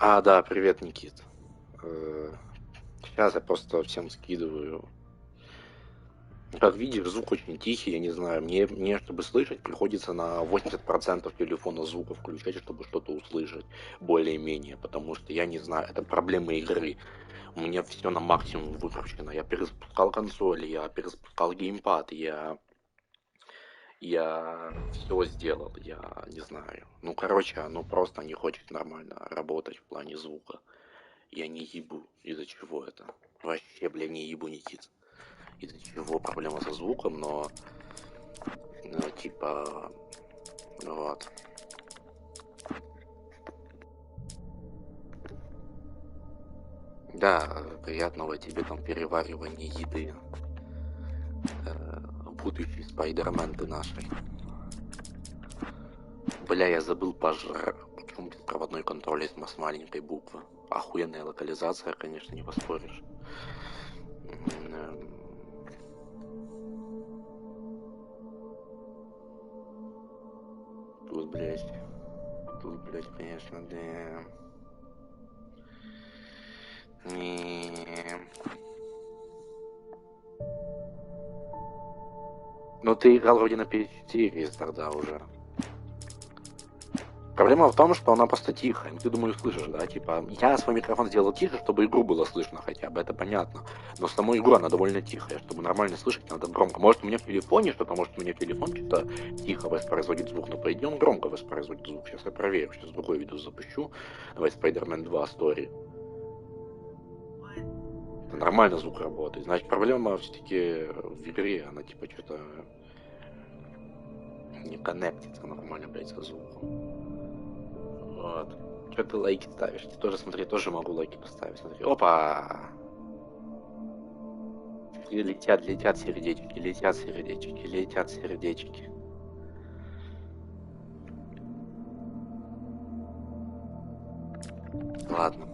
Да, привет, Никит. Сейчас я просто всем скидываю. Как видишь, звук очень тихий, я не знаю. Мне чтобы слышать, приходится на 80% телефона звука включать, чтобы что-то услышать более-менее, потому что я не знаю, это проблема игры. У меня все на максимум выкручено. Я перезапускал консоль, я перезапускал геймпад, я все сделал, я не знаю. Ну, короче, оно просто не хочет нормально работать в плане звука. Я не ебу, из-за чего это. Вообще, бля, не ебу, Никит. Из-за чего проблема со звуком, но, типа, вот. Да, приятного тебе там переваривания еды. Будущий спайдермен ты нашей. Бля, я забыл почему беспроводной контроль с маленькой буквы. Охуенная локализация, конечно, не поспоришь. Эм, Тут, блядь, конечно, да. Не. Ну, ты играл вроде на PS4 тогда уже. Проблема в том, что она просто тихая. Ты, думаю, слышишь, да? Типа, я свой микрофон сделал тише, чтобы игру было слышно хотя бы, это понятно. Но саму игру она довольно тихая. Чтобы нормально слышать, надо громко. Может, у меня в телефоне что-то, может, у меня телефон что-то тихо воспроизводит звук, но по идее он громко воспроизводит звук. Сейчас я проверю, сейчас другой видео запущу. Давай Spider-Man 2 Story. Это нормально звук работает. Значит, проблема все-таки в игре. Она типа что-то не коннектится нормально, блядь, со звуком. Вот. Что ты лайки ставишь? Ты тоже, смотри, тоже могу лайки поставить. Смотри. Опа! И летят сердечки, летят сердечки, летят сердечки. Ладно.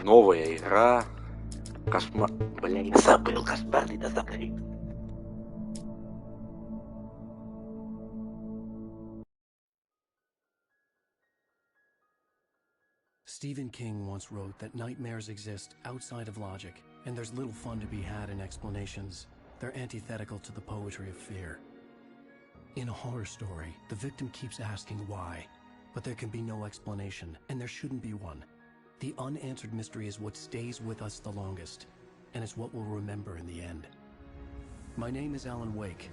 Новая игра. Кошмар. Бля, я забыл кошмарный дозапрыг. Stephen King once wrote that nightmares exist outside of logic, and there's little fun to be had in explanations. They're antithetical to the poetry of fear. In a horror story, the victim keeps asking why, but there can be no explanation, and there shouldn't be one. The unanswered mystery is what stays with us the longest, and it's what we'll remember in the end. My name is Alan Wake.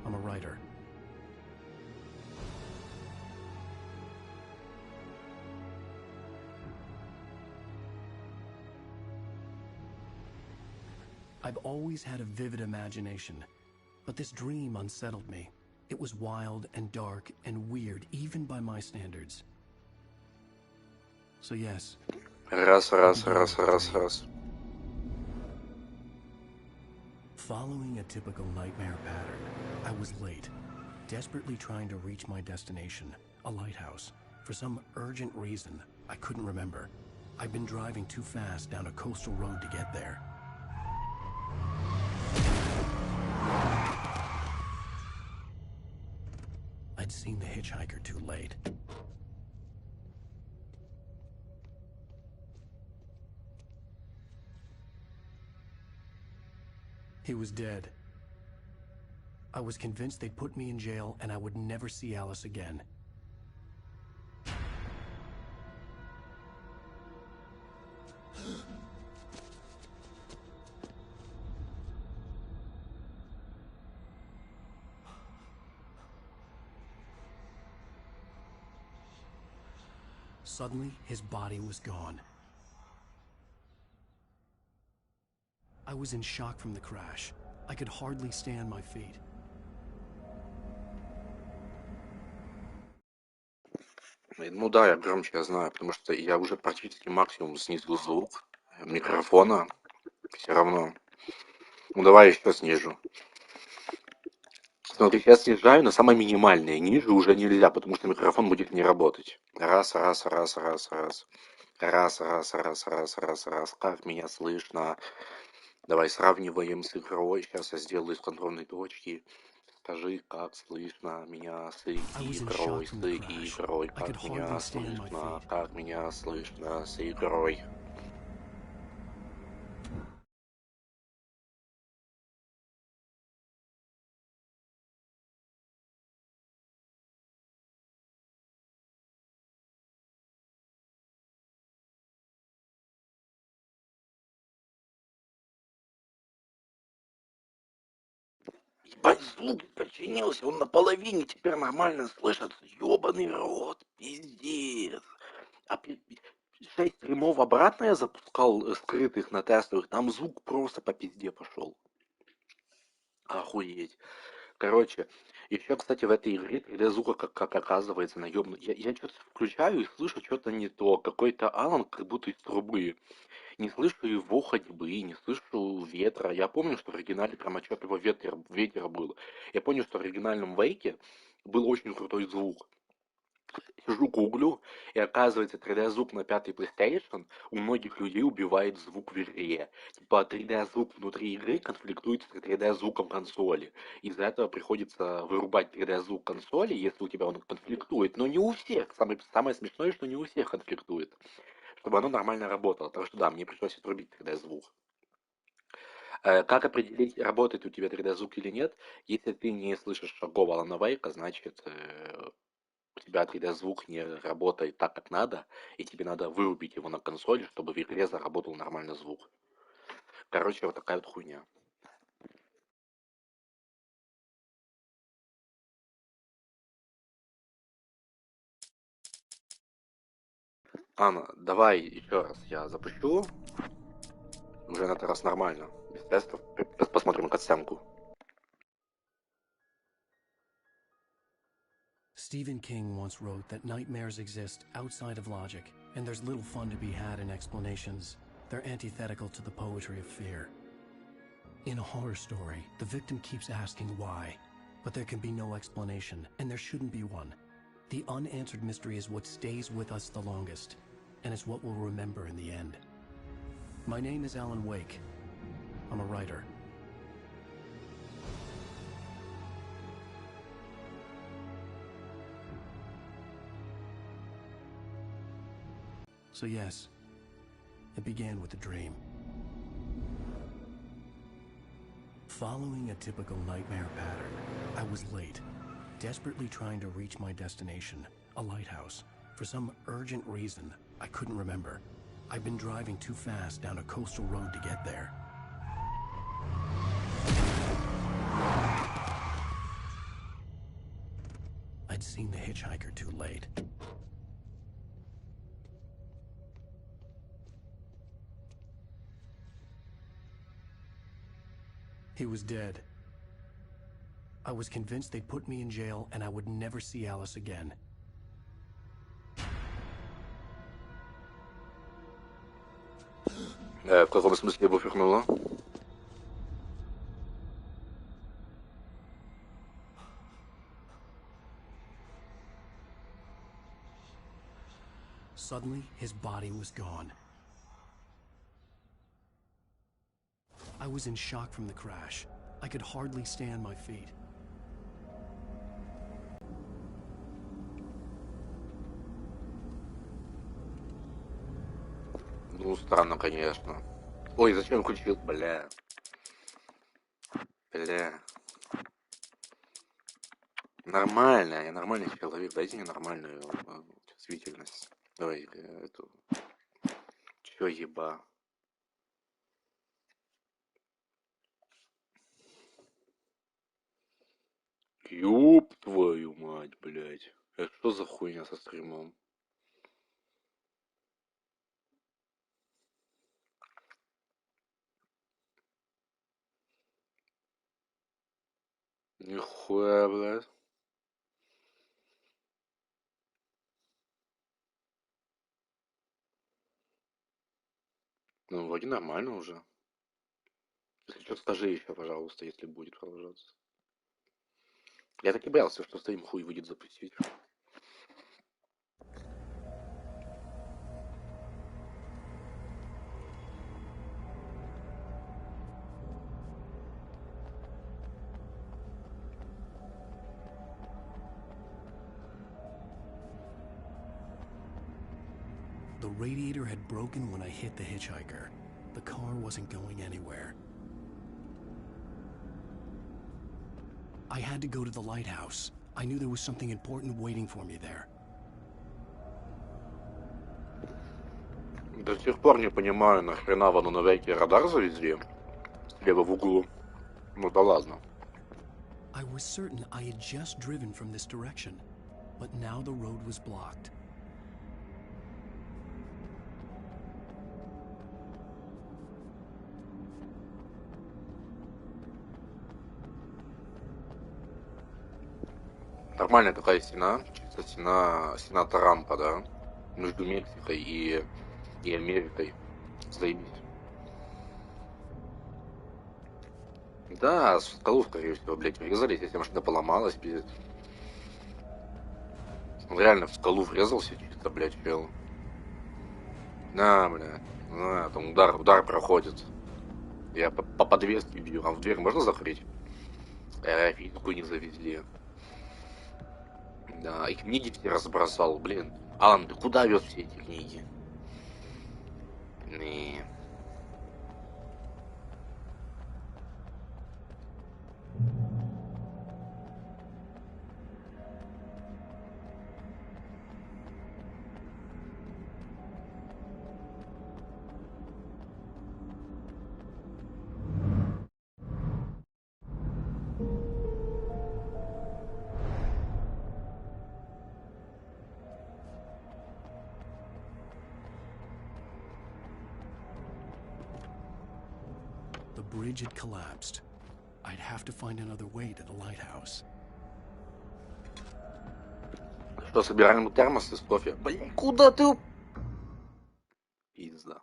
I'm a writer. I've always had a vivid imagination, but this dream unsettled me. It was wild and dark and weird, even by my standards. So yes. Раз. Following a typical nightmare pattern, I was late, desperately trying to reach my destination, a lighthouse. For some urgent reason, I couldn't remember. I'd been driving too fast down a coastal road to get there. I'd seen the hitchhiker too late. He was dead. I was convinced they'd put me in jail and I would never see Alice again. Suddenly, his body was gone. I was in shock from the crash. I could hardly stand my feet. Ну да, я громче, я знаю, потому что я уже практически максимум снизил звук микрофона. Все равно. Ну давай еще снижу. Смотри, сейчас снижаю на самое минимальное. Ниже уже нельзя, потому что микрофон будет не работать. Раз. Раз. Как меня слышно? Давай сравниваем с игрой. Сейчас я сделаю из контрольной точки. Скажи, как слышно меня с I was in shock from the crash. игрой, I could как меня hardly stand my слышно, feet. как меня слышно с игрой. Ебать, звук починился, он на половине теперь нормально слышится. Ёбаный рот, пиздец. А 6 стримов обратно я запускал скрытых на тестовых, там звук просто по пизде пошел. Охуеть. Короче, еще, кстати, в этой игре 3D-звука, как оказывается, наебно. Я что-то включаю и слышу что-то не то. Какой-то Алан как будто из трубы. Не слышу его ходьбы, не слышу ветра. Я помню, что в оригинале прям отчетливо ветер был. Я помню, что в оригинальном Вейке был очень крутой звук. Сижу, гуглю, и оказывается 3D-звук на пятый PlayStation у многих людей убивает звук в игре. Типа 3D-звук внутри игры конфликтует с 3D-звуком консоли. Из-за этого приходится вырубать 3D-звук консоли, если у тебя он конфликтует. Но не у всех. Самое смешное, что не у всех конфликтует. Чтобы оно нормально работало. Так что да, мне пришлось отрубить 3D-звук. Как определить, работает у тебя 3D-звук или нет? Если ты не слышишь шагов Алана Вейка, значит у тебя 3D-звук не работает так, как надо, и тебе надо вырубить его на консоли, чтобы в игре заработал нормальный звук. Короче, вот такая вот хуйня. Анна, давай еще раз я запущу. Уже на этот раз нормально. Без тестов. Посмотрим катсценку. Stephen King once wrote that nightmares exist outside of logic, and there's little fun to be had in explanations. They're antithetical to the poetry of fear. In a horror story, the victim keeps asking why, but there can be no explanation, and there shouldn't be one. The unanswered mystery is what stays with us the longest, and it's what we'll remember in the end. My name is Alan Wake. I'm a writer. So yes, it began with a dream. Following a typical nightmare pattern, I was late, desperately trying to reach my destination, a lighthouse. For some urgent reason, I couldn't remember. I'd been driving too fast down a coastal road to get there. I'd seen the hitchhiker too late. He was dead. I was convinced they'd put me in jail and I would never see Alice again. В каком смысле буфернула? Suddenly, his body was gone. I was in shock from the crash. I could hardly stand my feet. Ну, странно, конечно. Ой, зачем включил? Бля. Нормально, я нормальный человек. Дайте мне нормальную чувствительность. Ой, эту... Чё еба? Ёб твою мать, блядь. Это что за хуйня со стримом? Нихуя, блядь. Ну, вроде нормально уже. Если что, скажи еще, пожалуйста, если будет продолжаться. Я так и боялся, что стрим хуй выйдет запустить. The radiator had broken when I hit the hitchhiker. The car wasn't going anywhere. I had to go to the lighthouse. I knew there was something important waiting for me there. До сих пор не понимаю, нахрена в Анунавеке радар завезли слева в углу. Ну да ладно. I was certain I had just driven from this direction, but now the road was blocked. Нормальная такая стена, чисто стена Трампа, да, между Мексикой и Америкой. Заебись. Да, в скалу, скорее всего, блядь, врезались, если машина поломалась, пиздец. Он реально в скалу врезался чисто, блядь, чел. На, бля, там удар проходит. Я по подвеске бью, а в дверь можно закрыть? Физику не завезли. Да, и книги все разбросал, блин. Алан, ты куда вез все эти книги? Не. The bridge had collapsed. I'd have to find another way to the lighthouse. Что, собираем термос из кофе? Блин, куда ты? Пизда.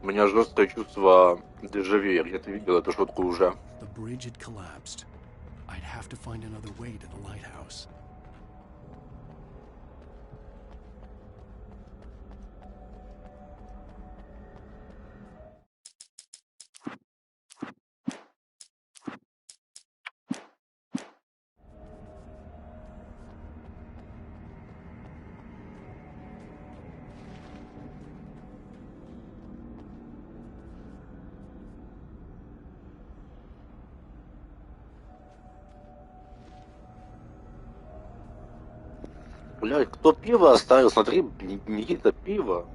У меня жесткое чувство дежавю. Я где-то видел эту шутку уже. The bridge had collapsed. I'd have to find another way to the lighthouse. Блядь, кто пиво оставил? Смотри, Никита, пиво.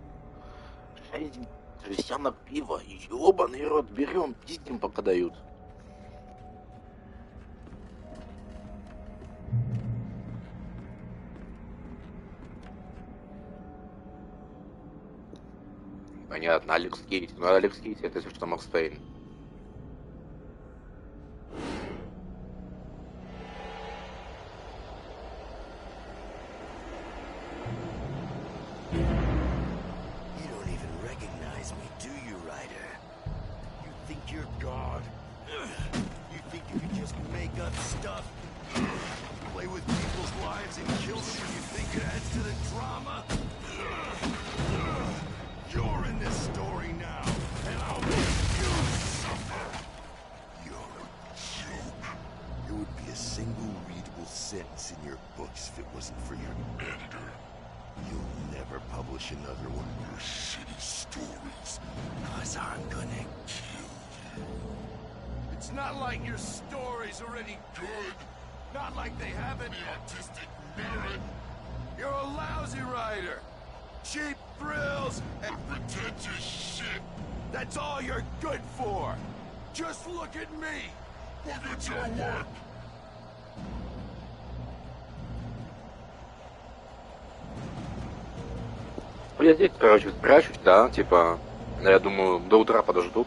6 жестянок пива. Ёбаный рот, берем, пиздим, пока дают. Понятно, Алекс Кейти. Ну, Алекс Кейти, это если что, Макс Пейн. Я здесь, короче, спрячусь, да, типа, я думаю, до утра подожду.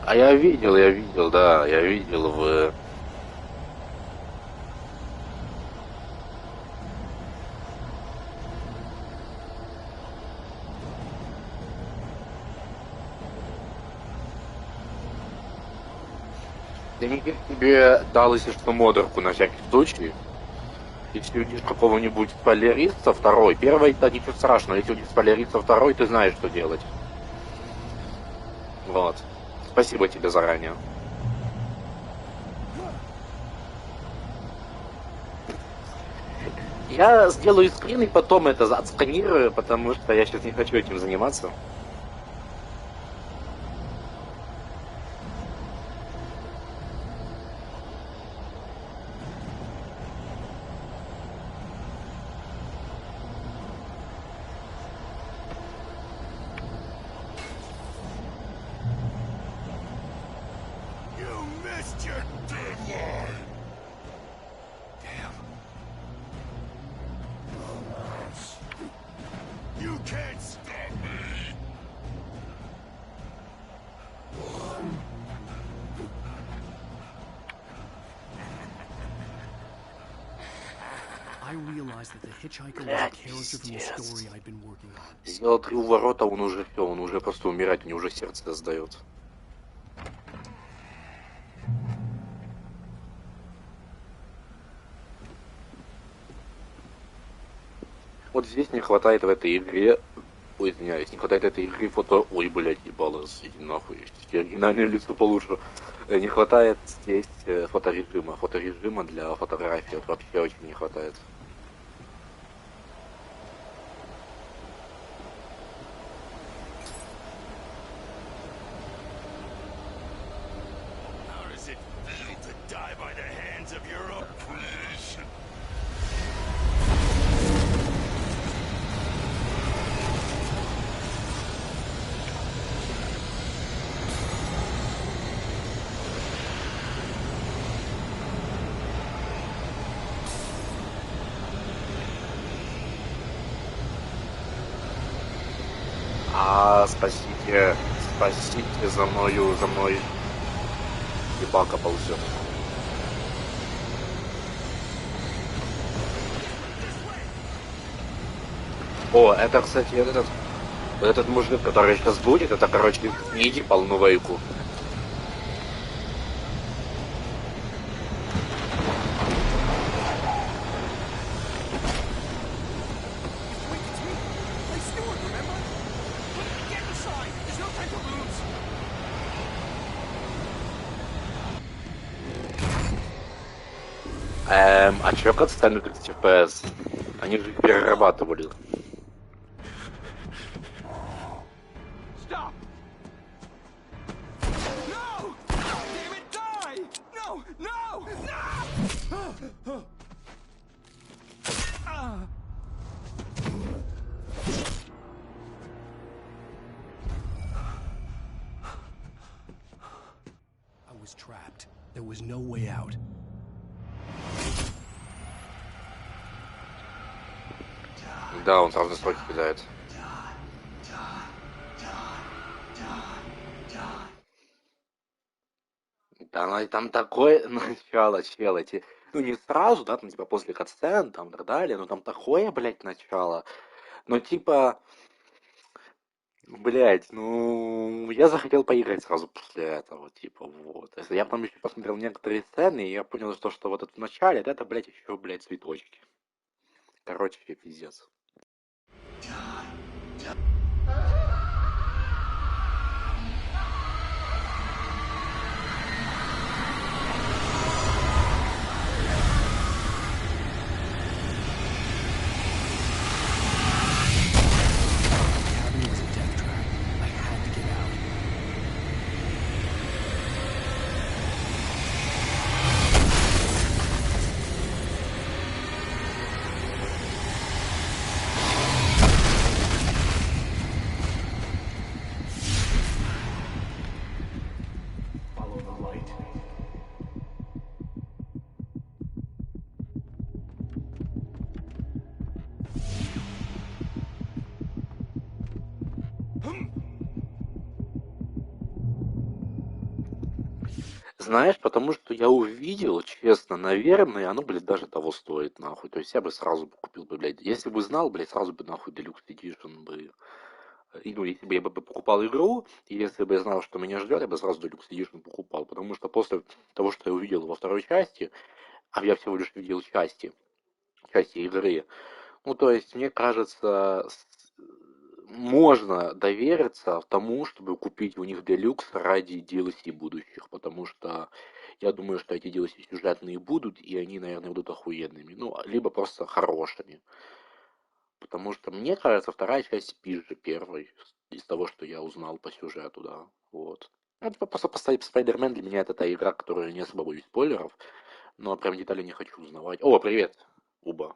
А я видел, да, я видел в... Я тебе дал, если что, модерку на всякий случай. Если увидишь какого-нибудь спойлериста второй, первый это ничего страшного, если увидишь спойлериста второй, ты знаешь, что делать. Вот. Спасибо тебе заранее. Я сделаю скрин и потом это отсканирую, потому что я сейчас не хочу этим заниматься. Сделал 3 уворота, он уже все, он уже просто умирает, мне уже сердце сдает. Вот здесь не хватает в этой игре, ой, извиняюсь, не хватает этой игры фото, ой, блядь, ебало, иди нахуй, оригинальное лицо получше. Не хватает здесь фоторежима для фотографии, вот вообще очень не хватает. Спасите за мной ебака ползет. О, это, кстати, этот мужик, который сейчас будет, это, короче, не иди полную вейку. А чё катсцены 30 FPS? Они же их перерабатывали. Да, он сразу настройки кидает. Да, там такое начало, чел, эти... Ну, не сразу, да, там, типа, после катсцен, там, так далее, но там такое, блядь, начало. Но, типа, блядь, ну, я захотел поиграть сразу после этого, типа, вот. Я потом еще посмотрел некоторые сцены, и я понял, что вот это в начале, это, блядь, еще, блядь, цветочки. Короче, пиздец. Знаешь, потому что я увидел, честно, наверное, оно, блядь, даже того стоит, нахуй. То есть я бы сразу купил бы, блядь. Если бы знал, блядь, сразу бы, нахуй, Deluxe Edition бы Ну, если бы я бы покупал игру, и если бы я знал, что меня ждет, я бы сразу Deluxe Edition покупал. Потому что после того, что я увидел во второй части, а я всего лишь видел части игры, ну, то есть, мне кажется, можно довериться тому, чтобы купить у них Deluxe ради DLC будущих, потому что я думаю, что эти DLC сюжетные будут, и они, наверное, будут охуенными. Ну, либо просто хорошими. Потому что, мне кажется, вторая часть пизже первой, из того, что я узнал по сюжету, да. Вот. Ну, типа, просто поставить Spider-Man для меня это та игра, которая не особо боюсь спойлеров, но прям детали не хочу узнавать. О, привет, Уба.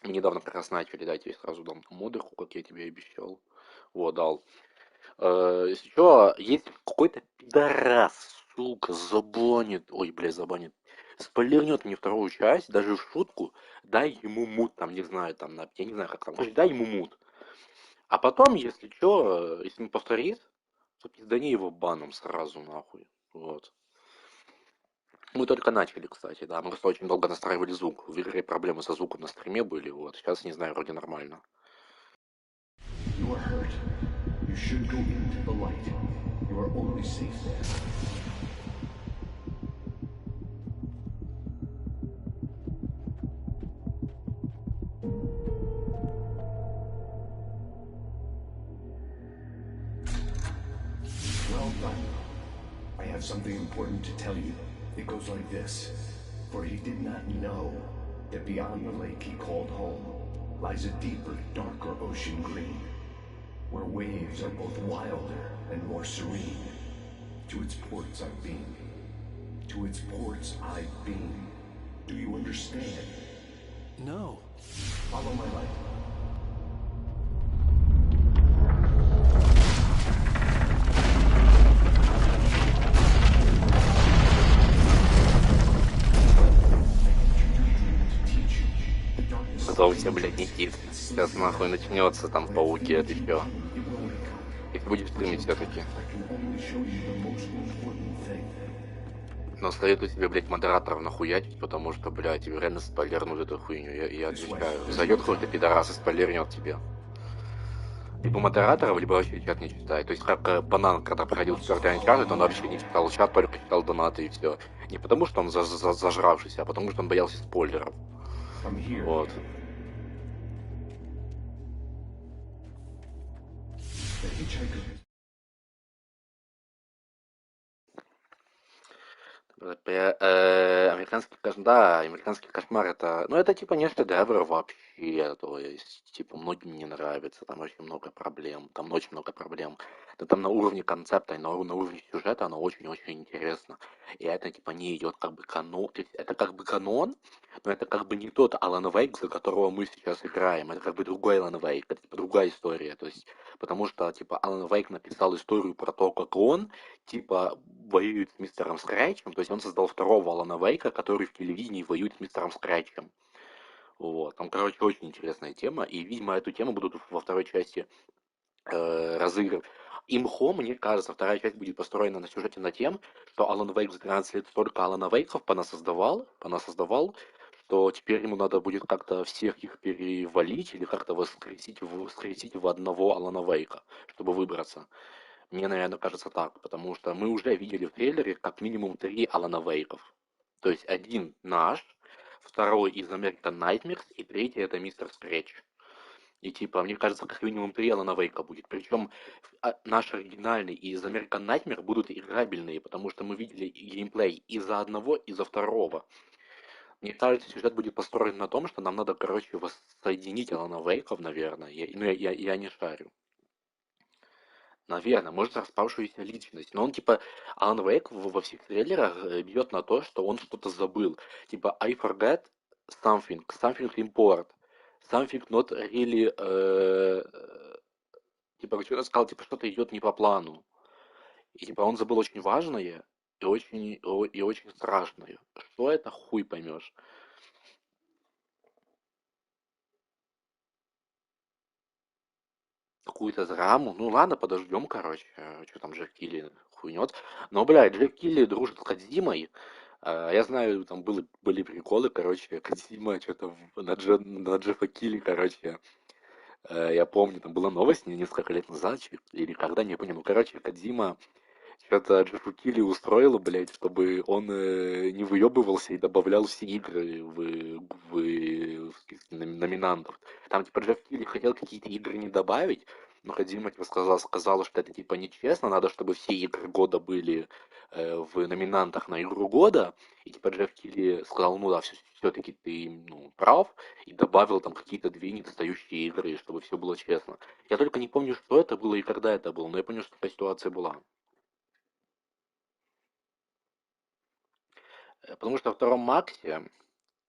Мы недавно как раз начали, да, тебе сразу дам модерку, как я тебе и обещал. Вот, дал. Если что, есть какой-то пидорас, сука, забанит, ой, бля, забанит, спойлернет мне вторую часть, даже в шутку, дай ему мут, там, не знаю, там, я не знаю, как там, короче, дай ему мут. А потом, если что, если он повторит, то пиздани его баном сразу, нахуй. Вот. Мы только начали, кстати, да, мы просто очень долго настраивали звук. В игре проблемы со звуком на стриме были, вот. Сейчас, не знаю, вроде нормально. You are hurt. You should go into the light. You are only safe there. Well done. I have something important to tell you. It goes like this. For he did not know that beyond the lake he called home lies a deeper, darker ocean green, where waves are both wilder and more serene. To its ports I've been. To its ports I've been. Do you understand? No. Follow my light. Потом все, блядь, не хит. Сейчас нахуй начнется там пауки, это все. Их будет стримить все-таки. Но советую себе, блядь, модераторов нахуячить, потому что, блядь, реально спойлернут эту хуйню. Я отвечаю. Зайдет какой-то пидорас и спойлернет тебе. Либо модераторов, либо вообще чат не читает. То есть как Банан, когда проходил 4-й Uncharted, он вообще не читал чат, только читал донаты и все. Не потому что он зажравшийся, а потому что он боялся спойлеров. Вот. Американский кошмар, да, американский кошмар это, ну это типа не шедевр вообще, то есть типа многим не нравится, там очень много проблем, там очень много проблем. Да, там на уровне концепта и на уровне сюжета оно очень-очень интересно. И это типа не идет как бы канон, то есть это как бы канон, но это как бы не тот Алан Вейк, за которого мы сейчас играем, это как бы другой Алан Вейк, это типа другая история, то есть потому что типа Алан Вейк написал историю про то, как он типа воюет с мистером Скретчем, то есть он создал второго Алана Вейка, который в телевидении воюет с мистером Скретчем. Вот. Там, короче, очень интересная тема, и, видимо, эту тему будут во второй части разыгрывать. Имхо, мне кажется, вторая часть будет построена на сюжете на тем, что Алан Вейк за 13 лет столько Алана Вейков понасоздавал, что теперь ему надо будет как-то всех их перевалить или как-то воскресить в одного Алана Вейка, чтобы выбраться. Мне, наверное, кажется так, потому что мы уже видели в трейлере как минимум 3 Алана Вейков. То есть один наш, второй из American Nightmares и третий это Мистер Скретч. И типа, мне кажется, как минимум 3 Алана Вейка будет. Причем наш оригинальный и из American Nightmare будут играбельные, потому что мы видели геймплей и за одного, и за второго. Мне кажется, сюжет будет построен на том, что нам надо, короче, воссоединить Алана Вейков, наверное. Я не шарю. Наверное, может, распавшуюся личность. Но он, типа, Алан Вейк во всех трейлерах бьет на то, что он что-то забыл. Типа, I forget something important, something not really... типа, что-то сказал, типа, что-то идет не по плану. И, типа, он забыл очень важное и очень страшное. Что это, хуй поймешь. Какую-то драму. Ну ладно, подождем, короче. Что там Джек Килли хуйнет. Но, блядь, Джек Килли дружит с Кодзимой. Я знаю, там были приколы, короче, Кодзима что-то на Джеффа Килли, короче, Я помню, там была новость несколько лет назад, или когда, не помню. Ну, короче, Кодзима что-то Джифукили устроила, блядь, чтобы он не выебывался и добавлял все игры в список номинантов. Там, типа, Джефф Килли хотел какие-то игры не добавить, но Кодзима, типа, сказала, что это, типа, нечестно, надо, чтобы все игры года были в номинантах на игру года. И, типа, Джефф Килли сказал, ну да, все-таки ты, ну, прав, и добавил там какие-то две недостающие игры, чтобы все было честно. Я только не помню, что это было и когда это было, но я помню, что такая ситуация была. Потому что во втором Максе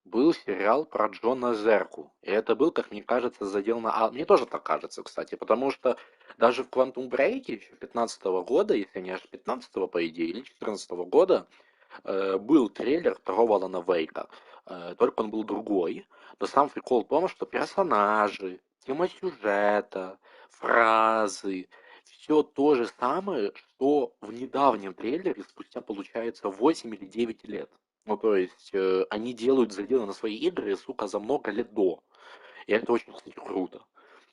был сериал про Джона Зерку. И это был, как мне кажется, задел на... А мне тоже так кажется, кстати, потому что даже в Quantum Break еще 15 года, если не аж 15 по идее, или 14 года, был трейлер второго Алана Вейка. Только он был другой. Но сам прикол в том, что персонажи, тема сюжета, фразы, все то же самое, что в недавнем трейлере спустя, получается, 8 или 9 лет. Ну, то есть, они делают заделы на свои игры, сука, за много лет до. И это очень, кстати, круто.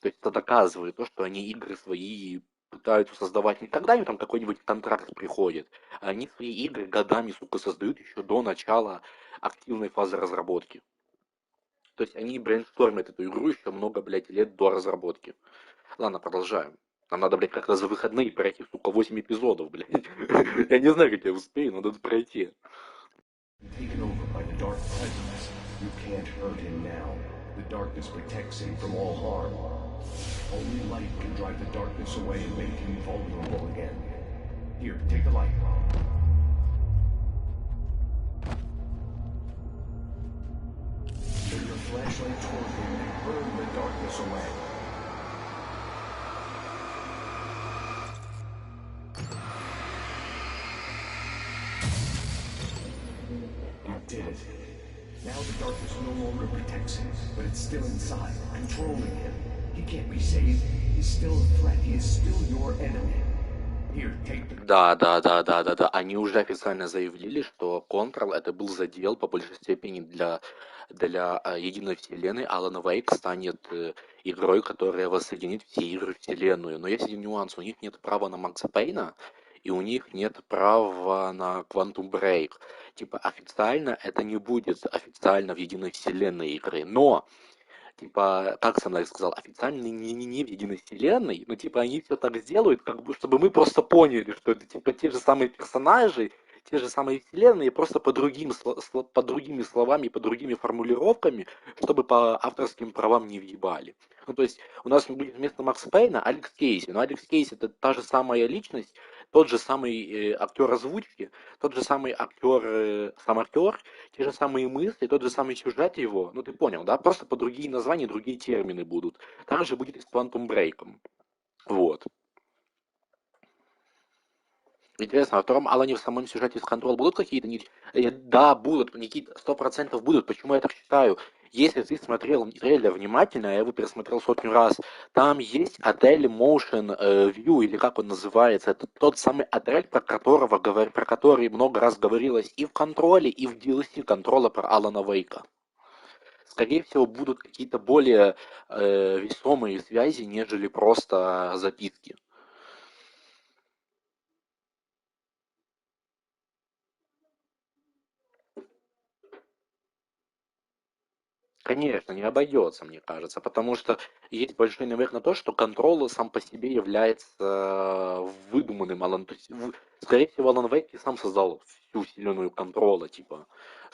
То есть это доказывает то, что они игры свои пытаются создавать не когда им там какой-нибудь контракт приходит, а они свои игры годами, сука, создают еще до начала активной фазы разработки. То есть они брейнштормят эту игру еще много, блядь, лет до разработки. Ладно, продолжаем. Нам надо, блядь, как-то за выходные пройти, сука, 8 эпизодов, блядь. Я не знаю, как я успею, но надо пройти. Taken over by the dark presence. You can't hurt him now. The darkness protects him from all harm. Only light can drive the darkness away and make him vulnerable again. Here, take the light. Turn your flashlight toward him and burn the darkness away. You did it. Now the darkness no longer protects him, but it's still inside, controlling him. He can't be saved. He's still a threat. He is still your enemy. Here, take the... Да. Они уже официально заявили, что Control это был задел по большей степени для единой вселенной. Alan Wake станет игрой, которая воссоединит все игры вселенную. Но есть один нюанс. У них нет права на Макса Пейна, и у них нет права на Quantum Break. Типа официально это не будет официально в единой вселенной игры. Но типа, как Сэмлайк сказал, официально не в единой вселенной, но типа они все так сделают, как бы, чтобы мы просто поняли, что это типа те же самые персонажи, те же самые вселенные, просто по другими словами, по другими формулировками, чтобы по авторским правам не въебали. Ну, то есть у нас будет вместо Макса Пейна Алекс Кейси, но Алекс Кейси это та же самая личность, тот же самый актер озвучки, тот же самый сам актер, те же самые мысли, тот же самый сюжет его, ну ты понял, да? Просто по другие названия, другие термины будут. Так же будет и с Quantum Break. Вот. Интересно, а во втором Алане в самом сюжете с Control будут какие-то нити? Да, будут, Никита, 100% будут. Почему я так считаю? Если ты смотрел трейлер внимательно, я его пересмотрел сотню раз, там есть отель Motion View, или как он называется, это тот самый отель, про который много раз говорилось и в контроле, и в DLC контрола про Алана Вейка. Скорее всего, будут какие-то более весомые связи, нежели просто записки. Конечно, не обойдется, мне кажется, потому что есть большой намек на то, что контрол сам по себе является выдуманным Алан. То есть, скорее всего, Алан Вейк и сам создал всю вселенную контрола, типа,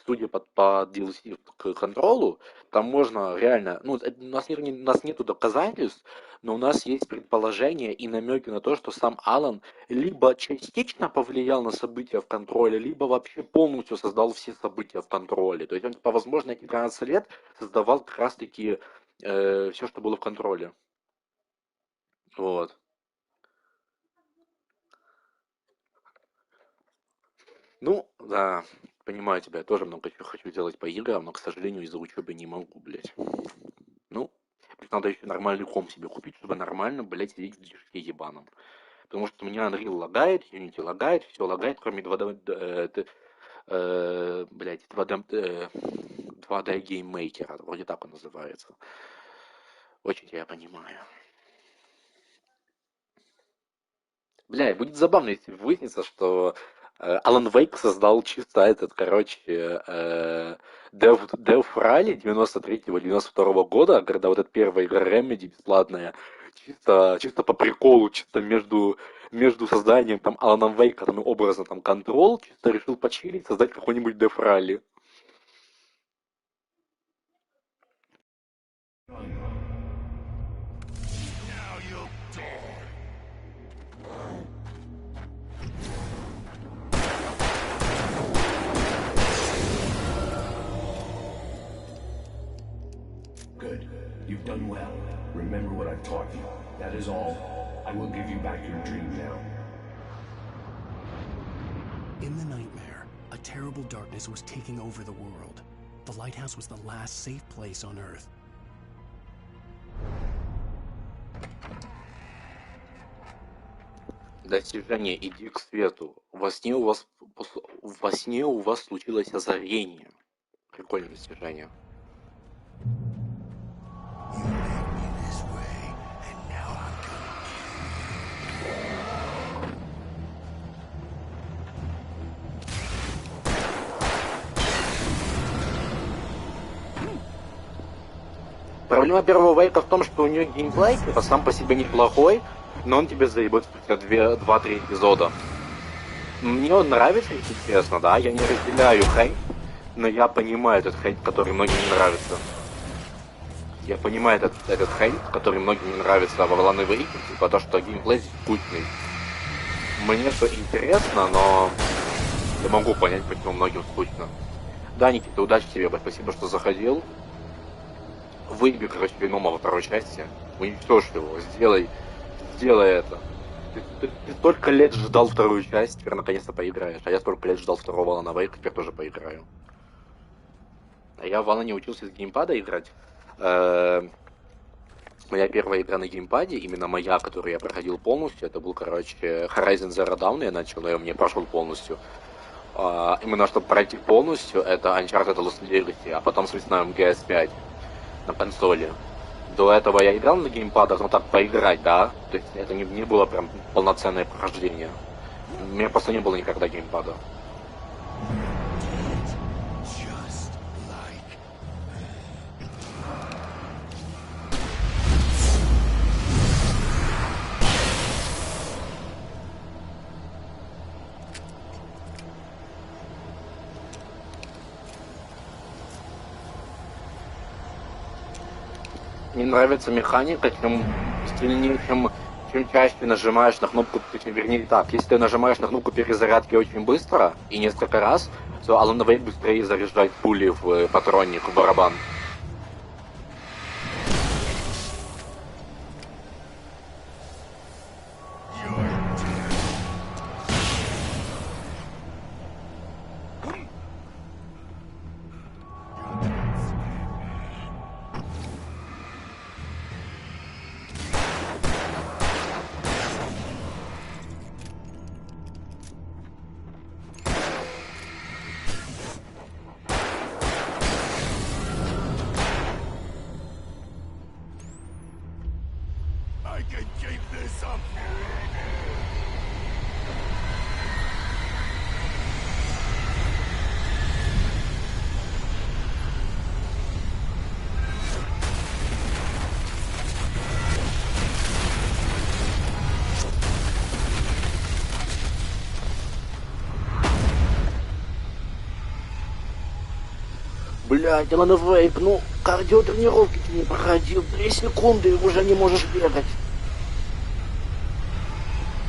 судя по DLC к контролу, там можно реально, ну, у нас нету доказательств, но у нас есть предположения и намеки на то, что сам Алан либо частично повлиял на события в контроле, либо вообще полностью создал все события в контроле. То есть он, по возможно, эти 13 лет создавал как раз-таки все, что было в контроле. Вот. Ну, да, понимаю тебя, я тоже много чего хочу делать по играм, но, к сожалению, из-за учебы не могу, блядь. Ну, надо еще нормальный комп себе купить, чтобы нормально, блядь, сидеть в движке ебаном. Потому что у меня Unreal лагает, Unity лагает, все лагает, кроме 2D, блядь, 2D Game Maker, вроде так он называется. Очень тебя понимаю. Бля, будет забавно, если выяснится, что Алан Вейк создал чисто этот, короче, Death Rally 93-92 года, когда вот эта первая игра Remedy бесплатная, чисто по приколу, чисто между созданием там Алана Вейка, там, образно там Control, чисто решил почилить, создать какой-нибудь Death Rally. Good. You've done well. Remember what I've taught you. That is all. I will give you back your dream now. In the nightmare, a terrible darkness was taking over the world. The lighthouse was the last safe place on Earth. Достижение, иди к свету. Во сне у вас случилось озарение. Прикольное достижение. Проблема первого Вейка в том, что у нее геймплей типа, сам по себе неплохой, но он тебе заебет спустя 2-3 эпизода. Мне он нравится, если честно, да, я не разделяю хейт, но я понимаю этот хейт, который многим не нравится. Я понимаю этот хейт, который многим не нравится во Alan Wake, типа то, что геймплей скучный. Мне это интересно, но я могу понять, почему многим скучно. Да, Никита, удачи тебе, спасибо, что заходил. Выеби, короче, Венома во второй части, уничтожь его, сделай это. Ты столько лет ждал вторую часть, теперь наконец-то поиграешь. А я столько лет ждал второго Алана Вейка, теперь тоже поиграю. А я в Алане учился с геймпада играть. Моя первая игра на геймпаде, именно моя, которую я проходил полностью, это был, короче, Horizon Zero Dawn, я начал, но я не прошел полностью. Именно чтобы пройти полностью, это Uncharted Lost Legacy, а потом, собственно, PS5 на консоли. До этого я играл на геймпадах, но так поиграть, да. То есть это не было прям полноценное прохождение. У меня просто не было никогда геймпада. Мне нравится механика, чем сильнее, чем чаще нажимаешь на кнопку, вернее так, если ты нажимаешь на кнопку перезарядки очень быстро и несколько раз, то Alan Wake быстрее заряжает пули в патронник, в барабан. Блядь, Alan Wake, ну, кардиотренировки ты не проходил, 3 секунды и уже не можешь бегать.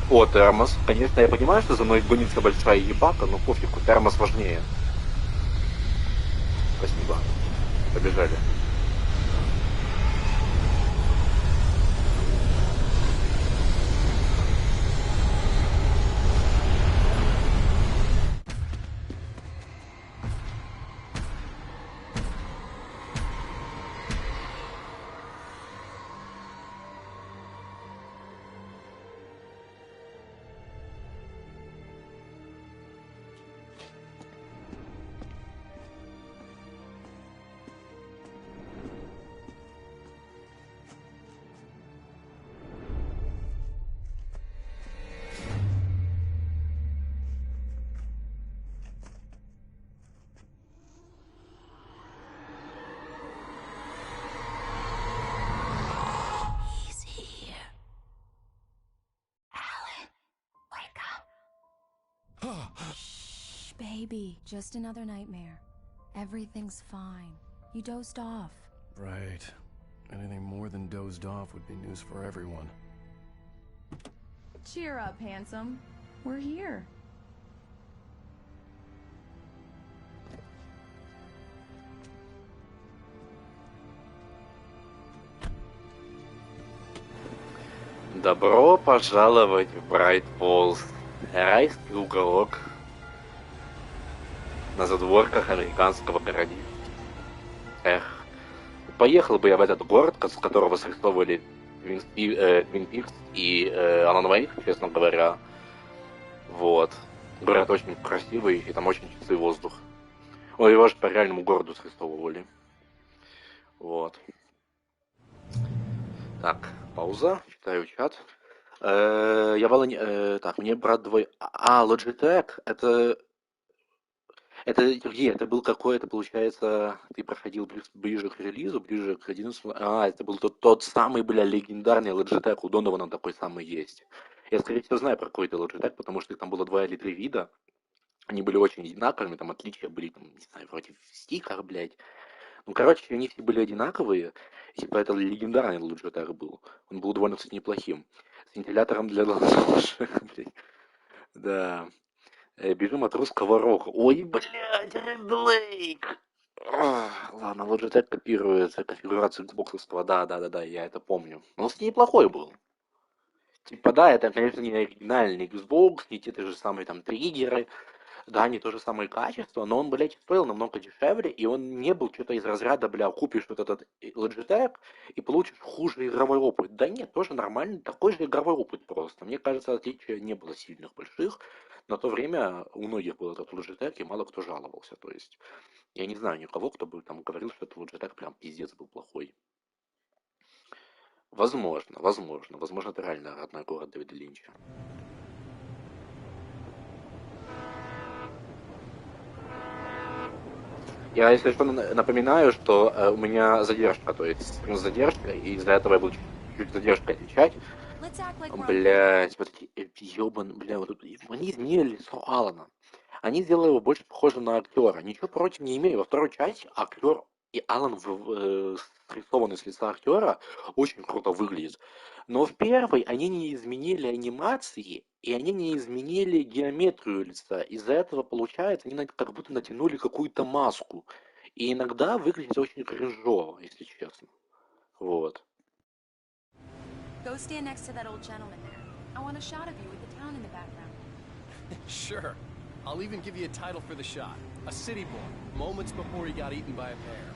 О, термос. Конечно, я понимаю, что за мной гонится большая ебака, но пофигу, термос важнее. Спасибо. Побежали. Maybe just another nightmare. Everything's fine. You dozed off. Right. Anything more than dozed off would be news for everyone. Cheer up, handsome. We're here. Добро пожаловать в Брайт Фоллс, райский уголок на задворках американского королевства. Эх, поехал бы я в этот город, с которого срисовывали Твин Пикс и Алан Вейк, честно говоря. Вот. Город очень красивый, и там очень чистый воздух. Ой, его же по реальному городу срисовывали. Вот. Так, пауза, читаю чат. Так, мне брат двой... Logitech, это где? Это был какой-то, получается, ты проходил ближе к релизу, ближе к 11... это был тот самый, легендарный Logitech, у Донована такой самый есть. Я, скорее всего, знаю про какой-то Logitech, потому что их там было 2 или 3 вида. Они были очень одинаковыми, там отличия были, там, не знаю, вроде в стиках, блядь. Ну, короче, они все были одинаковые. Типа, это легендарный Logitech был. Он был довольно, кстати, неплохим. С вентилятором для ладошек, блядь. Да. Бежим от русского рока. Ой, блядь, Блейк! Ладно, Logitech копирует конфигурацию Xbox. Да, я это помню. Но он неплохой был. Типа, да, это, конечно, не оригинальный Xbox, не те же самые там триггеры, да, не то же самое качество, но он, блядь, стоил намного дешевле, и он не был что-то из разряда, купишь вот этот Logitech и получишь хуже игровой опыт. Да нет, тоже нормальный, такой же игровой опыт просто. Мне кажется, отличия не было сильных больших. На то время у многих был этот Logitech, и мало кто жаловался. То есть, я не знаю никого, кто бы там говорил, что этот Logitech прям пиздец был плохой. Возможно, это реально родной город Дэвида Линча. Я, если что, напоминаю, что у меня задержка, то есть задержка, и из-за этого я буду чуть задержкой отвечать. Блять, вот эти ёбаные, вот они изменили лицо Алана. Они сделали его больше похожим на актера. Ничего против не имею. Во второй части актер и Алан, срисованный с лица актера, очень круто выглядит. Но в первой они не изменили анимации, и они не изменили геометрию лица. Из-за этого, получается, они как будто натянули какую-то маску. И иногда выглядит очень кринжово, если честно. Вот. Go stand next to that old gentleman there. I want a shot of you with the town in the background. Sure. I'll even give you a title for the shot. A city boy, moments before he got eaten by a bear.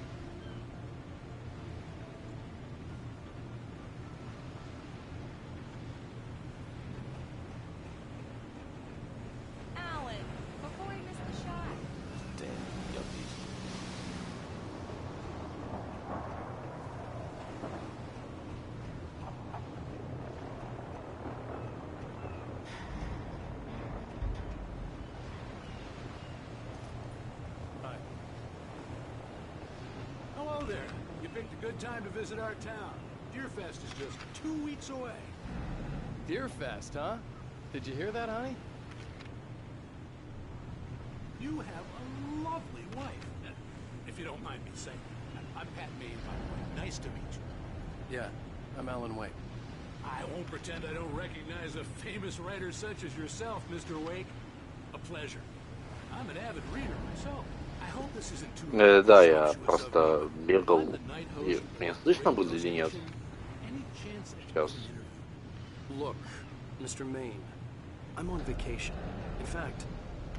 Alan, before he missed the shot. Damn, yuppies. Hi. Hello there. You picked a good time to visit our town. Deerfest is just 2 weeks away. Deerfest, huh? Did you hear that, honey? You have a lovely wife. If you don't mind me saying. I'm Pat Maine, by the way. Nice to meet you. Yeah, I'm Alan Wake. I won't pretend I don't recognize a famous writer such as yourself, Mr. Wake. A pleasure. I'm an avid reader myself. I hope this isn't too Да, я просто бегал. Меня слышно будет или нет? Сейчас. Look, Mr. Maine, I'm on vacation. In fact,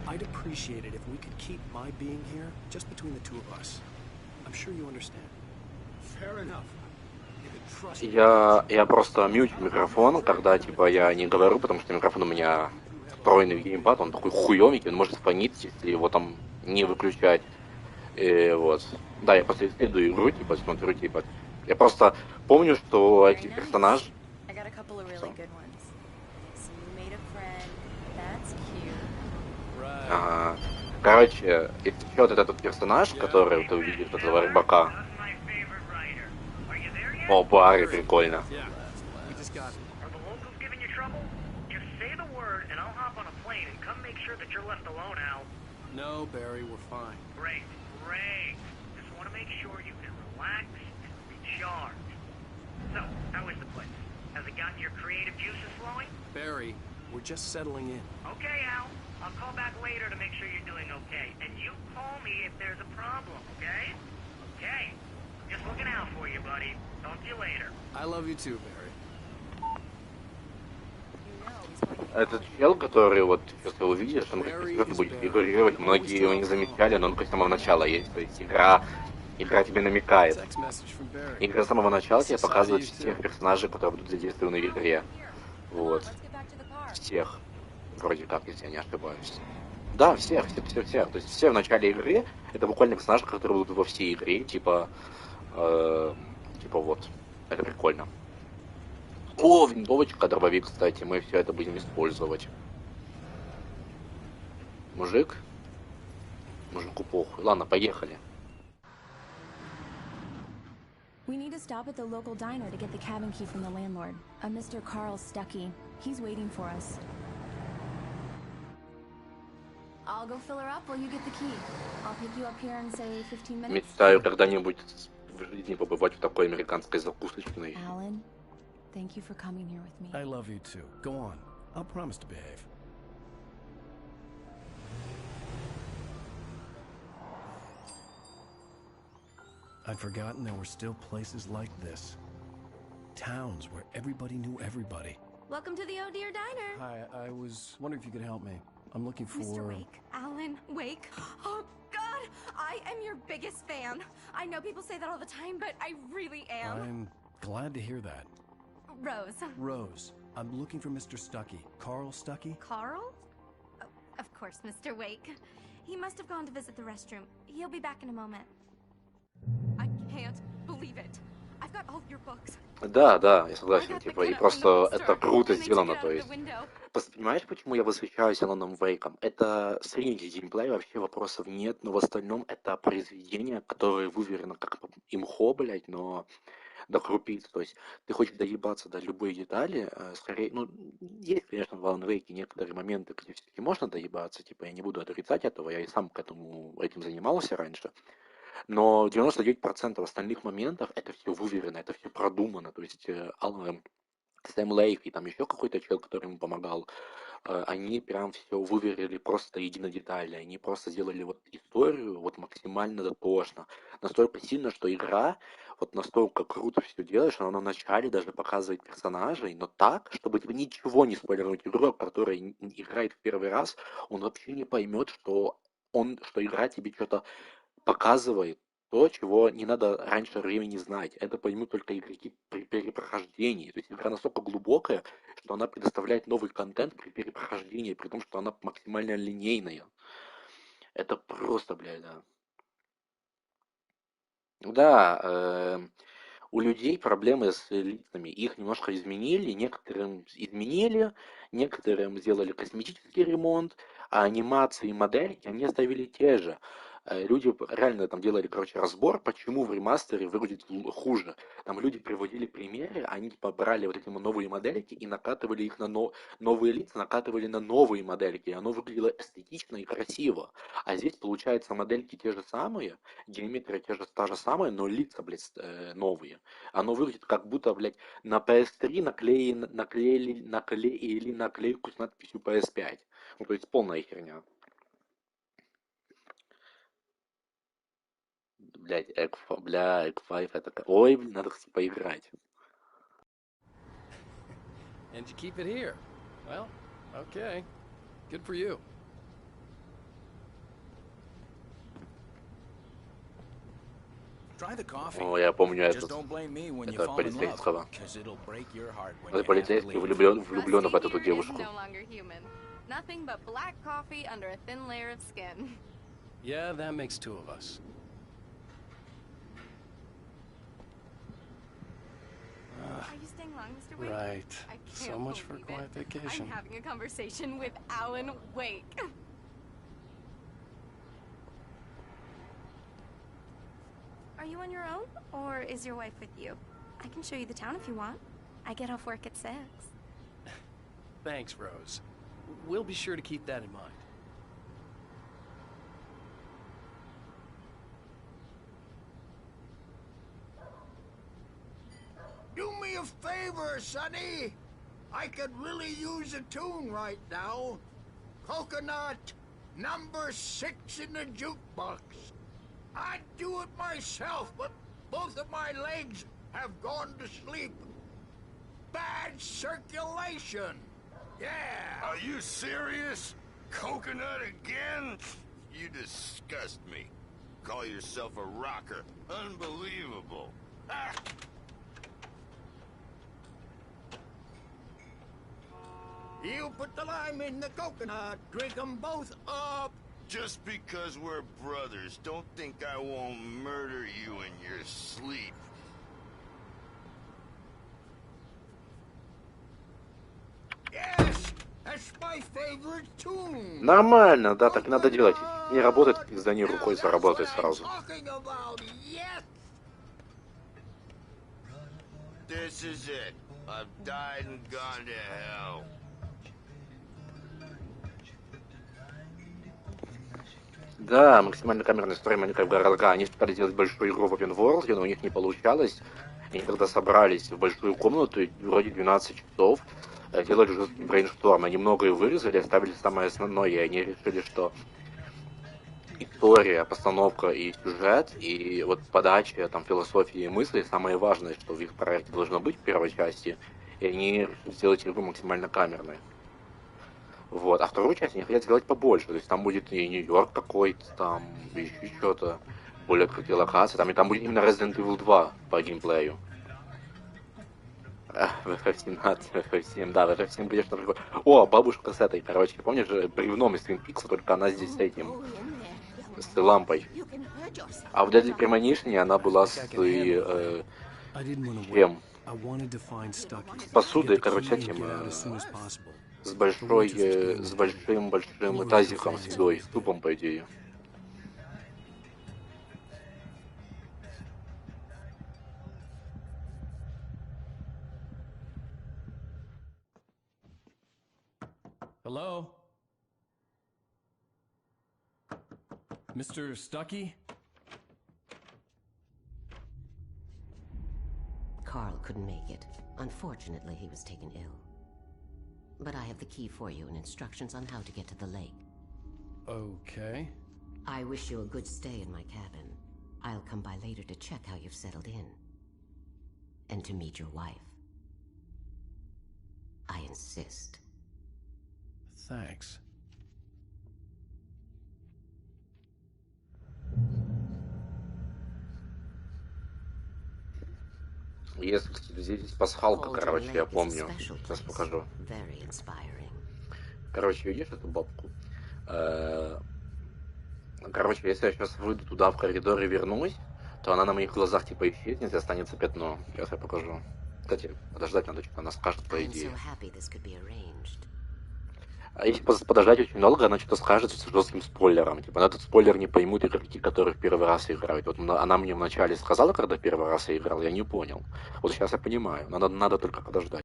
I'd appreciate it if we could keep my being here just between the two of us. I'm sure you understand. Fair enough. Я просто мьючу микрофон, когда типа я не говорю, потому что микрофон у меня встроенный в геймпад, он такой хуёвенький, он может фонить, если его там не выключать. И вот. Да, я просто исследую игру, типа, смотрю, типа. Я просто помню, что эти персонажи... Ага. Короче, еще вот этот персонаж, который ты увидишь, этого рыбака. О, Барри, прикольно. No, Barry, we're fine. Great, great. Just want to make sure you can relax and recharge. So, how is the place? Has it gotten your creative juices flowing? Barry, we're just settling in. Okay, Al. I'll call back later to make sure you're doing okay. And you call me if there's a problem, okay? Okay. Just looking out for you, buddy. Talk to you later. I love you too, Barry. Этот чел, который вот сейчас ты увидишь, он как будет фигурировать, многие его не замечали, но он с самого начала есть. То есть игра тебе намекает. Игра с самого начала тебе показывает всех персонажей, которые будут задействованы в игре. Вот. Всех. Вроде как, если я не ошибаюсь. Да, всех. То есть все в начале игры это буквально персонажи, которые будут во всей игре, типа вот. Это прикольно. О, винтовочка, дробовик, кстати, мы все это будем использовать. Мужику похуй. Ладно, поехали. We need to stop at the local diner to get the cabin key from the landlord, a Mr. Carl Stuckey. He's waiting for us. I'll go fill her up while you get the key. I'll pick you up here in, say, 15 minutes. Мечтаю когда-нибудь в жизни побывать в такой американской закусочной. Alan, thank you for coming here with me. I love you too. Go on. I'll promise to behave. I'd forgotten there were still places like this. Towns where everybody knew everybody. Welcome to the Oh Dear Diner. Hi, I was wondering if you could help me. I'm looking for... Mr. Wake. Alan Wake. Oh, God! I am your biggest fan. I know people say that all the time, but I really am. I'm glad to hear that. Rose. Rose, I'm looking for Mr. Stuckey. Carl Stuckey? Carl? Oh, of course, Mr. Wake. He must have gone to visit the restroom. He'll be back in a moment. I can't believe it. I've got all your books. Да, я согласен, типа, и просто это круто сделано, то есть. Просто понимаешь, почему я восхищаюсь Аланом Вейком? Это средний геймплей, вообще вопросов нет, но в остальном это произведение, которое выверено как имхо, блядь, но до крупиц, то есть ты хочешь доебаться до любой детали, скорее, ну, есть, конечно, в Алан Вейке некоторые моменты, где все-таки можно доебаться, типа, я не буду отрицать этого, я и сам этим занимался раньше. Но 99% остальных моментов это все выверено, это все продумано. То есть Сэм Лейк и там еще какой-то чел, который ему помогал, они прям все выверили просто едино детали. Они просто сделали вот историю вот максимально дотошно. Настолько сильно, что игра вот настолько круто все делает, что она вначале даже показывает персонажей, но так, чтобы тебе ничего не спойлернуть. Игрок, который играет в первый раз, он вообще не поймет, что игра тебе что-то показывает то, чего не надо раньше времени знать. Это поймут только игроки при перепрохождении. То есть игра настолько глубокая, что она предоставляет новый контент при перепрохождении, при том, что она максимально линейная. Это просто, блядь, да. Да, у людей проблемы с лицами. Их немножко изменили, некоторым сделали косметический ремонт, а анимации и модельки они оставили те же. Люди реально там делали, разбор, почему в ремастере выглядит хуже. Там люди приводили примеры, они типа брали вот эти новые модельки и накатывали их на новые лица, накатывали на новые модельки, и оно выглядело эстетично и красиво. А здесь, получается, модельки те же самые, геометрия та же самая, но лица, блядь, новые. Оно выглядит как будто, блядь, на PS3 наклеили наклейку с надписью PS5. Ну, то есть полная херня. Блядь, Egg 5 это... Ой, блин, надо, кстати, поиграть. And you keep it here. Well, okay. Good for you. Try the coffee. О, я помню Just don't blame me when you это fall in love, полицейского. 'cause it'll break your heart when Это you have to полицейский leave. влюблен в эту девушку. No longer human. Nothing but black coffee under a thin layer of skin. Yeah, that makes two of us. Are you staying long, Mr. Wake? Right. I So can't much for a believe quiet it. vacation. I'm having a conversation with Alan Wake. Are you on your own, or is your wife with you? I can show you the town if you want. I get off work at 6. Thanks, Rose. We'll be sure to keep that in mind. a favor, Sonny. I could really use a tune right now. Coconut, number 6 in the jukebox. I'd do it myself, but both of my legs have gone to sleep. Bad circulation. Yeah. Are you serious? Coconut again? You disgust me. Call yourself a rocker. Unbelievable. Ah! You put the lime in the coconut. Drink them both up. Just because we're brothers, don't think I won't murder you in your sleep. Yes, that's my favorite tune. Нормально, да, так надо делать. Не работает, за ней рукой заработает сразу. This is it. I've died and gone to hell. Да, максимально камерный стрим, они как бы они хотели сделать большую игру в Open World, но у них не получалось. Они когда собрались в большую комнату, вроде 12 часов, делали жесткий брейншторм. Они многое вырезали, оставили самое основное, и они решили, что история, постановка и сюжет, и вот подача, там, философии и мысли, самое важное, что в их проекте должно быть в первой части, и они сделать игру максимально камерной. Вот, а вторую часть они хотят сделать побольше, то есть там будет и Нью-Йорк какой-то, там еще что-то, более открытые локации, там, и там будет именно Resident Evil 2 по геймплею. В FF17, FF7, да, в FF7, конечно, прикольно. О, бабушка с этой, короче, помнишь, бревном из Twin Peaks, только она здесь с этим, с лампой. А в Deadly Premonition она была с чем? С посудой, короче, этим, с большим тазиком с едой, с тупом, по идее. Hello? Mr. Stuckey? Carl couldn't make it. Unfortunately, he was taken ill. But I have the key for you and instructions on how to get to the lake. Okay. I wish you a good stay in my cabin. I'll come by later to check how you've settled in. And to meet your wife. I insist. Thanks. Есть, здесь пасхалка, короче, я помню. Сейчас покажу. Короче, видишь эту бабку? Короче, если я сейчас выйду туда в коридор и вернусь, то она на моих глазах типа исчезнет и останется пятно. Сейчас я покажу. Кстати, подождать надо, что она скажет, по идее. А если подождать очень долго, она что-то скажет с жестким спойлером. Типа, на этот спойлер не поймут игроки, которые в первый раз играют. Вот она мне вначале сказала, когда первый раз я играл, я не понял. Вот сейчас я понимаю. Надо только подождать.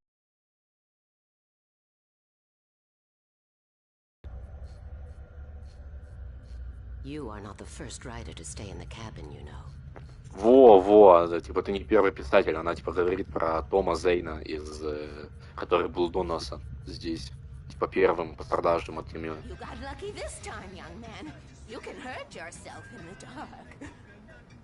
You are not the first writer to stay in the cabin, you know. Во, типа ты не первый писатель, она типа говорит про Тома Зейна, который был до нас здесь. По первым пострадавшим от темы. You got lucky this time, young man. You can hurt yourself in the dark.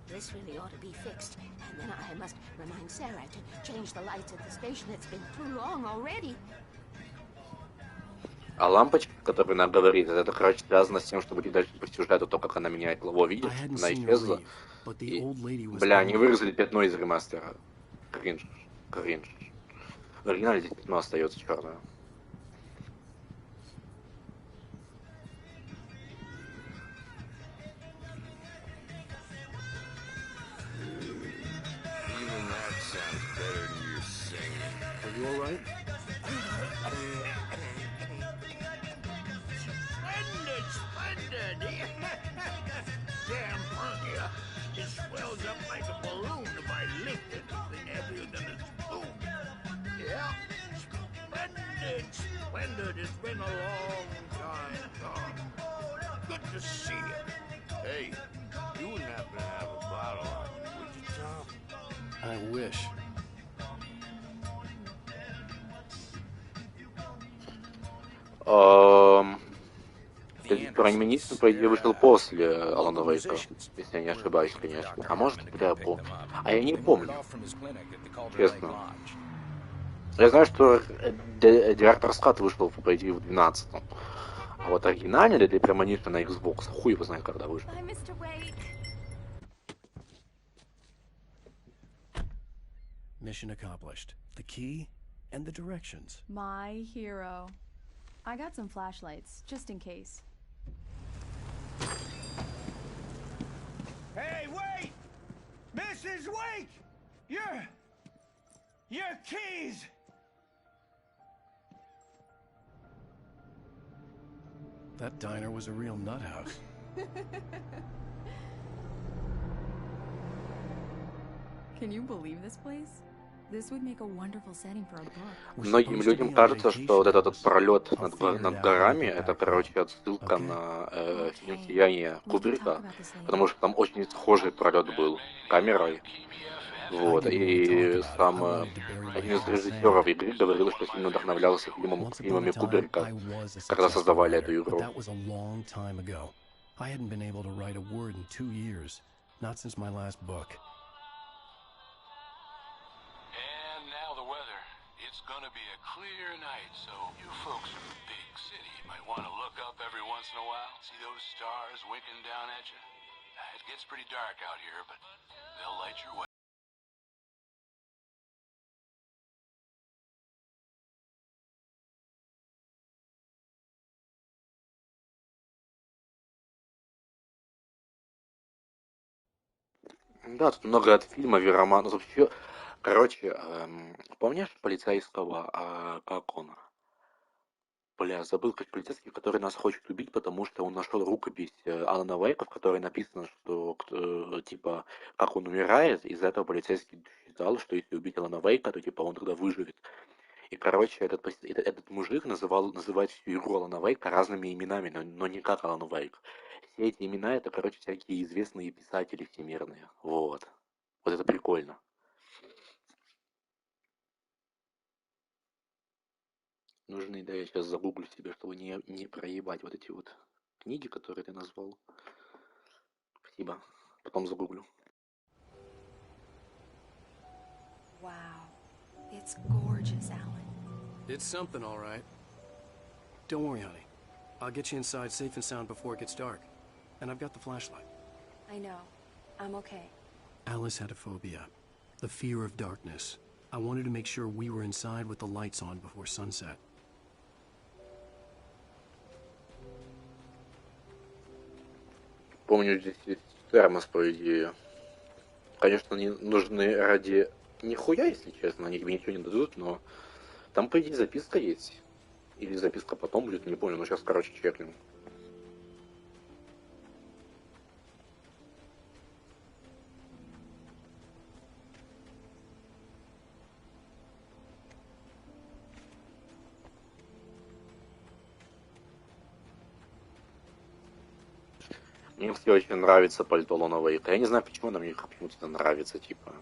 This really ought to be fixed, and then I must remind Sarah to change the lights at the station. It's been too long already. А лампочка, которую она говорит, это, короче, связано с тем, что будет дальше по сюжету, то, как она меняет лово. Видишь, она исчезла. И, бля, они вырезали пятно из ремастера. Кринж. В оригинале здесь пятно остается черное. You all right? Splendid! Damn funky. It swells up like a balloon if I lift it. Anything heavier than a spoon. Yeah. Splendid. It's been a long time, Tom. Good to see you. Hey, you wouldn't happen to have a bottle on you, would you, Tom? I wish. Реминистр, по идее, вышел после Алана Вейка, если я не ошибаюсь, конечно. А может, когда я помню. А я не помню. Честно. Я знаю, что Director's Cut вышел, по идее, в 12-м. А вот оригинальный для Premonition на Xbox, хуй его знает, когда вышел. Mission accomplished. The key and the directions. My hero. I got some flashlights, just in case. Hey, wait! Mrs. Wake! Your keys! That diner was a real nut house. Can you believe this place? This would make a wonderful setting for a book. Многим людям кажется, что вот этот пролет над горами, это, короче, отсылка на фильм «Сияние» Кубрика, потому что там очень схожий пролет был камерой. Вот, и сам один из режиссеров игры говорил, что сильно вдохновлялся фильмами Кубрика, когда создавали эту игру. I hadn't been able to write a word in 2 years, not since my last book. And now the weather. It's gonna be a clear night, so you folks from the big city might want to look up every once in a while, see those stars winking down at you. It gets pretty dark out here, but they'll light your way. Да, тут много от фильмов и романов. Вообще, короче, помнишь полицейского, как он? Бля, забыл, как полицейский, который нас хочет убить, потому что он нашел рукопись Алана Вейка, в которой написано, что, типа, как он умирает, из-за этого полицейский считал, что если убить Алана Вейка, то, типа, он тогда выживет. И, короче, этот мужик называет всю игру Алана Вейка разными именами, но не как Алан Вейк. Все эти имена, это, короче, всякие известные писатели всемирные. Вот. Вот это прикольно. Нужны, да, я сейчас загуглю себе, чтобы не проебать вот эти вот книги, которые ты назвал. Спасибо. Потом загуглю. Wow. It's gorgeous, Alan. It's something, all right. Don't worry, honey. I'll get you inside safe and sound before it gets dark. And I've got the flashlight. I know. I'm okay. Alice had a phobia. The fear of darkness. I wanted to make sure we were inside with the lights on before sunset. Помню, здесь есть термос, по идее. Конечно, они нужны ради нихуя, если честно, они тебе ничего не дадут, но там, по идее, записка есть. Или записка потом будет, не помню, но сейчас, короче, чекнем. Мне все очень нравится пальто Алана Вейка. Я не знаю, почему, но мне почему-то нравится, типа.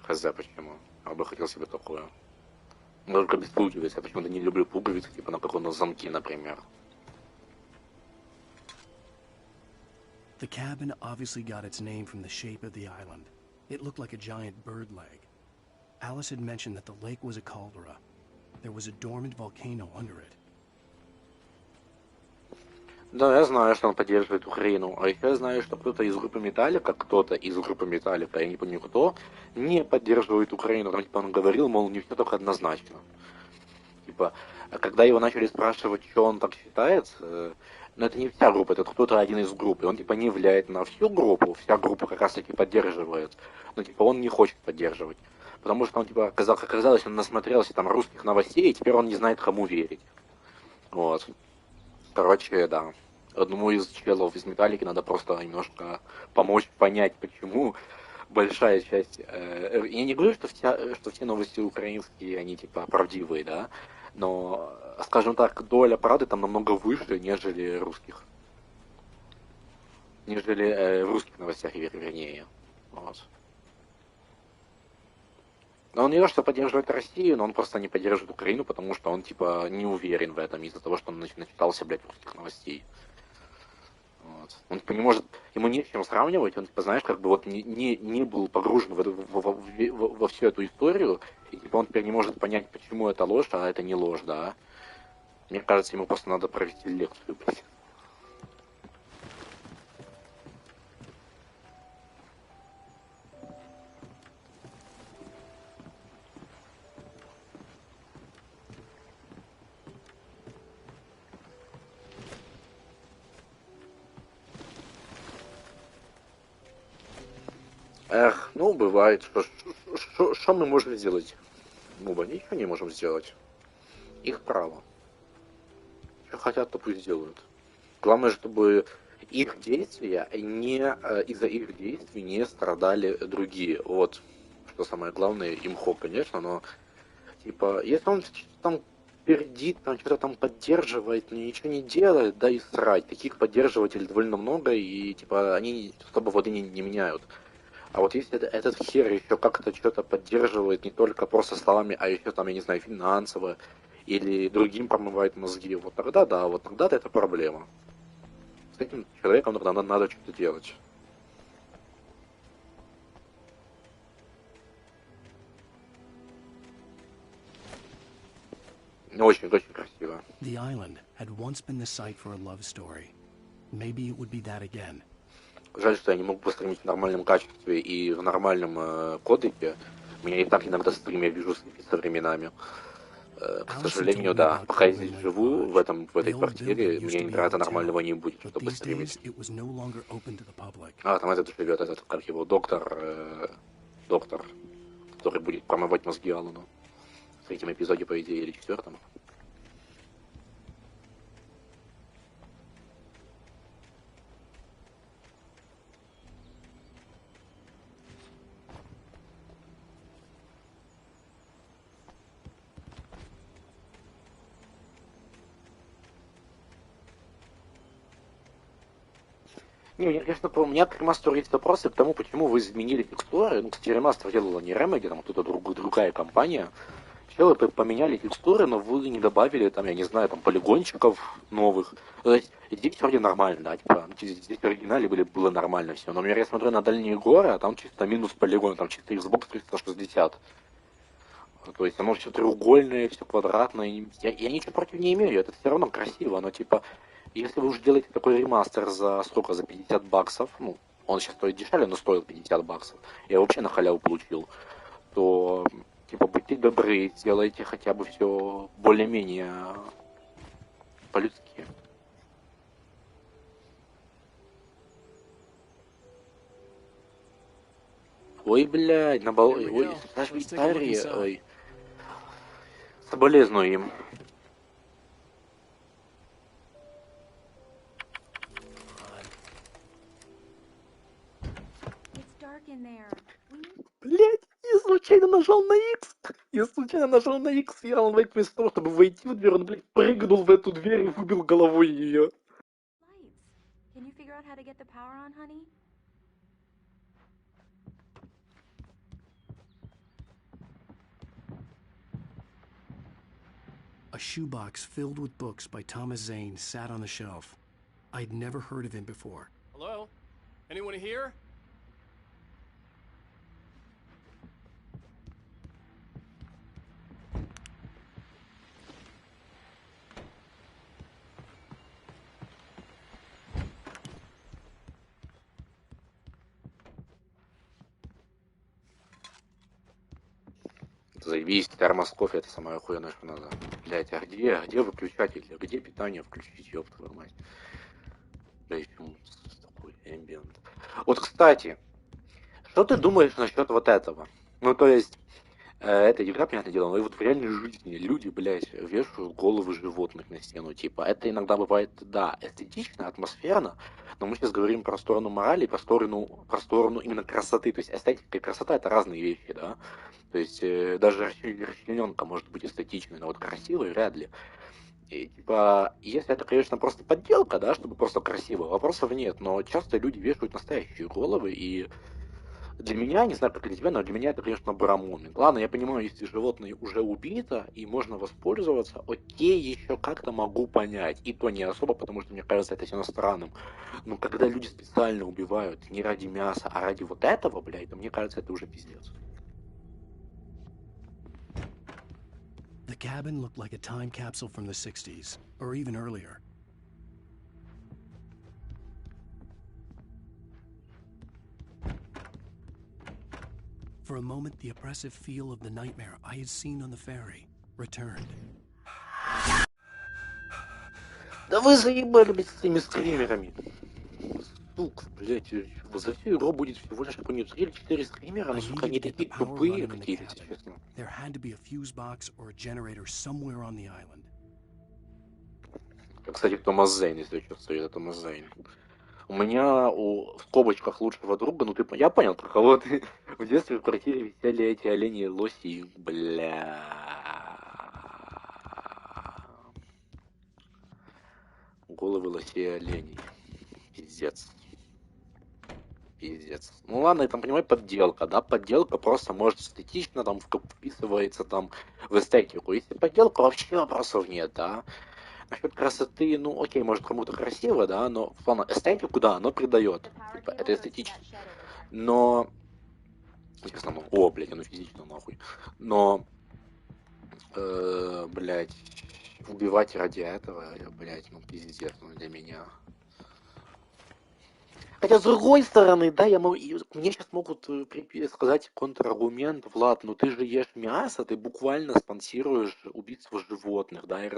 Хз, почему. Я бы хотел себе такое. Только без пуговиц. Я почему-то не люблю пуговицы, типа на каком-то замке, например. The cabin obviously got its name from the shape of the island. It looked like a giant bird leg. Alice had mentioned that the lake was a caldera. There was a dormant volcano under it. Да, я знаю, что он поддерживает Украину. А еще я знаю, что кто-то из группы Металлика, я не помню кто, не поддерживает Украину. Там, типа, он говорил, мол, не все так однозначно. Типа, когда его начали спрашивать, что он так считает, но это не вся группа, это кто-то один из групп. И он, типа, не влияет на всю группу, вся группа как раз-таки поддерживает. Но, типа, он не хочет поддерживать. Потому что он, типа, оказалось, он насмотрелся там русских новостей, и теперь он не знает, кому верить. Вот. Короче, да. Одному из челов из Металлики надо просто немножко помочь понять, почему большая часть... Я не говорю, что все новости украинские, они типа правдивые, да, но, скажем так, доля правды там намного выше, нежели русских. Нежели в русских новостях, вернее. Вот. Но он не то, что поддерживает Россию, но он просто не поддерживает Украину, потому что он, типа, не уверен в этом из-за того, что он начитался, блядь, русских новостей. Вот. Он типа, не может, ему не с чем сравнивать, он, типа, знаешь, как бы вот не был погружен во всю эту историю, и типа он теперь не может понять, почему это ложь, а это не ложь, да. Мне кажется, ему просто надо провести лекцию, блядь. Эх, ну бывает, что мы можем сделать? Муба, ничего не можем сделать. Их право. Что хотят, то пусть делают. Главное, чтобы их действия из-за их действий не страдали другие. Вот что самое главное, имхо, конечно, но типа, если он там пердит, там что-то там поддерживает, но ничего не делает, да и срать. Таких поддерживателей довольно много, и типа они особо воды не меняют. А вот если этот хер еще как-то что-то поддерживает не только просто словами, а еще там, я не знаю, финансово или другим промывает мозги, вот тогда да, вот тогда-то это проблема. С этим человеком надо что-то делать. Очень красиво. The island had once been the site for a love story. Maybe it would be that again. Жаль, что я не могу постримить в нормальном качестве и в нормальном кодеке. Меня и так иногда стрим, я вижу со временами. К сожалению, да. Пока я здесь живу, в этой квартире, мне интернета нормального не будет, чтобы стримить. А, там этот живет, этот, как его, доктор, который будет промывать мозги Алану. В третьем эпизоде, по идее, или четвертом. Не, мне, конечно, у меня к ремастеру есть вопросы к тому, почему вы изменили текстуры. Ну, кстати, ремастер делала не Remedy, там кто-то другая компания. Вы поменяли текстуры, но вы не добавили, там, я не знаю, там, полигончиков новых. То есть здесь вроде нормально, да, типа, здесь в оригинале было нормально все. Но, например, я смотрю на дальние горы, а там чисто минус полигон, там чисто Xbox 360. То есть оно все треугольное, все квадратное. Я ничего против не имею, это все равно красиво, но типа, если вы уже делаете такой ремастер за сколько, за 50 баксов, ну, он сейчас стоит дешевле, но стоил 50 баксов, я вообще на халяву получил, то, типа, будьте добры, сделайте хотя бы все более-менее по-людски. Ой, блядь, ой, на Швейцарии, ой. Соболезную им. Блять, я случайно нажал на X. Я случайно нажал на X, и Alan Wake вместо того, чтобы войти в дверь, он, блядь, прыгнул в эту дверь и выбил головой ее. A shoebox filled with books by Thomas Zane sat on the shelf. I'd never heard of him before. Hello? Anyone here? Заебись, термос кофе, это самое охуенное, что надо. Блять, а где выключатель? А где питание включить, ёб твою мать? Блять, такой ambient. Вот, кстати, что ты думаешь насчет вот этого? Ну, то есть, эта игра, понятное дело, но и вот в реальной жизни люди, блять, вешают головы животных на стену, типа, это иногда бывает, да, эстетично, атмосферно, но мы сейчас говорим про сторону морали, про сторону именно красоты, то есть эстетика и красота это разные вещи, да, то есть даже расчлененка может быть эстетичной, но вот красивой вряд ли. И, типа, если это, конечно, просто подделка, да, чтобы просто красиво, вопросов нет, но часто люди вешают настоящие головы, и Для меня, не знаю, как для тебя, но для меня это, конечно, брамон. Ладно, я понимаю, если животное уже убито и можно воспользоваться, окей, еще как-то могу понять. И то не особо, потому что мне кажется это все равно странным. Но когда люди специально убивают не ради мяса, а ради вот этого, блядь, то мне кажется, это уже пиздец. The cabin looked like a time capsule from the 60s, or even earlier. For a moment, the oppressive feel of the nightmare I had seen on the ferry returned. Да вы заебали, блядь, с этими скримерами. Сука, блядь, за всю игру будет всего лишь, я помню, 3 или 4 скримера, но, сука, они такие тупые какие-то, если честно. There had to be a fuse box or a generator somewhere on the island. Кстати, Томас Зейн, если что, стоит, это Томас Зейн. У меня в скобочках лучшего друга, ну я понял, про кого ты. В детстве в квартире висели эти олени лоси, бля. Головы лосей и оленей. Пиздец. Пиздец. Ну ладно, это, понимаю, подделка, да? Подделка просто может эстетично там вписывается там в эстетику. Если подделка, вообще вопросов нет, да? Насчет красоты, ну окей, может кому-то красиво, да, но в плане эстетику, да, оно придает. Типа, это эстетично. Но... Честно, о, блядь, оно физично нахуй. Но, блядь, убивать ради этого, блядь, ну пиздец, ну для меня. Хотя, с другой стороны, да, мне сейчас могут сказать контраргумент, Влад, ну ты же ешь мясо, ты буквально спонсируешь убийство животных, да, и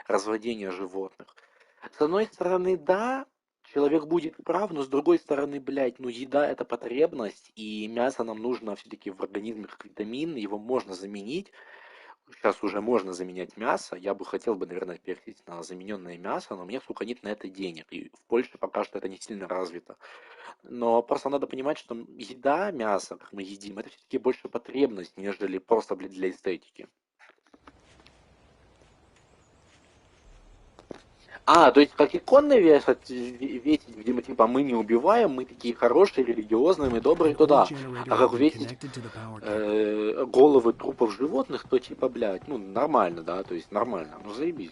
разводение животных. С одной стороны, да, человек будет прав, но с другой стороны, блядь, ну еда это потребность, и мясо нам нужно все-таки в организме как витамин, его можно заменить. Сейчас уже можно заменять мясо. Я бы хотел бы, наверное, перейти на замененное мясо, но у меня, сука, нет на это денег. И в Польше пока что это не сильно развито. Но просто надо понимать, что еда, мясо, как мы едим, это все-таки больше потребность, нежели просто, блядь, для эстетики. То есть как иконы вешать, видимо, типа мы не убиваем, мы такие хорошие, религиозные, мы добрые, то да. А как весить головы трупов животных, то типа, блядь, ну нормально, да, то есть нормально, ну заебись.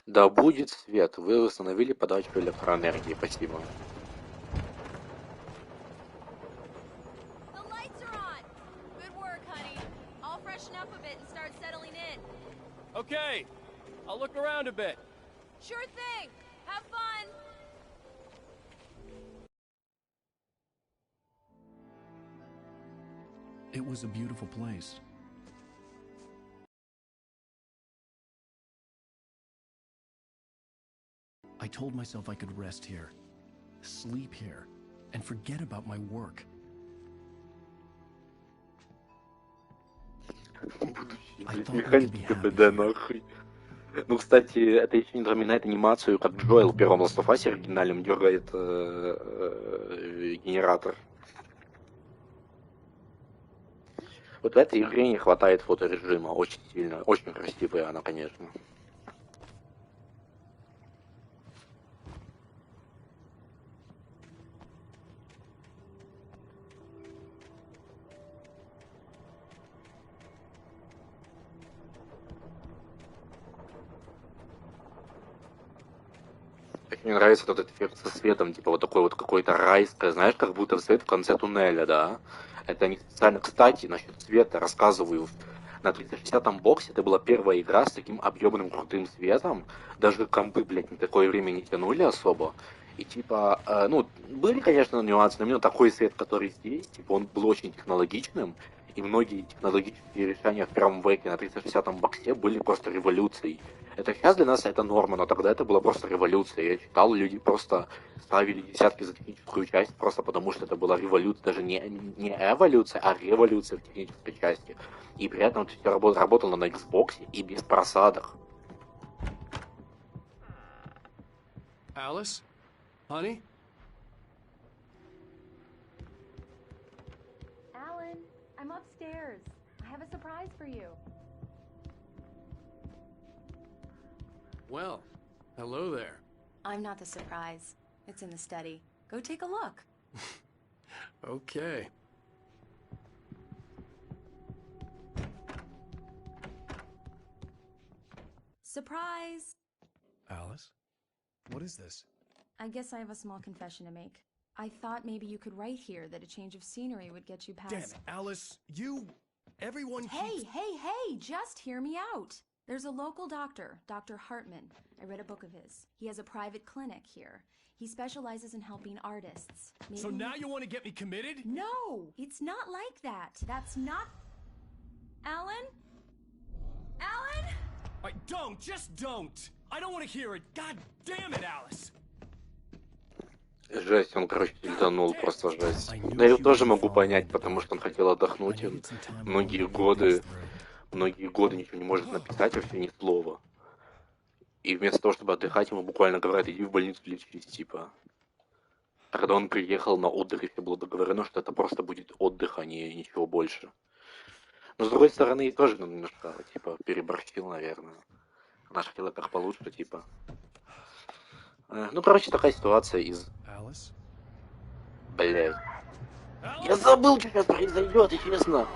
Да будет свет, вы восстановили подачу электроэнергии, спасибо. Okay, I'll look around a bit. Sure thing. Have fun. It was a beautiful place. I told myself I could rest here, sleep here, and forget about my work. Механики КПД, нахуй. Ну, кстати, это еще не напоминает анимацию, как Джоэл в первом Last of Us оригинальном дергает генератор. Вот в этой игре не хватает фоторежима, очень сильно, очень красивая она, конечно. Мне нравится вот этот эффект со светом, типа вот такой вот какой-то райское, знаешь, как будто свет в конце туннеля, да? Это не специально, кстати, насчет света рассказываю. На 360-м боксе это была первая игра с таким объемным крутым светом. Даже компы, блядь, на такое время не тянули особо. И типа, ну, были, конечно, нюансы, но именно такой свет, который здесь, типа, он был очень технологичным. И многие технологические решения в первом веке на 360-м боксе были просто революцией. Это сейчас для нас это норма, но тогда это была просто революция. Я читал, люди просто ставили десятки за техническую часть, просто потому что это была революция, даже не эволюция, а революция в технической части. И при этом это все работало на Xbox и без просадок. Alice? Honey? Alan, I'm upstairs. I have a surprise for you. Well, hello there. I'm not the surprise. It's in the study. Go take a look. Okay. Surprise! Alice? What is this? I guess I have a small confession to make. I thought maybe you could write here that a change of scenery would get you past... Damn it, Alice! Everyone Hey, just hear me out! There's a local doctor, Dr. Hartman. I read a book of his. He has a private clinic here. He specializes in helping artists. Maybe... So now you want to get me committed? No! It's not like that. That's not... Alan? Alan? Just don't! I don't want to hear it! God damn it, Alice! Жесть, он, короче, тильданул, просто жесть. Да я его тоже могу понять, потому что он хотел отдохнуть, он многие годы ничего не может написать, вообще ни слова. И вместо того, чтобы отдыхать, ему буквально говорят, иди в больницу лечись, типа. Когда он приехал на отдых, и все было договорено, что это просто будет отдых, а не ничего больше. Но с другой стороны, тоже немножко, типа, переборщил, наверное. Наш хотела как получше, типа. Ну, короче, такая ситуация из... Блять. Я забыл, что сейчас произойдет, честно.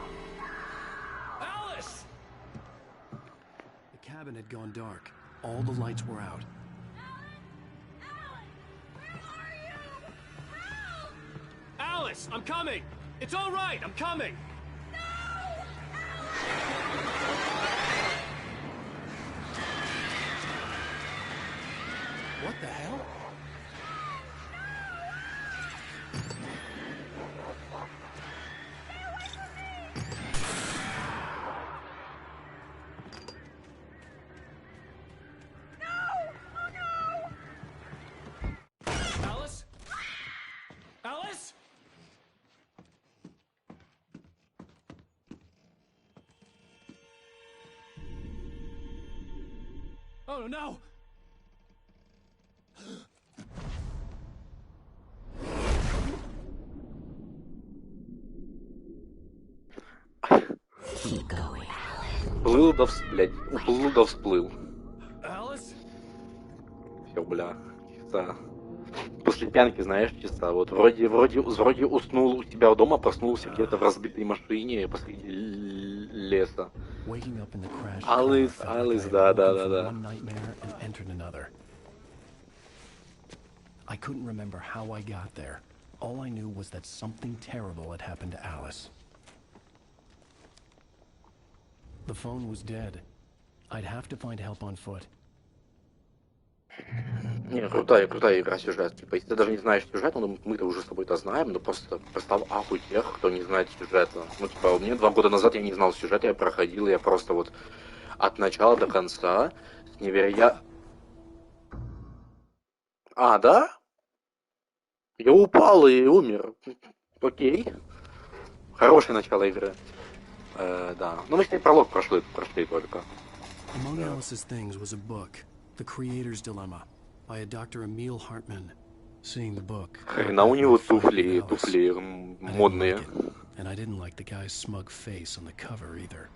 The cabin had gone dark. All the lights were out. Alice, I'm coming! It's all right, I'm coming! What the hell? Alice? Alice? Oh no! Уплыл да всплыл. Все, бля, чисто. После пьянки, знаешь, чисто. Вот вроде уснул у себя дома, проснулся где-то в разбитой машине посреди леса. Alice, да. I couldn't remember how I got there. All I knew was that something terrible had happened to Alice. The phone was dead. I'd have to find help on foot. Не, крутая игра, сюжет. Типа, если ты даже не знаешь сюжет, ну мы-то уже с тобой-то знаем, но просто представь ахуй тех, кто не знает сюжета. Ну, типа, у меня 2 года назад я не знал сюжета, я проходил, я просто вот от начала до конца с невероятно... А, да? Я упал и умер. Окей. Хорошее начало игры. Да. Ну, мы с ней пролог прошли только. Among Alice's things was a book, The Creator's Dilemma, by a Dr. Emil Hartman. Seeing the book... Хрена у него туфли модные. And I didn't like the guy's smug face on the cover either.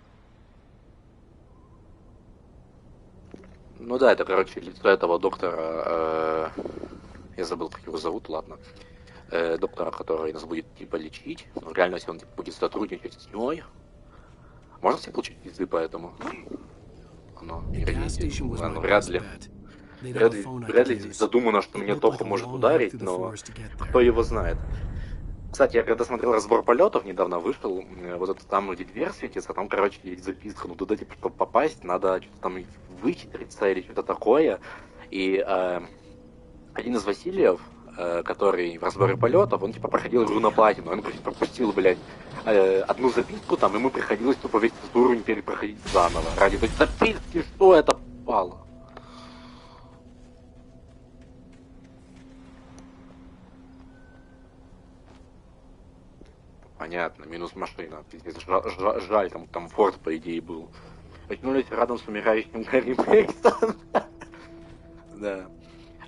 Ну да, это, короче, лицо этого доктора... Я забыл, как его зовут, ладно. Доктора, который нас будет, типа, лечить. Но в реальности он, типа, будет сотрудничать с тьмой. Можно себе получить пизды по этому? Вряд ли. Вряд ли здесь задумано, что мне Тоха может ударить, но кто его знает. Кстати, я когда смотрел разбор полетов, недавно вышел, вот это там, где дверь светится, там, короче, есть записка, ну туда, типа, чтобы попасть, надо что-то там вычислиться или что-то такое. И один из Васильев, который в разборе полетов, он, типа, проходил игру на платину, он пропустил, блядь, одну записку там, ему приходилось тупо весь этот уровень перепроходить заново. Ради той записки, что это попало? Понятно, минус машина. Пиздец, жаль, там форт, по идее, был. Очнулись рядом с умирающим Гарри Мейксом. Да.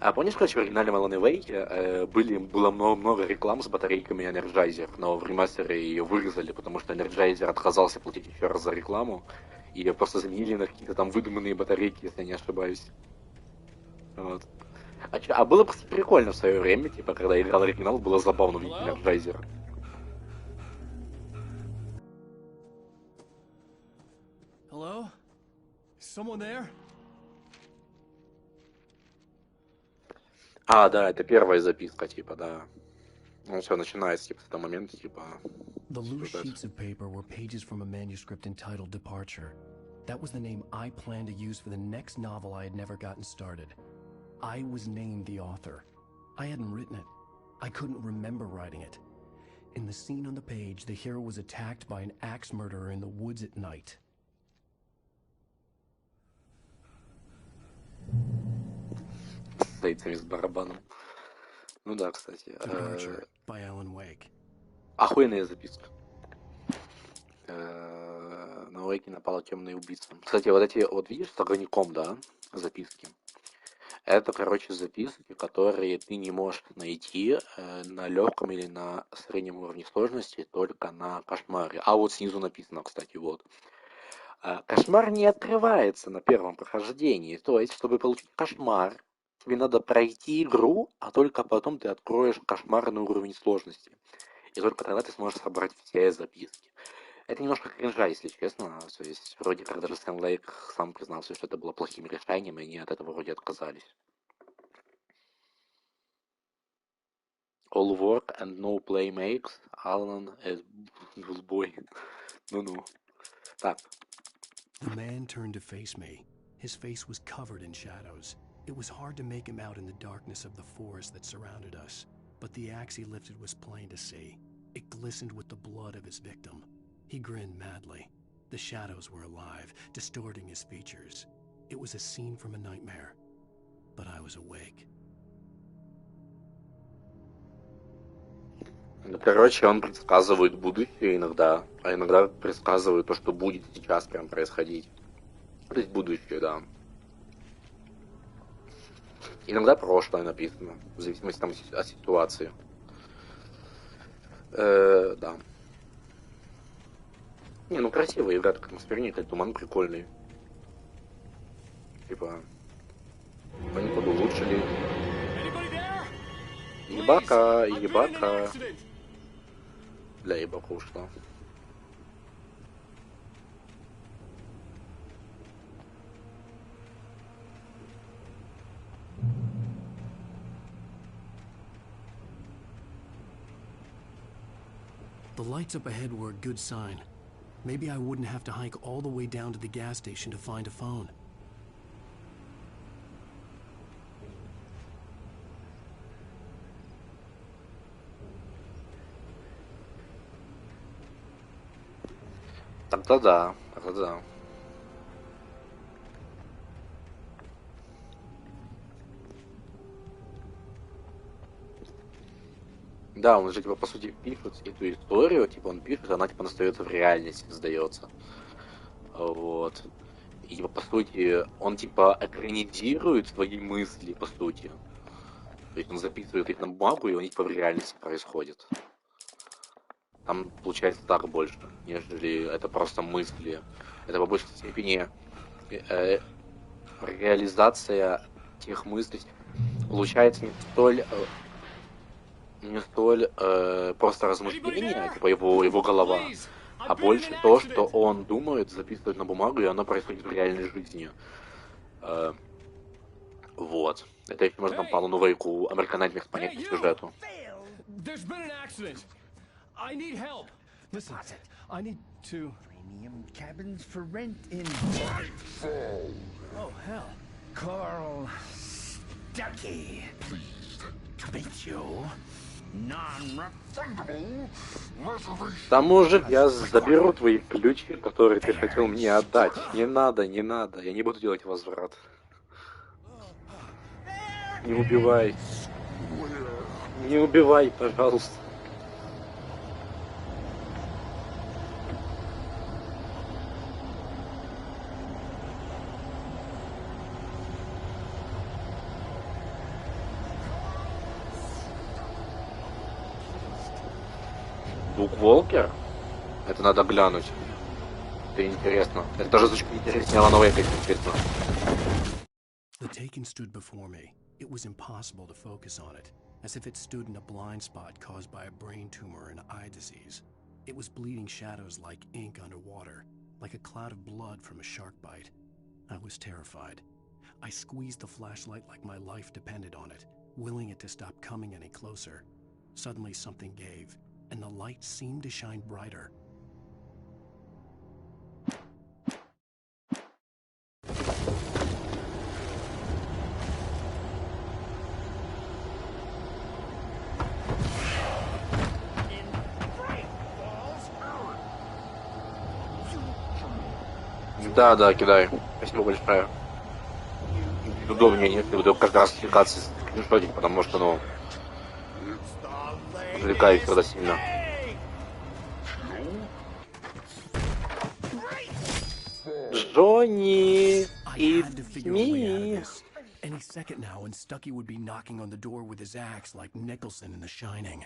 А помнишь, короче, в оригинальном Alan Wake было много реклам с батарейками Energizer, но в ремастере ее вырезали, потому что Energizer отказался платить еще раз за рекламу, и ее просто заменили на какие-то там выдуманные батарейки, если я не ошибаюсь. Вот. А было просто прикольно в свое время, типа, когда играл оригинал, было забавно видеть Энерджайзера. Hello? Someone there? А, да, это первая записка, типа, да. Ну все, начинается, типа, с этого момента, типа... The loose sheets of paper were pages from a manuscript entitled Departure. That was the name I planned to use for the next novel I had never gotten started. I was named the author. I hadn't written it. I couldn't remember writing it. In the scene on the page, the hero was attacked by an axe murderer in the woods at night. С с барабаном. Ну да, кстати. Departure by Alan Wake. Охуенная записка. На Уэйке напало темное убийство. Кстати, вот эти, вот видишь, с огоньком, да, записки. Это, короче, записки, которые ты не можешь найти на легком или на среднем уровне сложности, только на кошмаре. А вот снизу написано, кстати, вот. Кошмар не открывается на первом прохождении. То есть, чтобы получить кошмар, тебе надо пройти игру, а только потом ты откроешь кошмарный уровень сложности. И только тогда ты сможешь собрать все записки. Это немножко кринжа, если честно. То есть, вроде как даже Сэм Лейк сам признался, что это было плохим решением, и они от этого вроде отказались. All work and no play makes Alan as boy. Ну-ну. Так. The man turned to face me. His face was covered in shadows. It was hard to make him out in the darkness of the forest that surrounded us, but the axe he lifted was plain to see. It glistened with the blood of his victim. He grinned madly. The shadows were alive, distorting his features. It was a scene from a nightmare, but I was awake. Ну, короче, он предсказывает будущее иногда, а иногда предсказывает то, что будет сейчас прям происходить. То есть будущее, да. Иногда прошлое написано, в зависимости там от ситуации. Да. Не, ну красивая игра, так атмосфернее, как туман прикольный. Типа, они улучшили. Ебака, ебака. Для ебака ушла. The lights up ahead were a good sign. Maybe I wouldn't have to hike all the way down to the gas station to find a phone. Тогда да, тогда да. Да, он же, типа, по сути, пишет эту историю, типа, он пишет, она, типа, остается в реальности, сдается. Вот. И, типа, по сути, он, типа, экранизирует свои мысли, по сути. То есть он записывает их на бумагу, и они, типа, в реальности происходят. Там получается так больше, нежели это просто мысли. Это по большей степени реализация тех мыслей. Получается не столь просто размышления, типа его голова, а больше то, что он думает, записывает на бумагу, и оно происходит в реальной жизни. Вот. Это еще можно по Алану Вейку американизировать понять по сюжету. I need help. Listen, I need to... Premium cabins for rent in Nightfall. Oh, hell. Carl Stuckey. Pleased to meet you. Non-refundable reservation. Да, мужик, я заберу твои ключи, которые ты хотел мне отдать. Не надо, не надо. Я не буду делать возврат. Не убивай. Не убивай, пожалуйста. Дук Волкер? Это надо глянуть. Это интересно. Это даже звучит интереснее Алана Вейка, если честно. The Taken stood before me. It was impossible to focus on it, as if it stood in a blind spot caused by a brain tumor and eye disease. It was bleeding shadows like ink underwater, like a cloud of blood from a shark bite. I was terrified. I squeezed the flashlight like my life depended on it, willing it to stop coming any closer. Suddenly something gave, and the light seemed to shine brighter. Да, кидай. Спасибо большое. Удобнее, если буду каждый раз отвлекаться и скриншотить, потому что, ну, отвлекаюсь когда сильно. Джонни! It's me! Any second now, and Stucky would be knocking on the door with his axe like Nicholson in The Shining.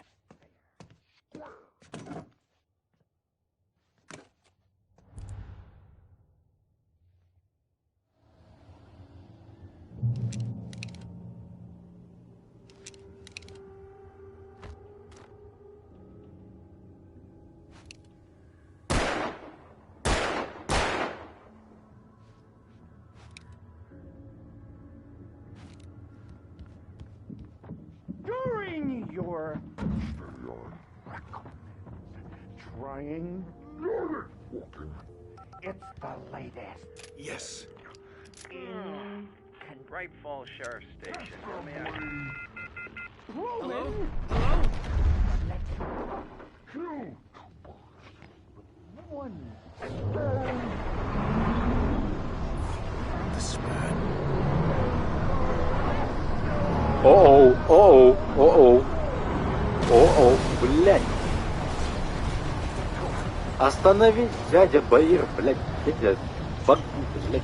During your trying, it's the latest. Yes. Bright Falls Sheriff Station. Hello? Two. One. This is bad. Блядь. Остановись, дядя Баир, блядь, дядя Баир, блядь.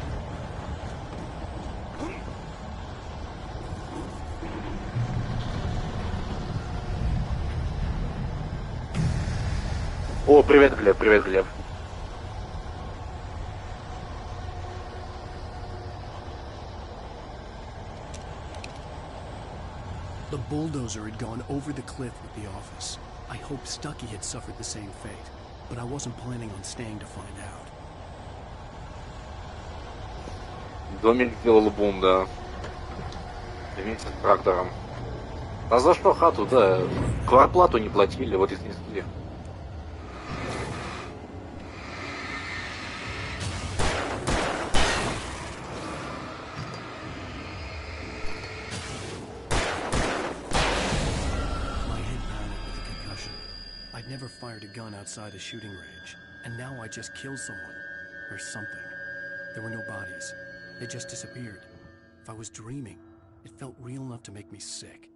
О, привет, Глеб. The bulldozer had gone over the cliff with the office. I hoped Stucky had suffered the same fate, but I wasn't planning on staying to find out. Домик сделал бум, да. Вместе с трактором. А за что хату, да? Квартплату не платили, вот и снесли. Never fired a gun outside a shooting range, and now I just killed someone. Or something. There were no bodies. They just disappeared. If I was dreaming, it felt real enough to make me sick.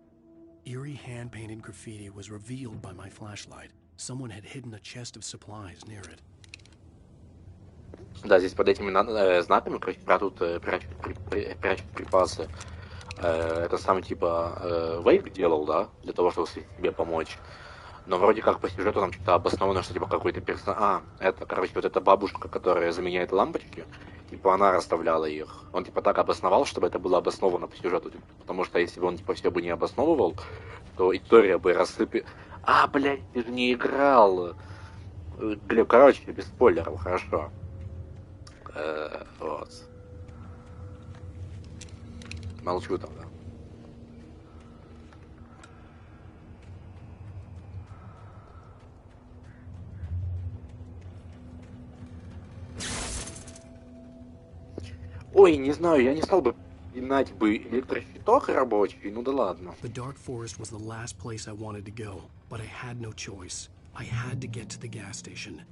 Eerie hand-painted graffiti was revealed by my flashlight. Someone had hidden a chest of supplies near it. Да, здесь под этими знаками, короче, прячут припасы. Это сам типа Вейк делал, да, для того, чтобы себе помочь. Но вроде как по сюжету там что-то обосновано, что типа какой-то персонаж... это, короче, вот эта бабушка, которая заменяет лампочки, типа она расставляла их. Он типа так обосновал, чтобы это было обосновано по сюжету. Потому что если бы он типа все бы не обосновывал, то история бы рассыпет... А, блядь, ты же не играл! Глеб, короче, без спойлеров, хорошо. Вот. Молчу тогда. Ой, не знаю, я не стал бы пинать бы электрощиток рабочий, ну да ладно. The dark forest was the last place I wanted to go, but I had no choice. I had to get to the gas station.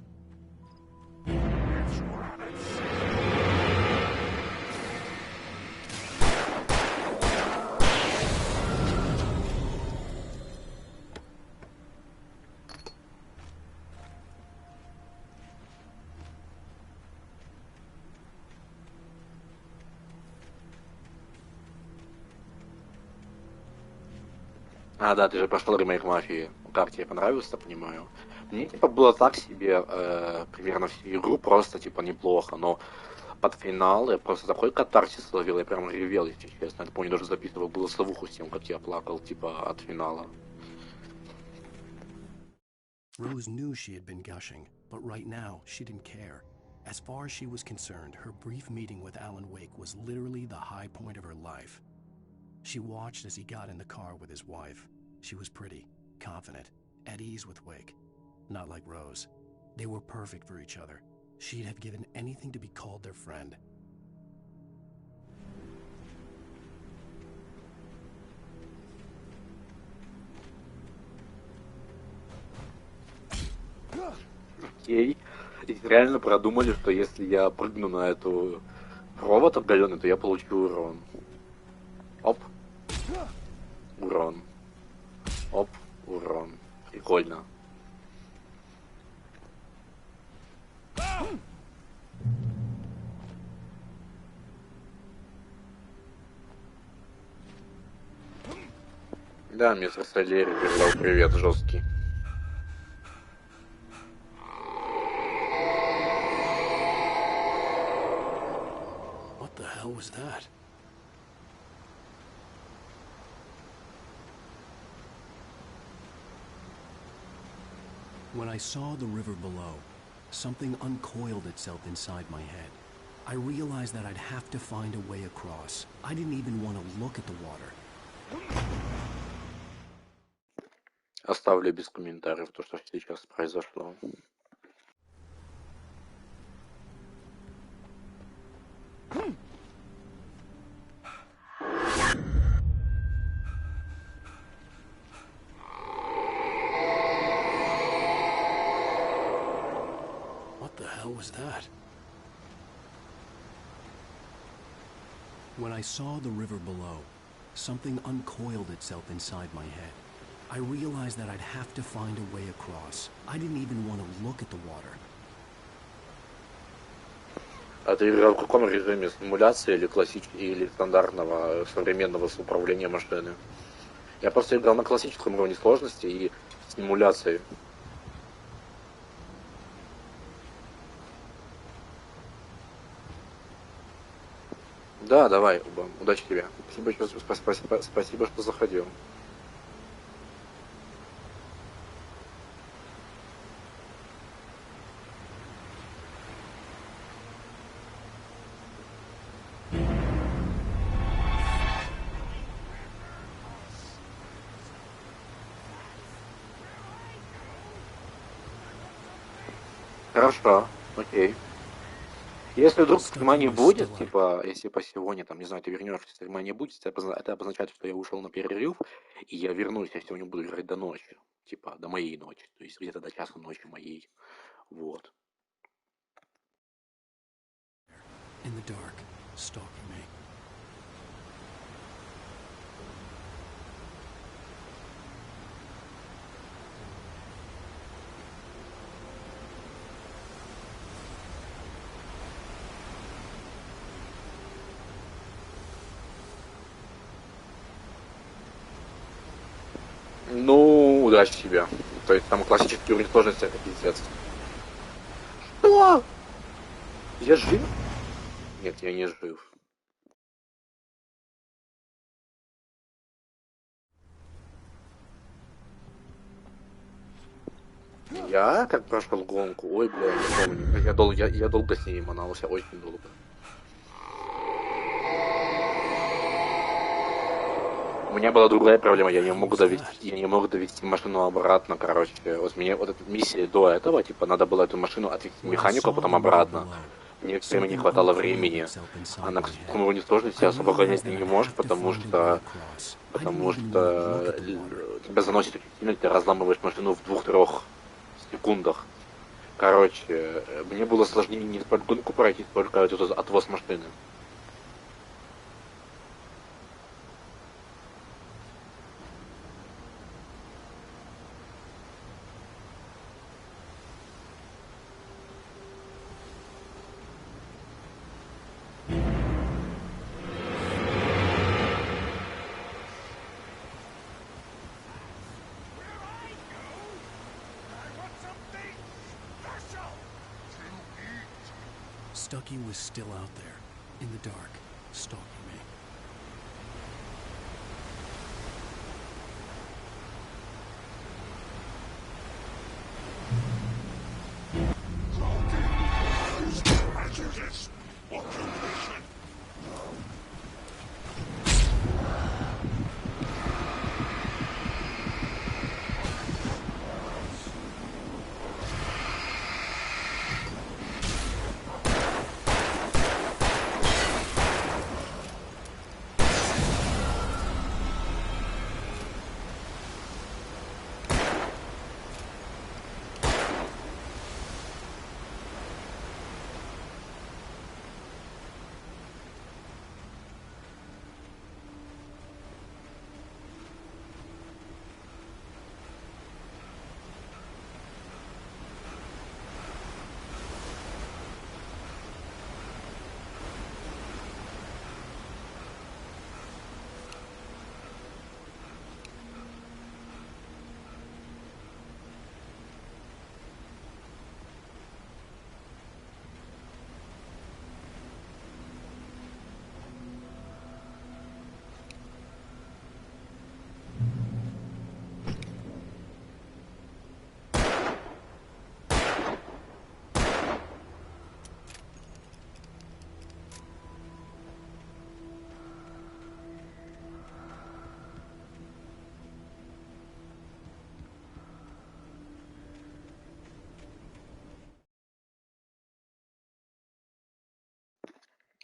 А, да, ты же прошел ремейк Мафии. Как тебе понравился, понимаю? Мне типа было так себе примерно всю игру, просто типа неплохо, но под финал я просто такой катарсис словил, я прям ревел, если честно. Я помню, даже записывал голосовуху с тем, как я плакал, типа, от финала. Rose knew she had been gushing, but right now she didn't care. As far as she was concerned, her brief meeting with Alan Wake was literally the high point of her life. She watched as he got in the car with his wife. She was pretty, confident, at ease with Wake. Not like Rose. They were perfect for each other. She'd have given anything to be called their friend. Окей. И реально продумали, что если я прыгну на эту провод отдаленный, то я получу урон. Оп. Урон. Оп. Урон. Прикольно. Да, мистер Солери передал привет жесткий. What the hell was that? When I saw the river below, something uncoiled itself inside my head. I realized that I'd have to find a way across. I didn't even want to look at the water. Оставлю без комментариев то, что сейчас произошло. What the hell was that? When I saw the river below, something uncoiled itself inside my head. I realized that I'd have to find a way across. I didn't even want to look at the water. А ты играл в каком режиме? Симуляции или или стандартного современного с управления машины? Я просто играл на классическом уровне сложности и симуляции. Да, давай, Уба, удачи тебе. Спасибо, что заходил. Хорошо, окей. Если вдруг стрима не будет, типа, если по сегодня, там, не знаю, ты вернешься, стрима не будет, это обозначает, что я ушел на перерыв, и я вернусь, я сегодня буду играть до ночи, типа, до моей ночи, то есть где-то до часа ночи моей, вот. In the dark, stalking me. Ну, удачи тебе. То есть там классический уровень сложности, это пиздец. Что? Я жив? Нет, я не жив. Я как прошел гонку? Ой, бля, я не помню. Я долго с ней манался, очень долго. У меня была другая проблема, я не мог довести машину обратно, короче. Вот мне вот эта миссия до этого, типа, надо было эту машину отвезти механику, а потом обратно. Мне все время не хватало времени. А на каком уровне сложности особо гонять ты не можешь, потому что тебя заносит очень сильно, ты разламываешь машину в 2-3 секундах. Короче, мне было сложнее не столько гонку пройти, только отвоз машины. Stucky was still out there, in the dark, stalking me.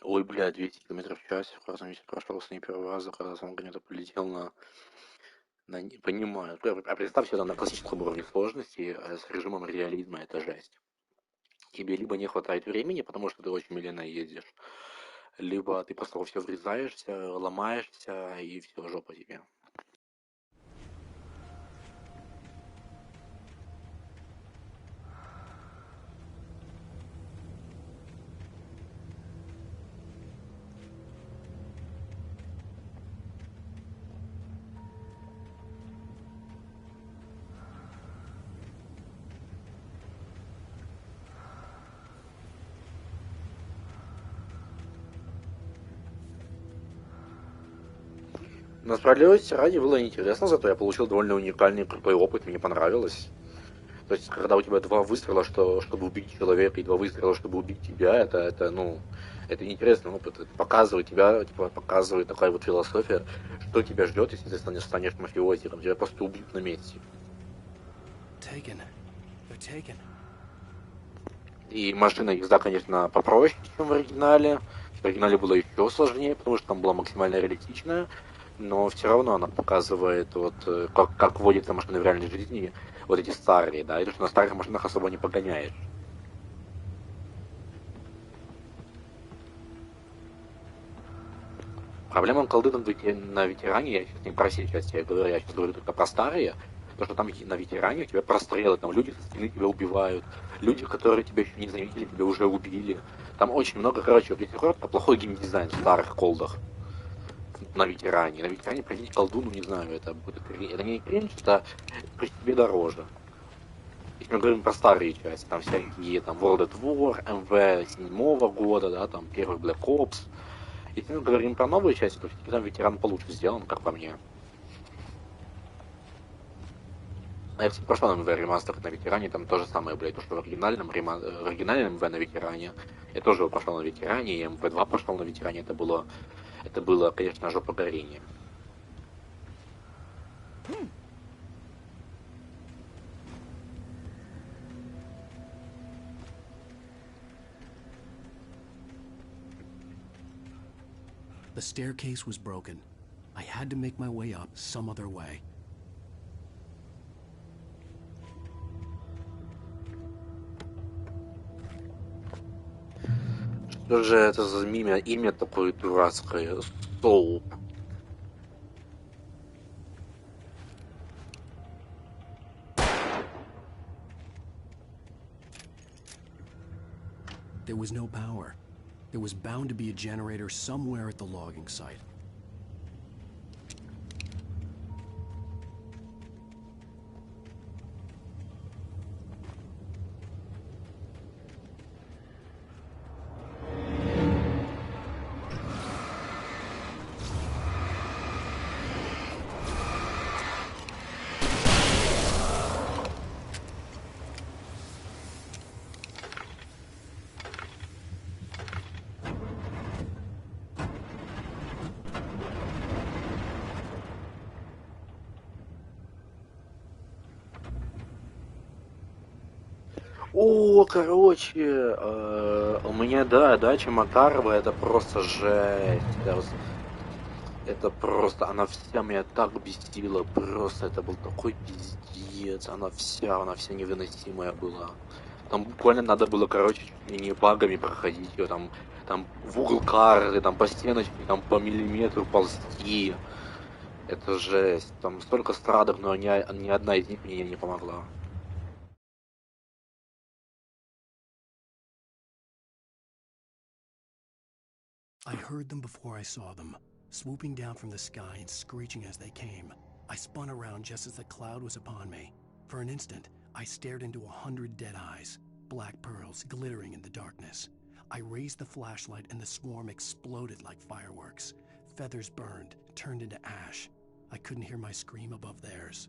Ой, бля, 200 километров в час. В разном месте прошелся не первый раз, когда сам где-то полетел не понимаю. А представь себе, там на классическом уровне сложности с режимом реализма это жесть. Тебе либо не хватает времени, потому что ты очень медленно ездишь, либо ты просто во все врезаешься, ломаешься, и все, жопа тебе. На справедливости ради было интересно, зато я получил довольно уникальный крутой опыт, мне понравилось. То есть, когда у тебя два выстрела, чтобы убить человека, и два выстрела, чтобы убить тебя, это интересный опыт. Это показывает тебя, типа, показывает такая вот философия, что тебя ждет, если ты станешь мафиозером. Тебя просто убьют на месте. И машина езда, конечно, попроще, чем в оригинале. В оригинале было еще сложнее, потому что там была максимально реалистичная. Но все равно она показывает, вот, как водятся машины в реальной жизни, вот эти старые, да, и то, что на старых машинах особо не погоняешь. Проблема колды на ветеране, я сейчас не про все части, я сейчас говорю только про старые, то, что там на ветеране у тебя прострелы, там люди со стены тебя убивают, люди, которые тебя еще не заметили, тебя уже убили. Там очень много, короче, вот если коротко, плохой геймдизайн в старых колдах. На ветеране. На ветеране пройти колду, ну не знаю, это не кринж, это при себе дороже. Если мы говорим про старые части, там всякие там World at War, MV 7 года, да, там первый Black Ops. Если мы говорим про новые части, то все-таки там ветеран получше сделан, как по мне. А я, кстати, прошел MV Remastered на ветеране, там то же самое, блядь, то, что в оригинальном MV на ветеране. Я тоже его прошел на ветеране, и MV2 прошел на ветеране, это было, конечно, жопа горения. The staircase was broken. I had to make my way up some other way. Что же это за имя такое дурацкое? Соуп. There was no power. There was bound to be a generator somewhere at the logging site. О, короче, у меня, да, дача Макарова, это просто жесть. Это просто, она вся меня так бесила, просто это был такой пиздец, она вся невыносимая была. Там буквально надо было, короче, чуть ли не багами проходить ее, там в угол карты, там по стеночке, там по миллиметру ползти. Это жесть. Там столько страдок, но ни одна из них мне не помогла. I heard them before I saw them, swooping down from the sky and screeching as they came. I spun around just as the cloud was upon me. For an instant, I stared into 100 dead eyes, black pearls glittering in the darkness. I raised the flashlight and the swarm exploded like fireworks. Feathers burned, turned into ash. I couldn't hear my scream above theirs.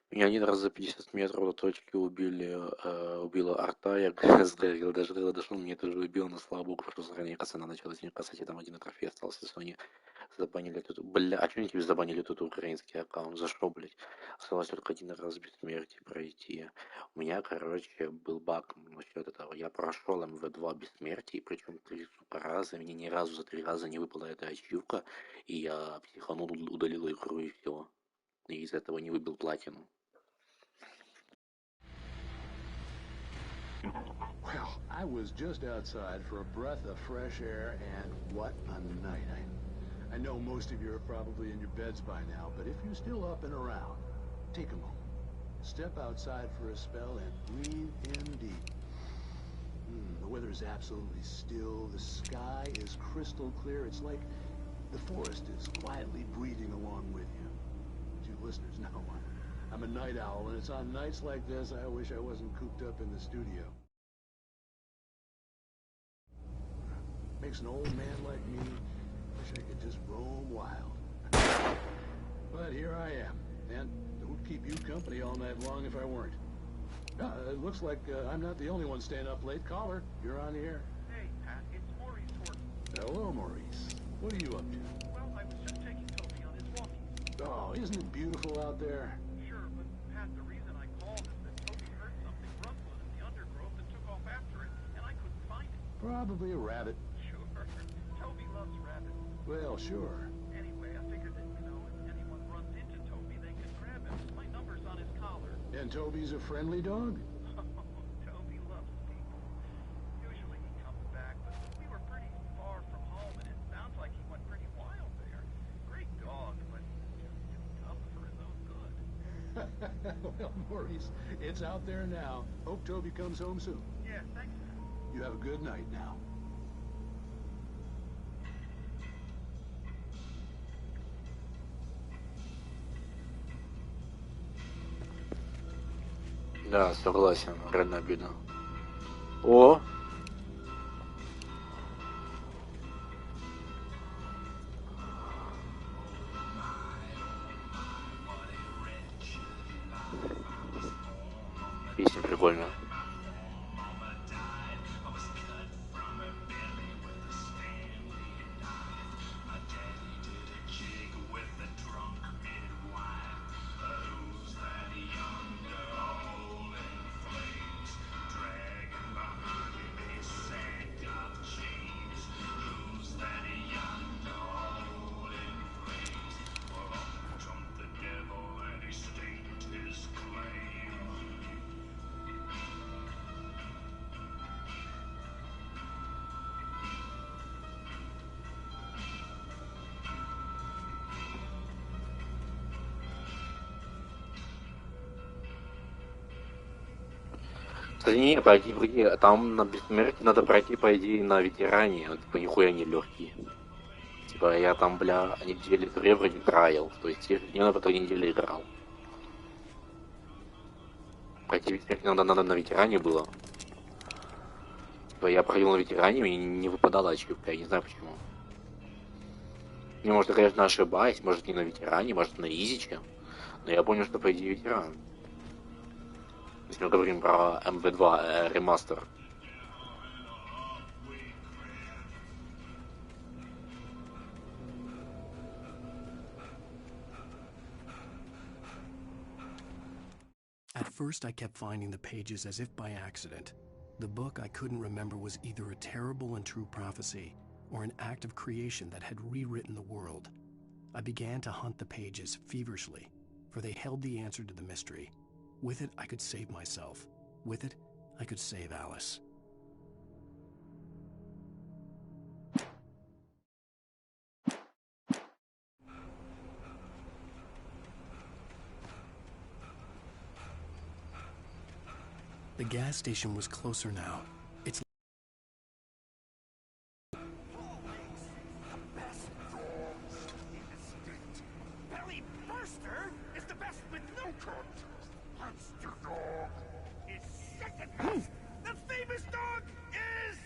Меня один раз за 50 метров до точки убила арта, я сгорел, даже когда дошел, мне тоже убило, но слава богу, что сохранение пацана началось не касать, и там один трофей остался, если они забанили тут, бля, а что они тебе забанили тут украинский аккаунт, за что, блядь? Осталось только один раз без смерти пройти. У меня, короче, был баг насчет этого, я прошел МВ2 без смерти, причем 3 раза, мне ни разу за 3 раза не выпала эта ачивка, и я психанул, удалил игру и все. И из этого не выбил платину. Well, I was just outside for a breath of fresh air, and what a night. I know most of you are probably in your beds by now, but if you're still up and around, take a moment. Step outside for a spell and breathe in deep. The weather is absolutely still. The sky is crystal clear. It's like the forest is quietly breathing along with you. To you listeners, know I'm a night owl, and it's on nights like this I wish I wasn't cooped up in the studio. Makes an old man like me wish I could just roam wild. But here I am, and don't keep you company all night long if I weren't. It looks like I'm not the only one staying up late. Caller, you're on the air. Hey, Pat, it's Maurice Horton. Hello, Maurice. What are you up to? Well, I was just taking Toby on his walkies. Oh, isn't it beautiful out there? Sure, but Pat, the reason I called is that Toby heard something rustling in the undergrowth and took off after it, and I couldn't find it. Probably a rabbit. Sure. Toby loves rabbits. Well, sure. Anyway, I figured that, you know, if anyone runs into Toby, they can grab him. My number's on his collar. And Toby's a friendly dog? Toby loves people. Usually he comes back, but we were pretty far from home, and it sounds like he went pretty wild there. Great dog, but just too tough for his own good. Well, Maurice, it's out there now. Hope Toby comes home soon. Yeah, thanks. You have a good night now. Да, согласен, реально обидно. О! Песня прикольная. Кстати, не, пойди, там на бессмертие надо пройти, по идее, на ветеране, вот, типа, нихуя не легкие. Типа, я там, бля, недели 2 вроде траил, то есть я на этой неделе играл. Пройти бессмертие надо на ветеране было. Типа, я проходил на ветеране, мне не выпадала ачивка, я не знаю почему. Не, может, я, конечно, ошибаюсь, может, не на ветеране, может, на изиче, но я понял, что, по идее, ветеран. Если мы говорим про МВ2 ремастер. At first, I kept finding the pages as if by accident. The book I couldn't remember was either a terrible and true prophecy or an act of creation that had rewritten the world. I began to hunt the pages feverishly, for they held the answer to the mystery. With it, I could save myself. With it, I could save Alice. The gas station was closer now. Its Belly Burster is the best with no cut. Monster Dog is second best. The famous dog is...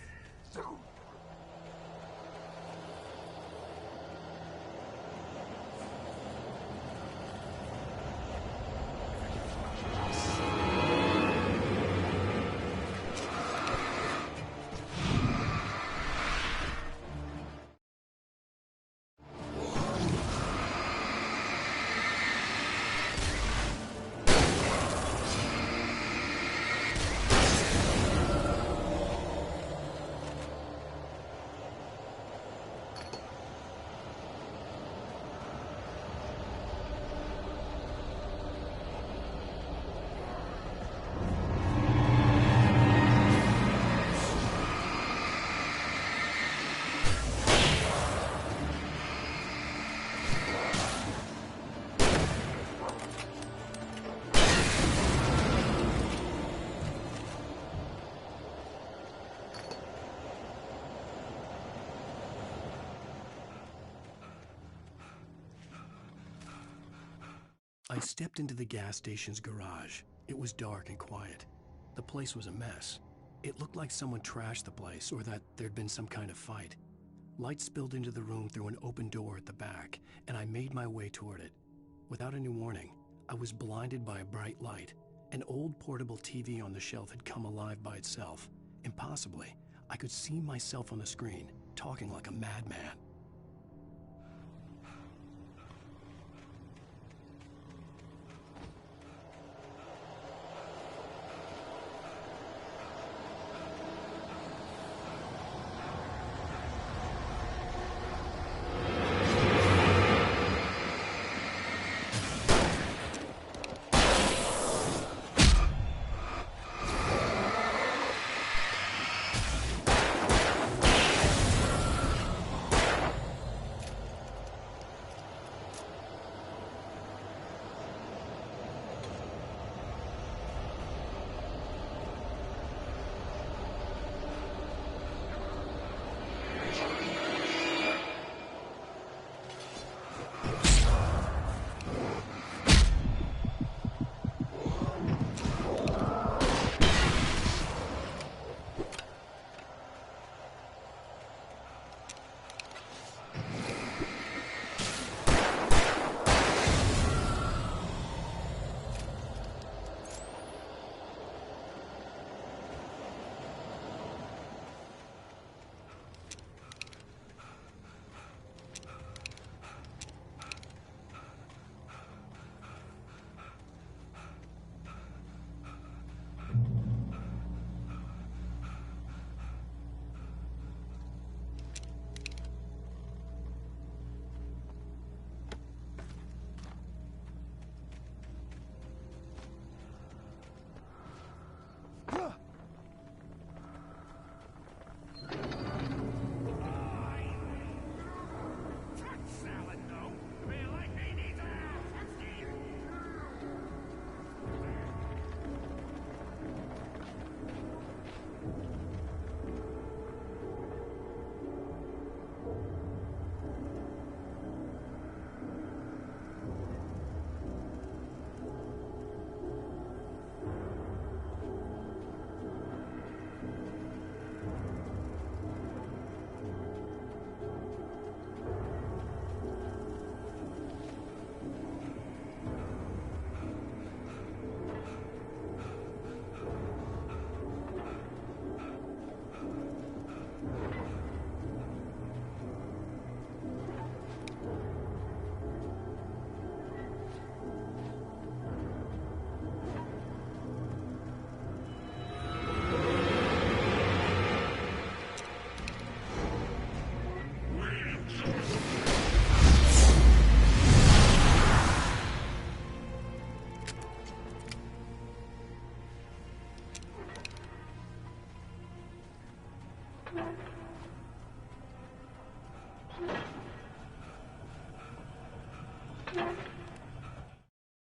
I stepped into the gas station's garage. It was dark and quiet. The place was a mess. It looked like someone trashed the place or that there'd been some kind of fight. Light spilled into the room through an open door at the back, and I made my way toward it. Without any warning, I was blinded by a bright light. An old portable TV on the shelf had come alive by itself. Impossibly, I could see myself on the screen, talking like a madman.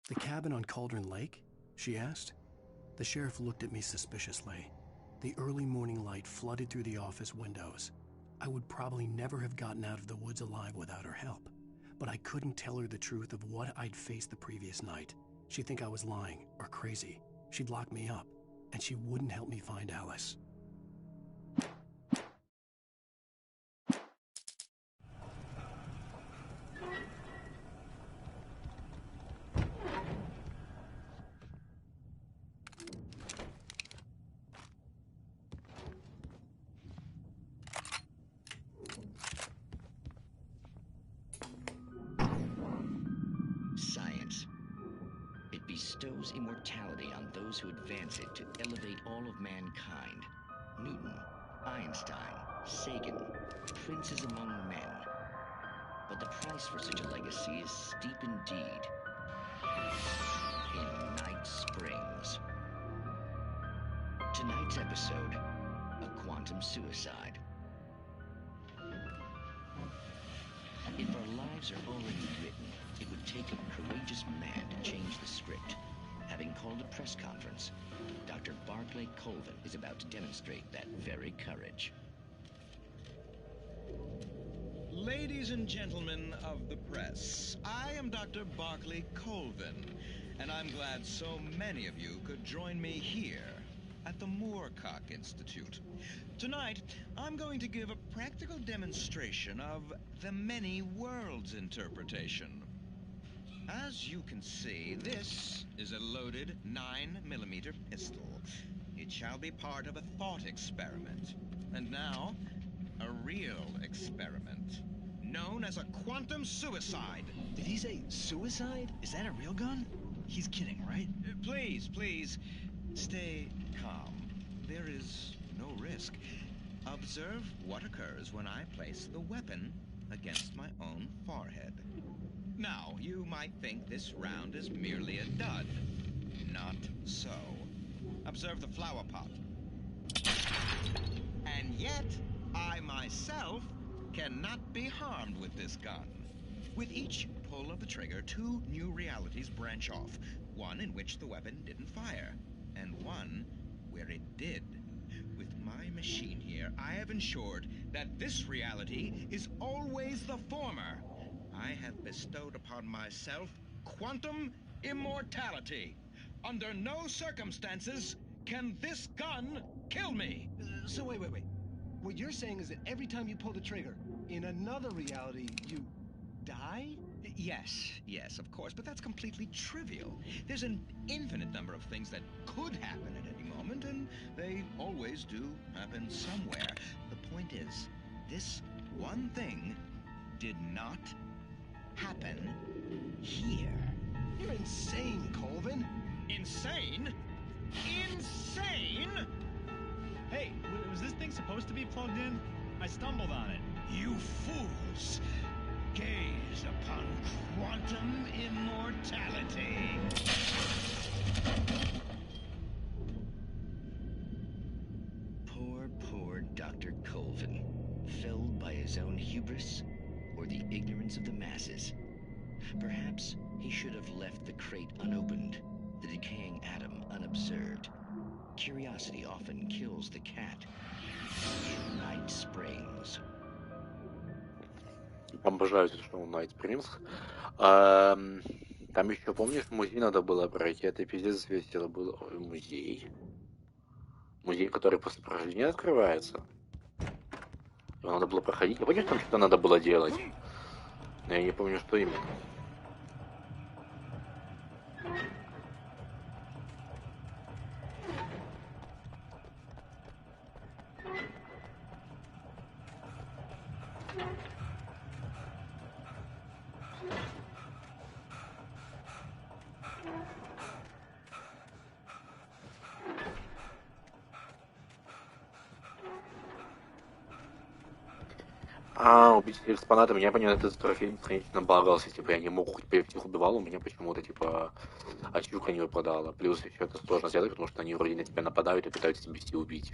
The cabin on Cauldron Lake? She asked. The sheriff looked at me suspiciously. The early morning light flooded through the office windows. I would probably never have gotten out of the woods alive without her help, but I couldn't tell her the truth of what I'd faced the previous night. She'd think I was lying or crazy. She'd lock me up, and she wouldn't help me find Alice. Science. It bestows immortality on those who advance it to elevate all of mankind. Newton, Einstein, Sagan, princes among men. But the price for such a legacy is steep indeed. In Night Springs. Tonight's episode, a quantum suicide. If our lives are already written, it would take a courageous man to change the script. Having called a press conference, Dr. Barclay Colvin is about to demonstrate that very courage. Ladies and gentlemen of the press, I am Dr. Barclay Colvin, and I'm glad so many of you could join me here at the Moorcock Institute. Tonight, I'm going to give a practical demonstration of the many worlds interpretation. As you can see, this is a loaded 9mm pistol. It shall be part of a thought experiment. And now, A real experiment. Known as a quantum suicide. Did he say suicide? Is that a real gun? He's kidding, right? Please, please, stay calm. There is no risk. Observe what occurs when I place the weapon against my own forehead. Now, you might think this round is merely a dud. Not so. Observe the flower pot. And yet, I myself cannot be harmed with this gun. With each pull of the trigger, 2 new realities branch off. One in which the weapon didn't fire, and one where it did. With my machine here, I have ensured that this reality is always the former. I have bestowed upon myself quantum immortality. Under no circumstances can this gun kill me. So wait. What you're saying is that every time you pull the trigger, in another reality, you die? Yes, of course, but that's completely trivial. There's an infinite number of things that could happen at any moment, and they always do happen somewhere. The point is, this one thing did not happen here. You're insane, Colvin. Insane? Insane? Hey, was this thing supposed to be plugged in? I stumbled on it. You fools! Gaze upon quantum immortality. Poor Dr. Colvin. Felled by his own hubris or the ignorance of the masses. Perhaps he should have left the crate unopened, the decaying atom unobserved. Curiosity often kills the cat. In Night Springs. Обожаю это шоу Night Springs. Там еще, помнишь, в музей надо было пройти. Это пиздец весело было. Ой, музей. Музей, который после прохождения открывается. Его надо было проходить. Я помню, там что-то надо было делать. Но я не помню, что именно. Убить экспонаты, меня понятно, этот трофей конечно багался, типа я не мог, хоть бы я их убивал, у меня почему-то типа ачивка не выпадала. Плюс еще это сложно сделать, потому что они вроде на тебя нападают и пытаются тебя все убить.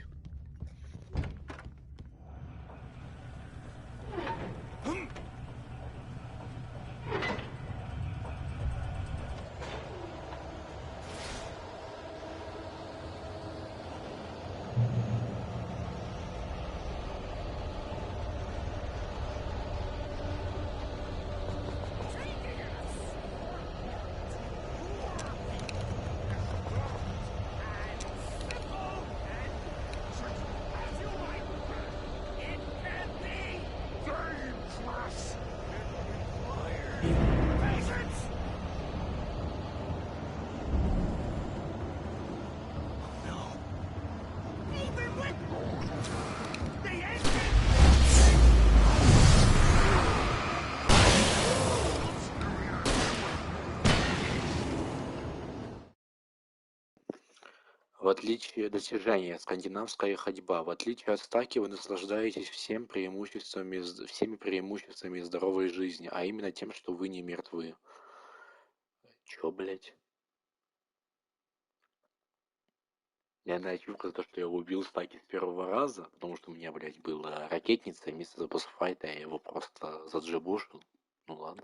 В отличие достижения скандинавская ходьба, в отличие от стаки, вы наслаждаетесь всеми преимуществами здоровой жизни, а именно тем, что вы не мертвы. Чё, блять? Я ачивка за то, что я убил стаки с первого раза, потому что у меня, блять, была ракетница, и вместо босс-файта я его просто заджебушил. Ну ладно.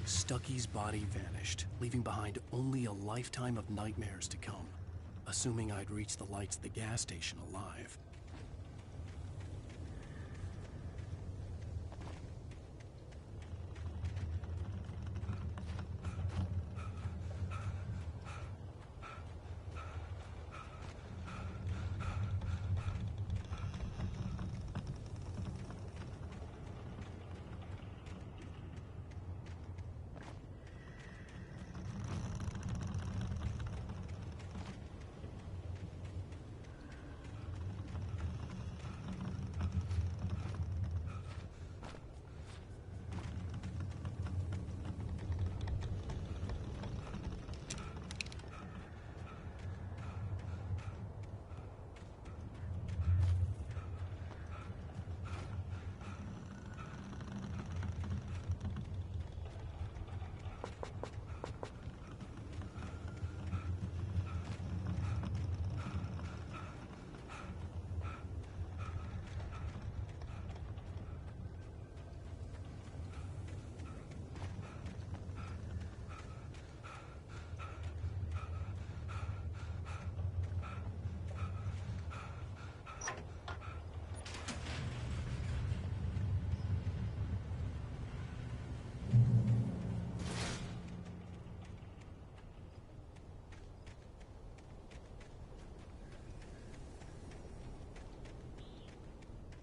Stucky's body vanished, leaving behind only a lifetime of nightmares to come, assuming I'd reach the lights at the gas station alive.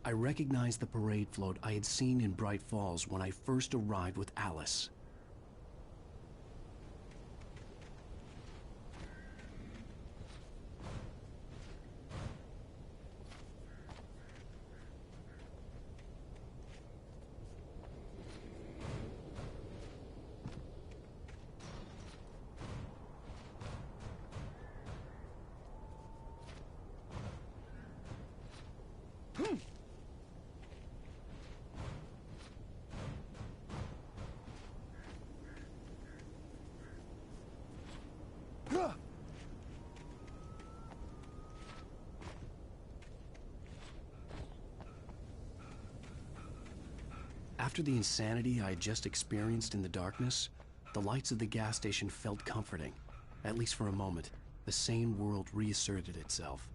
I recognized the parade float I had seen in Bright Falls when I first arrived with Alice. After the insanity I had just experienced in the darkness, the lights of the gas station felt comforting. At least for a moment, the sane world reasserted itself.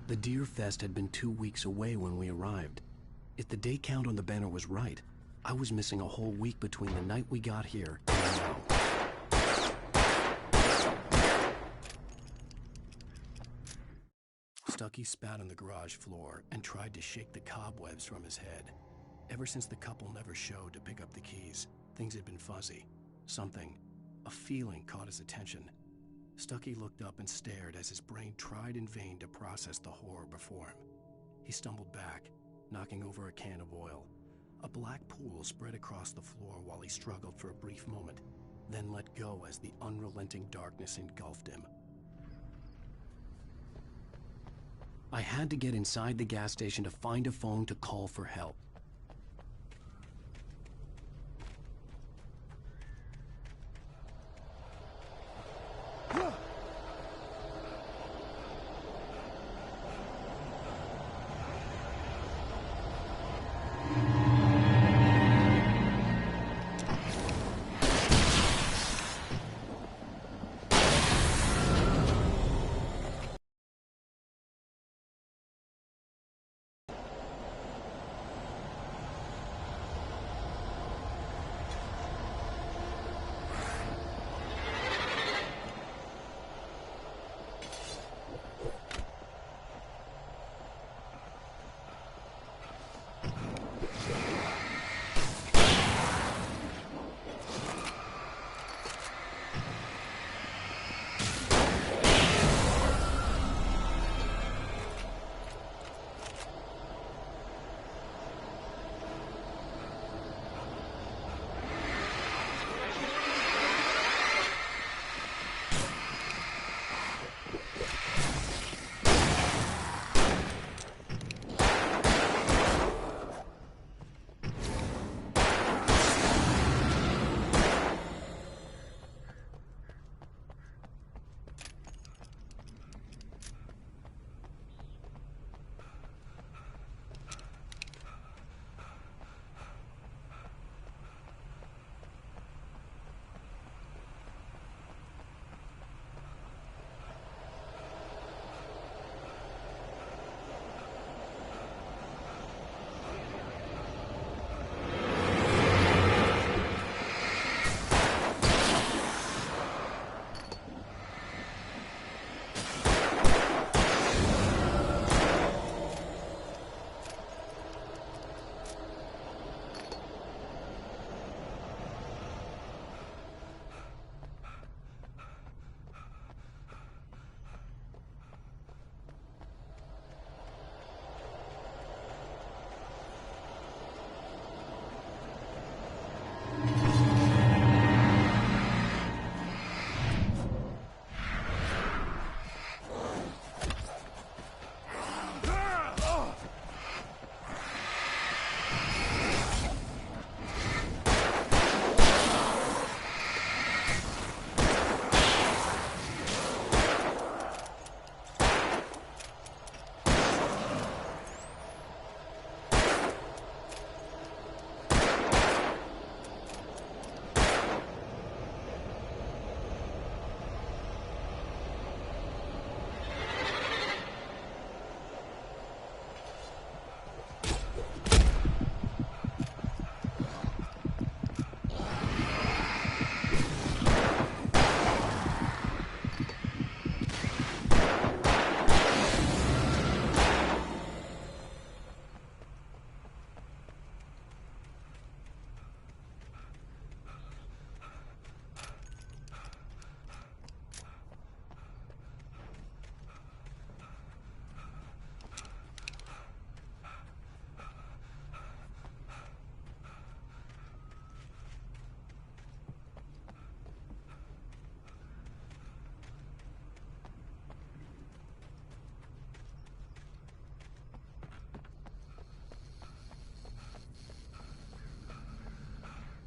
The Deer Fest had been 2 weeks away when we arrived. If the day count on the banner was right, I was missing a whole week between the night we got here and now. Stucky spat on the garage floor and tried to shake the cobwebs from his head. Ever since the couple never showed to pick up the keys, things had been fuzzy. Something, a feeling caught his attention. Stucky looked up and stared as his brain tried in vain to process the horror before him. He stumbled back, knocking over a can of oil. A black pool spread across the floor while he struggled for a brief moment, then let go as the unrelenting darkness engulfed him. I had to get inside the gas station to find a phone to call for help.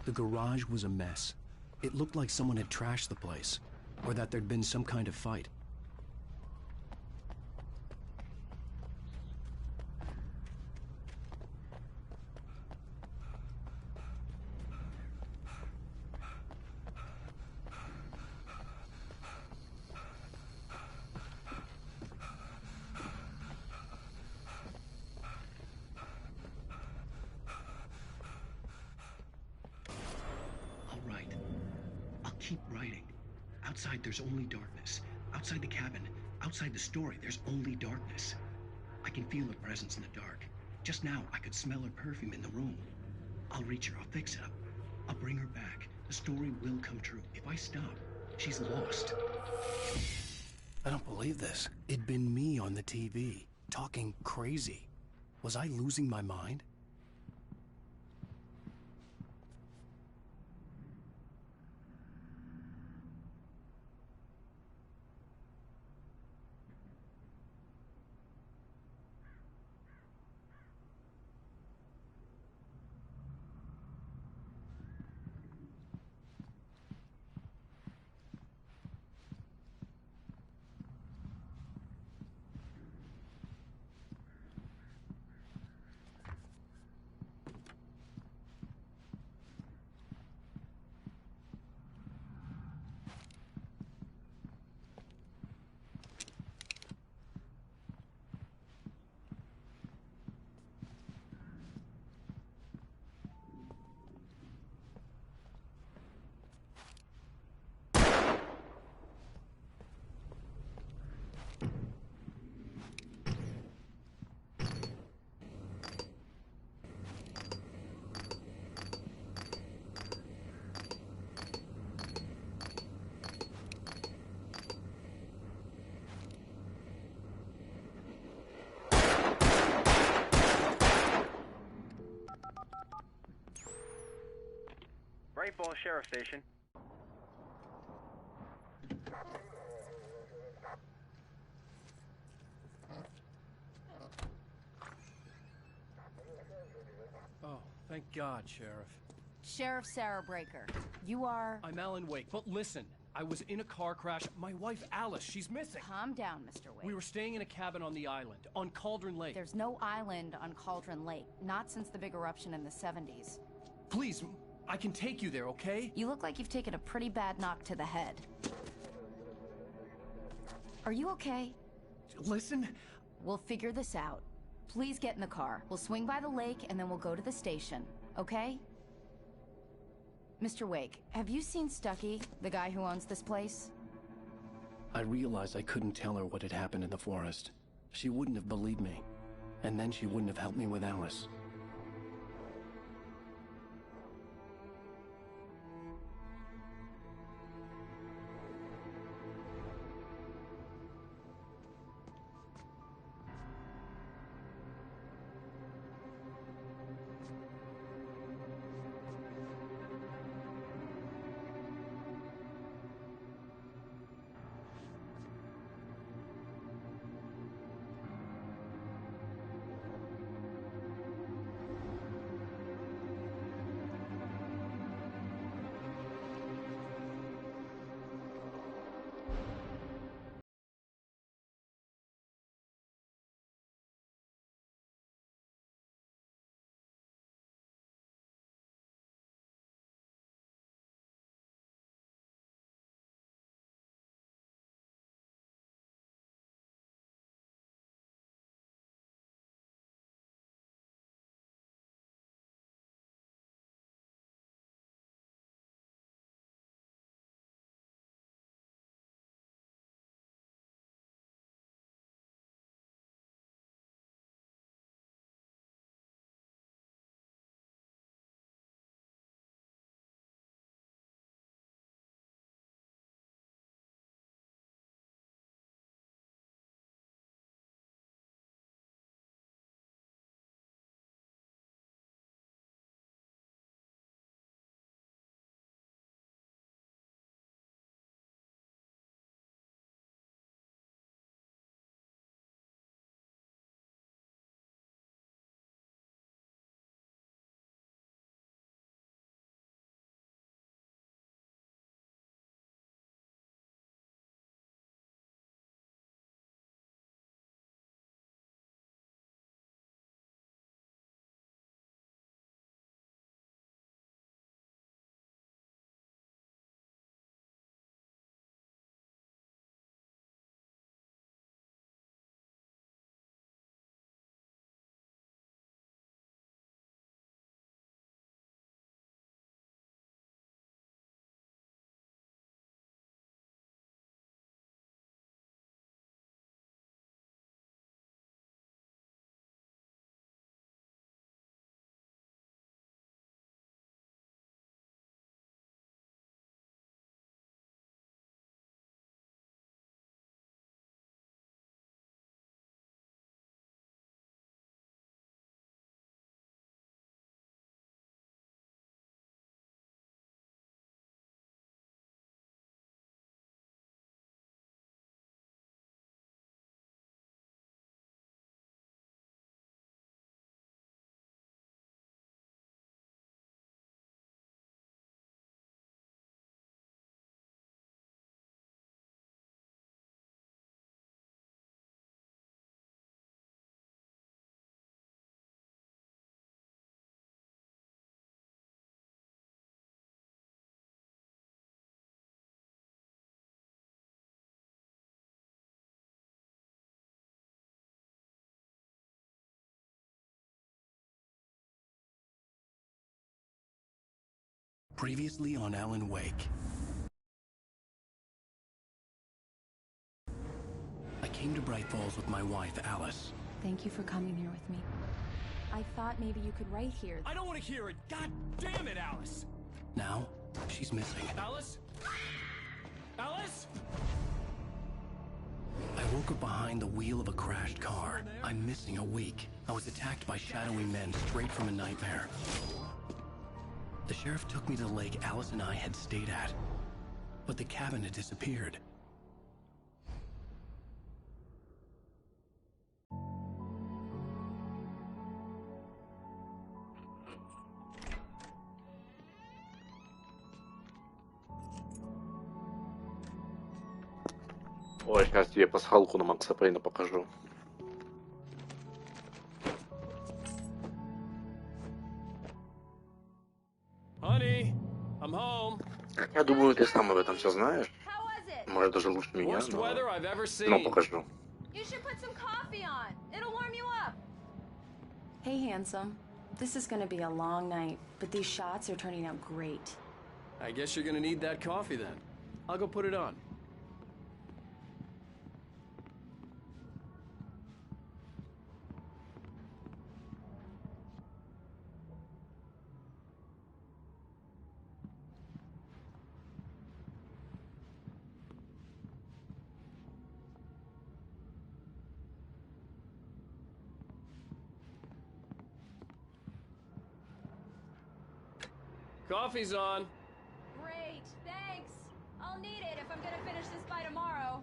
The garage was a mess. It looked like someone had trashed the place, or that there'd been some kind of fight. Keep writing. Outside, there's only darkness. Outside the cabin, outside the story, there's only darkness. I can feel her presence in the dark. Just now, I could smell her perfume in the room. I'll reach her. I'll fix it up. I'll bring her back. The story will come true. If I stop, she's lost. I don't believe this. It'd been me on the TV, talking crazy. Was I losing my mind? Great Falls Sheriff Station. Oh, thank God, Sheriff. Sheriff Sarah Breaker. You are... I'm Alan Wake, but listen. I was in a car crash. My wife, Alice, she's missing. Calm down, Mr. Wake. We were staying in a cabin on the island, on Cauldron Lake. There's no island on Cauldron Lake. Not since the big eruption in the 70s. Please, I can take you there, okay? You look like you've taken a pretty bad knock to the head. Are you okay? Listen. We'll figure this out. Please get in the car. We'll swing by the lake and then we'll go to the station, okay? Mr. Wake, have you seen Stucky, the guy who owns this place? I realized I couldn't tell her what had happened in the forest. She wouldn't have believed me. And then she wouldn't have helped me with Alice. Previously on Alan Wake. I came to Bright Falls with my wife, Alice. Thank you for coming here with me. I thought maybe you could write here. I don't want to hear it! God damn it, Alice! Now, she's missing. Alice? Alice? I woke up behind the wheel of a crashed car. I'm missing a week. I was attacked by shadowy men straight from a nightmare. The sheriff took me to the lake Alice and I had stayed at. But the cabin had disappeared. Ой, сейчас тебе пасхалку на Макса Пейна покажу. Honey, I'm home. Я думаю, ты сам об этом все знаешь. Может, даже лучше меня, но покажу. You should put some coffee on. It'll warm you up. Hey, handsome. This is gonna be a long night, but these shots are turning out great. I guess you're gonna need that coffee then. I'll go put it on. Coffee's on. Great, thanks. I'll need it if I'm gonna finish this by tomorrow.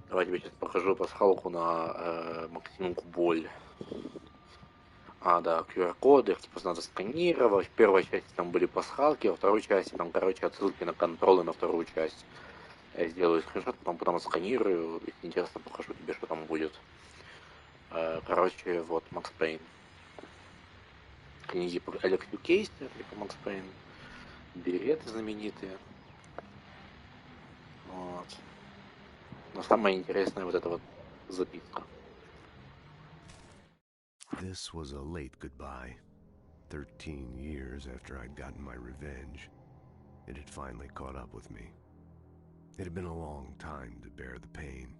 Давай тебе сейчас покажу пасхалку на Максимку Боль. Да, QR-коды, их типа надо сканировать. В первой части там были пасхалки, во второй части там, короче, отсылки на контролы на вторую часть. Я сделаю скриншот, потом сканирую. Если интересно, покажу тебе, что там будет. Короче, вот, Макс Пейн. Книги по Алексу Кейстер, по Макс Пейн. Береты знаменитые. Вот. Но самое интересное вот эта вот записка. This was a late goodbye. 13 years after I'd gotten my revenge, it had finally caught up with me. It had been a long time to bear the pain.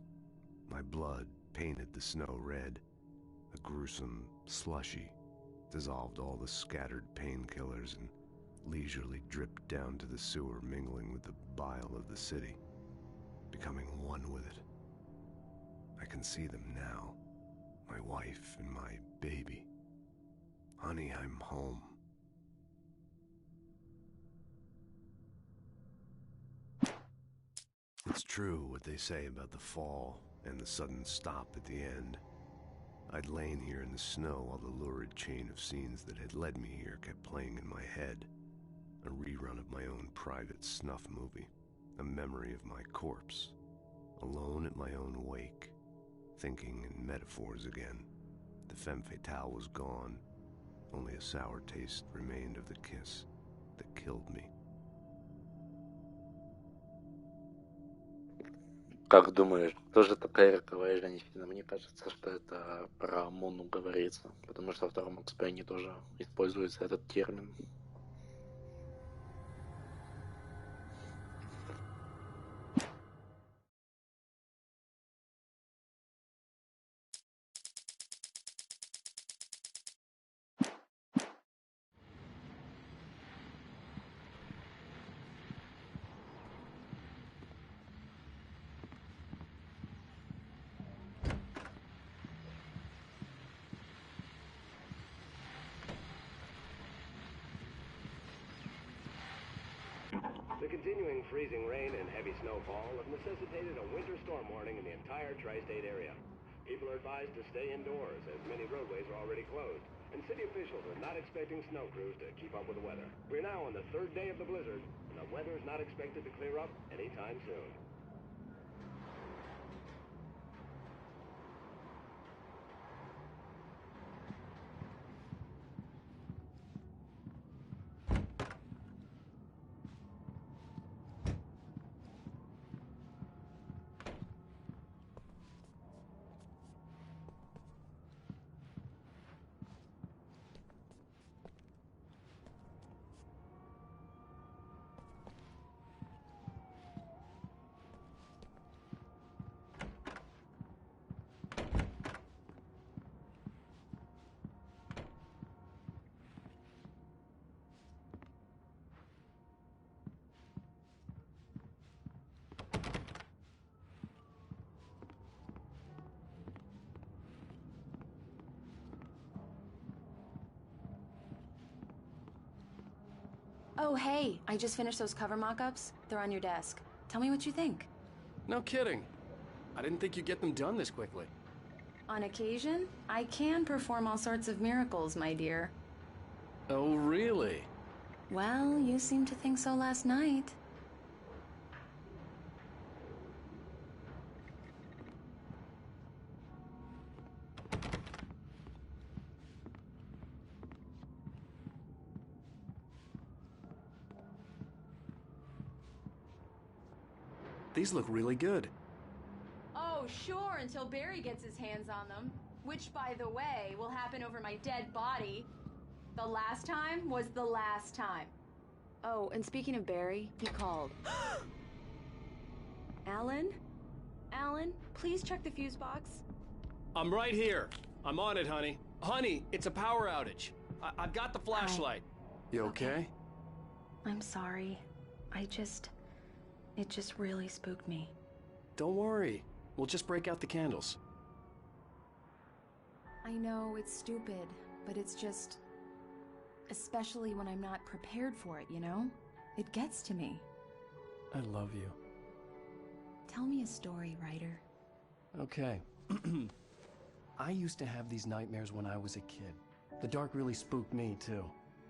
My blood painted the snow red. A gruesome slushy dissolved all the scattered painkillers and leisurely dripped down to the sewer, mingling with the bile of the city, becoming one with it. I can see them now, my wife and my baby. Honey, I'm home. It's true what they say about the fall and the sudden stop at the end. I'd lain here in the snow while the lurid chain of scenes that had led me here kept playing in my head. A rerun of my own private snuff movie. A memory of my corpse. Alone at my own wake. Thinking in metaphors again. The femme fatale was gone. Only a sour taste remained of the kiss that killed me. Как думаешь, кто же такая роковая женщина? Мне кажется, что это про Мону говорится, потому что во втором Макс Пейне тоже используется этот термин. The continuing freezing rain and heavy snowfall have necessitated a winter storm warning in the entire tri-state area. People are advised to stay indoors as many roadways are already closed. and city officials are not expecting snow crews to keep up with the weather. We're now on the third day of the blizzard, and the weather is not expected to clear up anytime soon. Oh, hey, I just finished those cover mock-ups. They're on your desk. Tell me what you think. No kidding. I didn't think you'd get them done this quickly. On occasion, I can perform all sorts of miracles, my dear. Oh, really? Well, you seemed to think so last night. These look really good. Oh, sure, until Barry gets his hands on them. Which, by the way, will happen over my dead body. The last time was the last time. Oh, and speaking of Barry, he called. Alan? Alan, please check the fuse box. I'm right here. I'm on it, honey. Honey, it's a power outage. I've got the flashlight. You okay? I'm sorry. It just really spooked me. Don't worry. We'll just break out the candles. I know it's stupid, but it's just... Especially when I'm not prepared for it, you know? It gets to me. I love you. Tell me a story, writer. Okay. I used to have these nightmares when I was a kid. The dark really spooked me, too.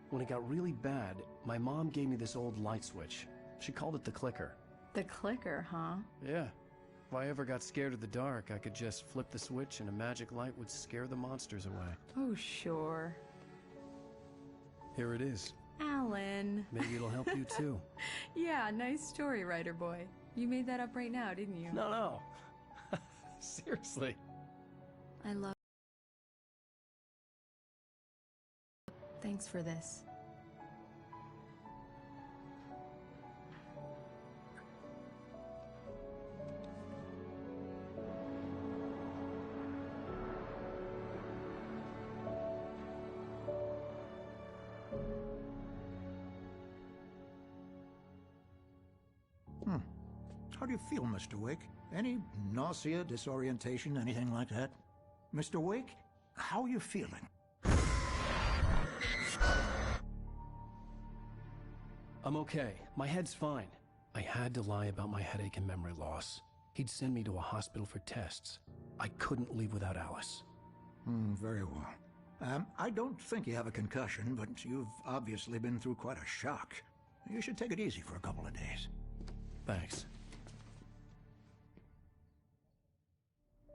When it got really bad, my mom gave me this old light switch. She called it the clicker. The clicker, huh? Yeah. If I ever got scared of the dark, I could just flip the switch and a magic light would scare the monsters away. Oh, sure. Here it is. Alan. Maybe it'll help you too. Yeah, nice story, writer boy. You made that up right now, didn't you? No. Seriously. I love... Thanks for this. How do you feel, Mr. Wake? Any nausea, disorientation, anything like that? Mr. Wake, how are you feeling? I'm okay. My head's fine. I had to lie about my headache and memory loss. He'd send me to a hospital for tests. I couldn't leave without Alice. Very well. I don't think you have a concussion, but you've obviously been through quite a shock. You should take it easy for a couple of days. Thanks.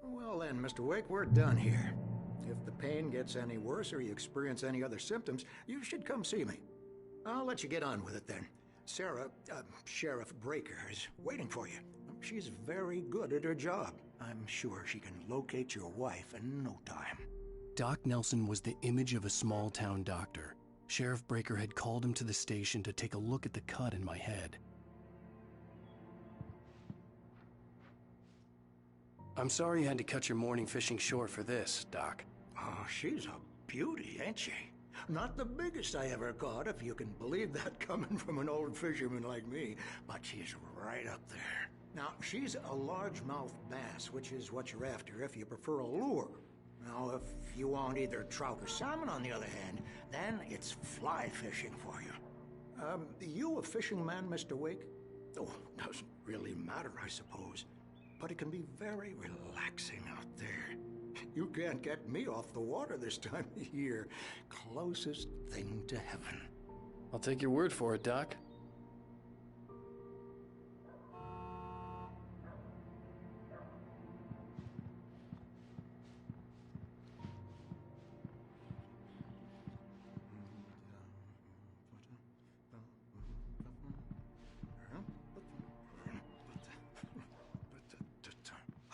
Well then, Mr. Wake, we're done here. If the pain gets any worse or you experience any other symptoms, you should come see me. I'll let you get on with it then. Sarah, Sheriff Breaker, is waiting for you. She's very good at her job. I'm sure she can locate your wife in no time. Doc Nelson was the image of a small-town doctor. Sheriff Breaker had called him to the station to take a look at the cut in my head. I'm sorry you had to cut your morning fishing short for this, Doc. Oh, she's a beauty, ain't she? Not the biggest I ever caught, if you can believe that coming from an old fisherman like me, but she's right up there. Now, she's a largemouth bass, which is what you're after if you prefer a lure. Now, if you want either trout or salmon, on the other hand, then it's fly fishing for you. You a fishing man, Mr. Wake? Oh, doesn't really matter, I suppose. But it can be very relaxing out there. You can't get me off the water this time of year. Closest thing to heaven. I'll take your word for it, Doc.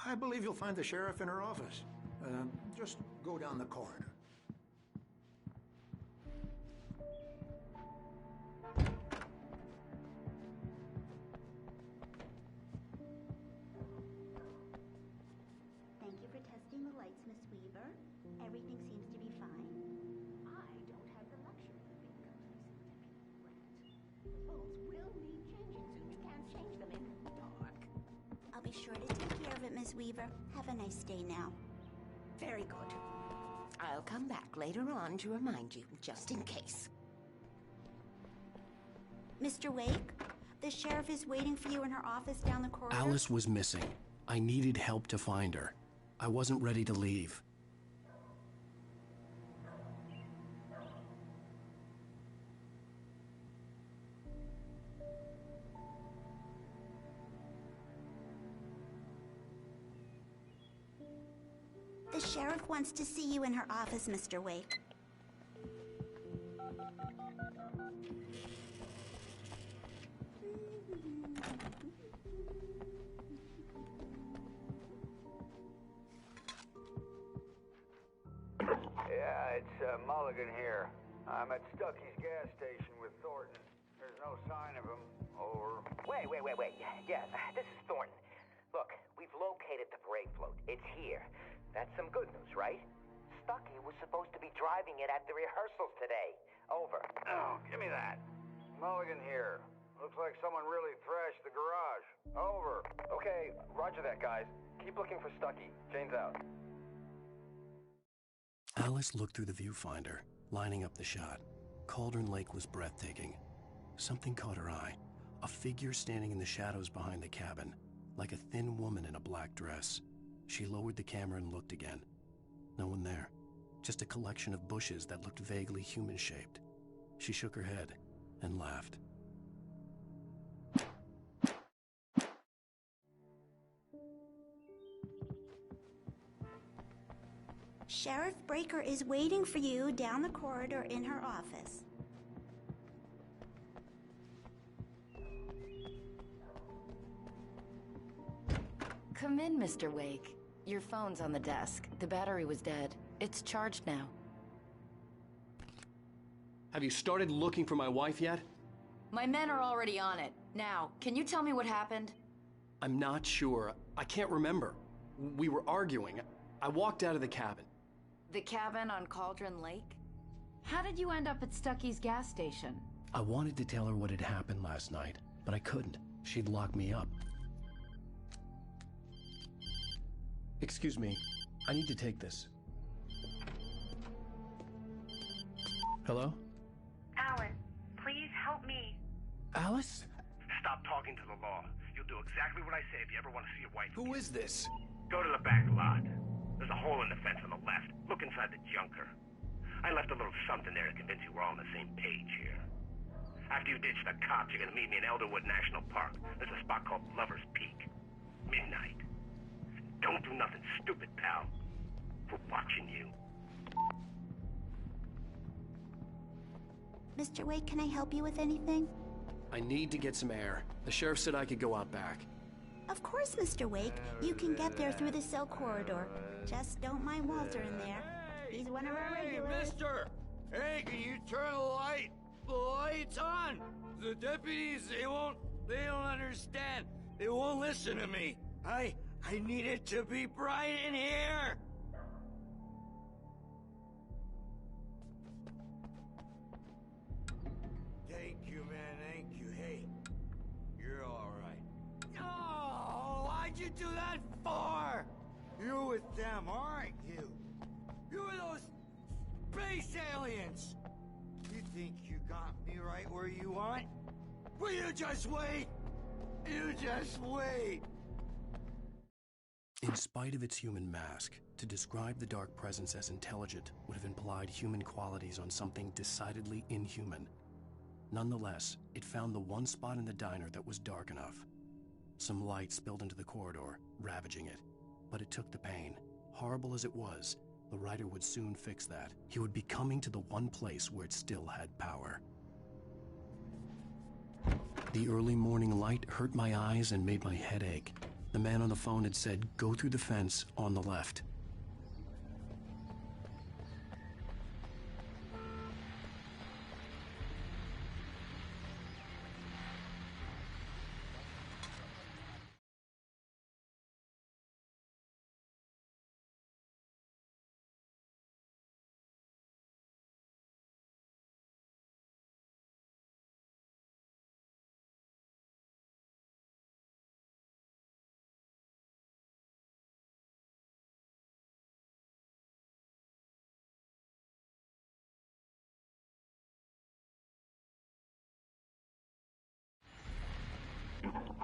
I believe you'll find the sheriff in her office. Just go down the corridor. Thank you for testing the lights, Miss Weaver. Everything seems to be fine. I don't have the luxury of being Deputy Brett. The bulbs will need changing soon. You can't change them in the dark. I'll be sure to take care of it, Miss Weaver. Have a nice day now. Very good. I'll come back later on to remind you, just in case. Mr. Wake, the sheriff is waiting for you in her office down the corridor. Alice was missing. I needed help to find her. I wasn't ready to leave. The sheriff wants to see you in her office, Mr. Wake. Yeah, it's Mulligan here. I'm at Stucky's gas station with Thornton. There's no sign of him. Over. Wait. Yeah, this is Thornton. Look, we've located the parade float. It's here. That's some good news, right? Stucky was supposed to be driving it at the rehearsals today. Over. Oh, give me that. Mulligan here. Looks like someone really thrashed the garage. Over. Okay, roger that, guys. Keep looking for Stucky. Jane's out. Alice looked through the viewfinder, lining up the shot. Cauldron Lake was breathtaking. Something caught her eye. A figure standing in the shadows behind the cabin, like a thin woman in a black dress. She lowered the camera and looked again. No one there. Just a collection of bushes that looked vaguely human-shaped. She shook her head and laughed. Sheriff Breaker is waiting for you down the corridor in her office. Come in, Mr. Wake. Your phone's on the desk. The battery was dead. It's charged now. Have you started looking for my wife yet? My men are already on it. Now, can you tell me what happened? I'm not sure. I can't remember. We were arguing. I walked out of the cabin. The cabin on Cauldron Lake? How did you end up at Stucky's gas station? I wanted to tell her what had happened last night, but I couldn't. She'd lock me up. Excuse me. I need to take this. Hello? Alan, please help me. Alice? Stop talking to the law. You'll do exactly what I say if you ever want to see your wife. Who is this? Go to the back lot. There's a hole in the fence on the left. Look inside the junker. I left a little something there to convince you we're all on the same page here. After you ditch the cops, you're gonna meet me in Elderwood National Park. There's a spot called Lover's Peak. Midnight. Don't do nothing stupid, pal. We're watching you. Mr. Wake, can I help you with anything? I need to get some air. The sheriff said I could go out back. Of course, Mr. Wake. You can get there through the cell corridor. Just don't mind Walter in there. He's one of our regulars. Mister! Hey, can you turn the light? The light's on! The deputies, they don't understand. They won't listen to me. I need it to be bright in here! Thank you, man, thank you. Hey, you're alright. Oh, why'd you do that for? You're with them, aren't you? You're those space aliens! You think you got me right where you want? Well, you just wait! You just wait! In spite of its human mask, to describe the dark presence as intelligent would have implied human qualities on something decidedly inhuman. Nonetheless, it found the one spot in the diner that was dark enough. Some light spilled into the corridor, ravaging it. But it took the pain. Horrible as it was, the writer would soon fix that. He would be coming to the one place where it still had power. The early morning light hurt my eyes and made my head ache. The man on the phone had said, "Go through the fence on the left."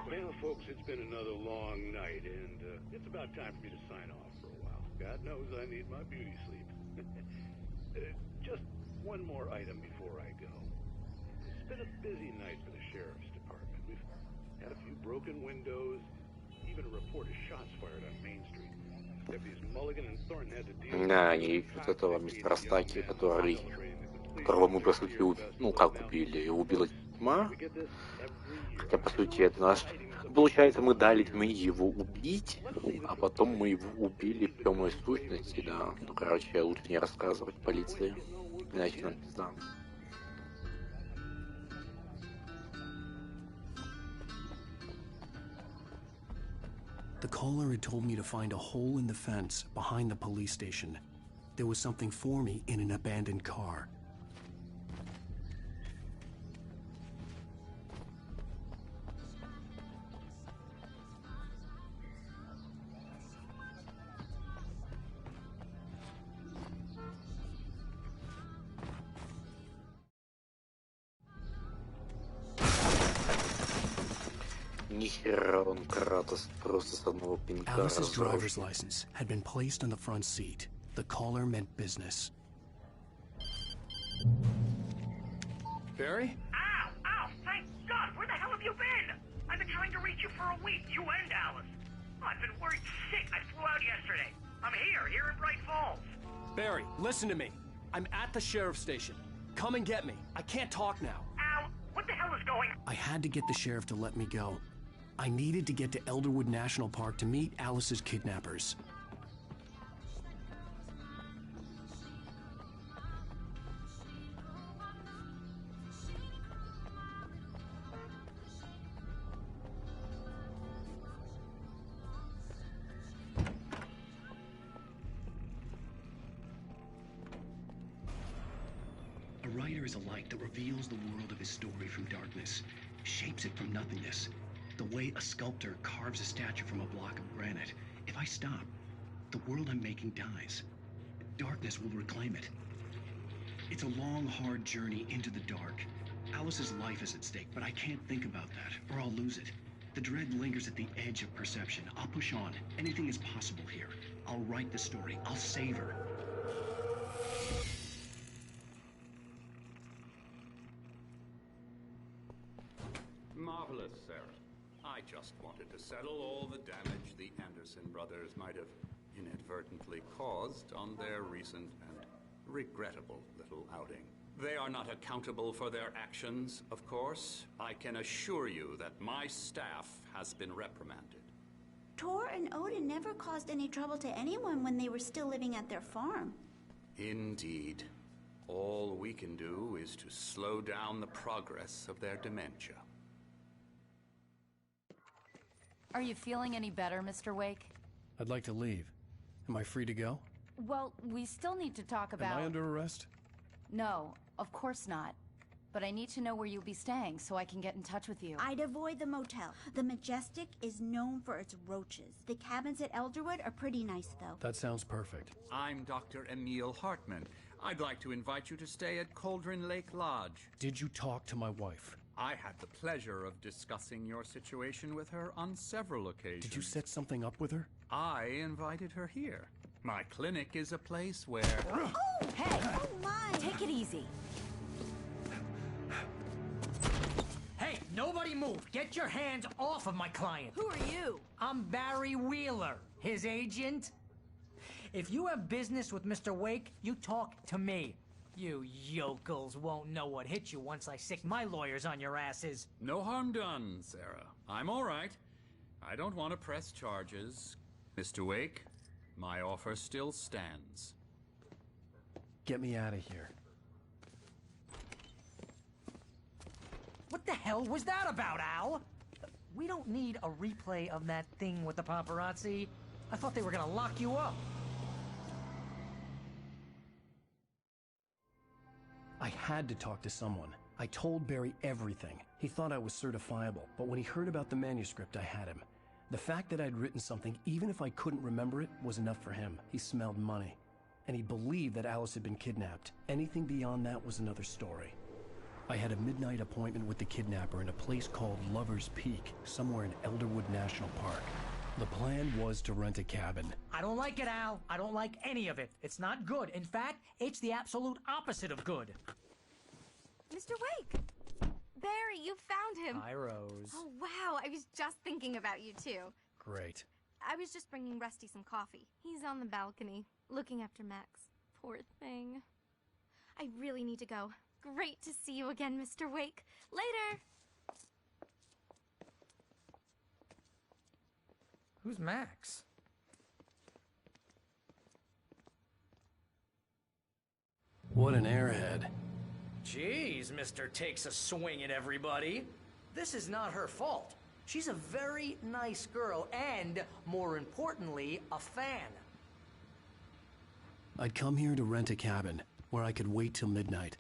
Well, folks, it's been another long night, and it's about time for me to sign off for a while. God knows I need my beauty sleep. Just one more item before I go. It's been a busy night for the Sheriff's Department. We've had a few broken windows, even a report of shots fired on Main Street. Deputies Mulligan and Thornton had to deal with... Да, они ищут этого мистера Стаки, которого мы, по сути, убили. Убила тьма. Хотя, по сути, это наш... Получается, мы дали тьме его убить, а потом мы его убили в темной сущности, да. Ну, короче, лучше не рассказывать полиции, иначе нам пизда. The caller had told me to find a hole in the fence behind the police station. There was something for me in an abandoned car. Alice's driver's license had been placed on the front seat. The caller meant business. Barry? Ow! Ow! Thank God! Where the hell have you been? I've been trying to reach you for a week, you and Alice. I've been worried sick. I flew out yesterday. I'm here in Bright Falls. Barry, listen to me. I'm at the sheriff's station. Come and get me. I can't talk now. Al, what the hell is going on? I had to get the sheriff to let me go. I needed to get to Elderwood National Park to meet Alice's kidnappers. A writer is a light that reveals the world of his story from darkness, shapes it from nothingness. The way a sculptor carves a statue from a block of granite. If I stop, the world I'm making dies. Darkness will reclaim it. It's a long, hard journey into the dark. Alice's life is at stake, but I can't think about that, or I'll lose it. The dread lingers at the edge of perception. I'll push on. Anything is possible here. I'll write the story. I'll save her. Marvelous, Sarah. I just wanted to settle all the damage the Anderson brothers might have inadvertently caused on their recent and regrettable little outing. They are not accountable for their actions, of course. I can assure you that my staff has been reprimanded. Tor and Odin never caused any trouble to anyone when they were still living at their farm. Indeed. All we can do is to slow down the progress of their dementia. Are you feeling any better, Mr. Wake? I'd like to leave. Am I free to go? Well, we still need to talk about... Am I under arrest? No, of course not. But I need to know where you'll be staying so I can get in touch with you. I'd avoid the motel. The Majestic is known for its roaches. The cabins at Elderwood are pretty nice, though. That sounds perfect. I'm Dr. Emil Hartman. I'd like to invite you to stay at Cauldron Lake Lodge. Did you talk to my wife? I had the pleasure of discussing your situation with her on several occasions. Did you set something up with her? I invited her here. My clinic is a place where... Oh, hey! Oh, my! Take it easy. Hey, nobody move! Get your hands off of my client! Who are you? I'm Barry Wheeler, his agent. If you have business with Mr. Wake, you talk to me. You yokels won't know what hit you once I sick my lawyers on your asses. No harm done, Sarah. I'm all right. I don't want to press charges. Mr. Wake, my offer still stands. Get me out of here. What the hell was that about, Al? We don't need a replay of that thing with the paparazzi. I thought they were gonna lock you up. I had to talk to someone. I told Barry everything. He thought I was certifiable, but when he heard about the manuscript, I had him. The fact that I'd written something, even if I couldn't remember it, was enough for him. He smelled money. And he believed that Alice had been kidnapped. Anything beyond that was another story. I had a midnight appointment with the kidnapper in a place called Lover's Peak, somewhere in Elderwood National Park. The plan was to rent a cabin. I don't like it, Al. I don't like any of it. It's not good. In fact, it's the absolute opposite of good. Mr. Wake! Barry, you found him. Hi, Rose. Oh, wow. I was just thinking about you, too. Great. I was just bringing Rusty some coffee. He's on the balcony, looking after Max. Poor thing. I really need to go. Great to see you again, Mr. Wake. Later! Who's Max? What an airhead. Jeez, Mr. Takes a swing at everybody. This is not her fault. She's a very nice girl and, more importantly, a fan. I'd come here to rent a cabin, where I could wait till midnight.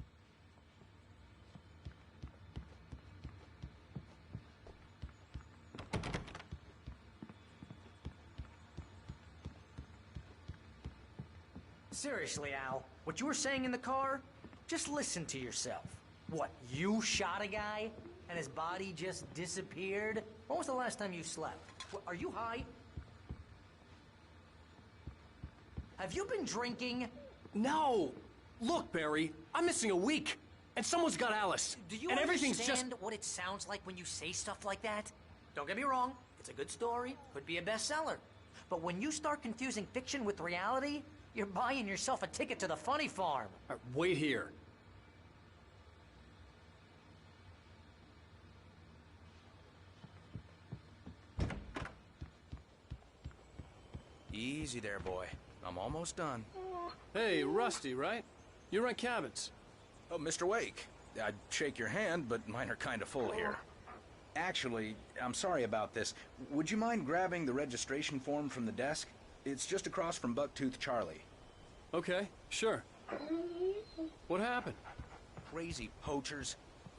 Seriously, Al, what you were saying in the car, just listen to yourself. What, you shot a guy and his body just disappeared? When was the last time you slept? What, are you high? Have you been drinking? No! Look, Barry, I'm missing a week, and someone's got Alice. Do you and everything's understand just... what it sounds like when you say stuff like that? Don't get me wrong, it's a good story, could be a bestseller. But when you start confusing fiction with reality, you're buying yourself a ticket to the funny farm. Wait here. Easy there, boy. I'm almost done. Hey, Rusty, right? You rent cabins. Oh, Mr. Wake. I'd shake your hand, but mine are kind of full here. Actually, I'm sorry about this. Would you mind grabbing the registration form from the desk? It's just across from Bucktooth Charlie. Okay, sure. What happened? Crazy poachers.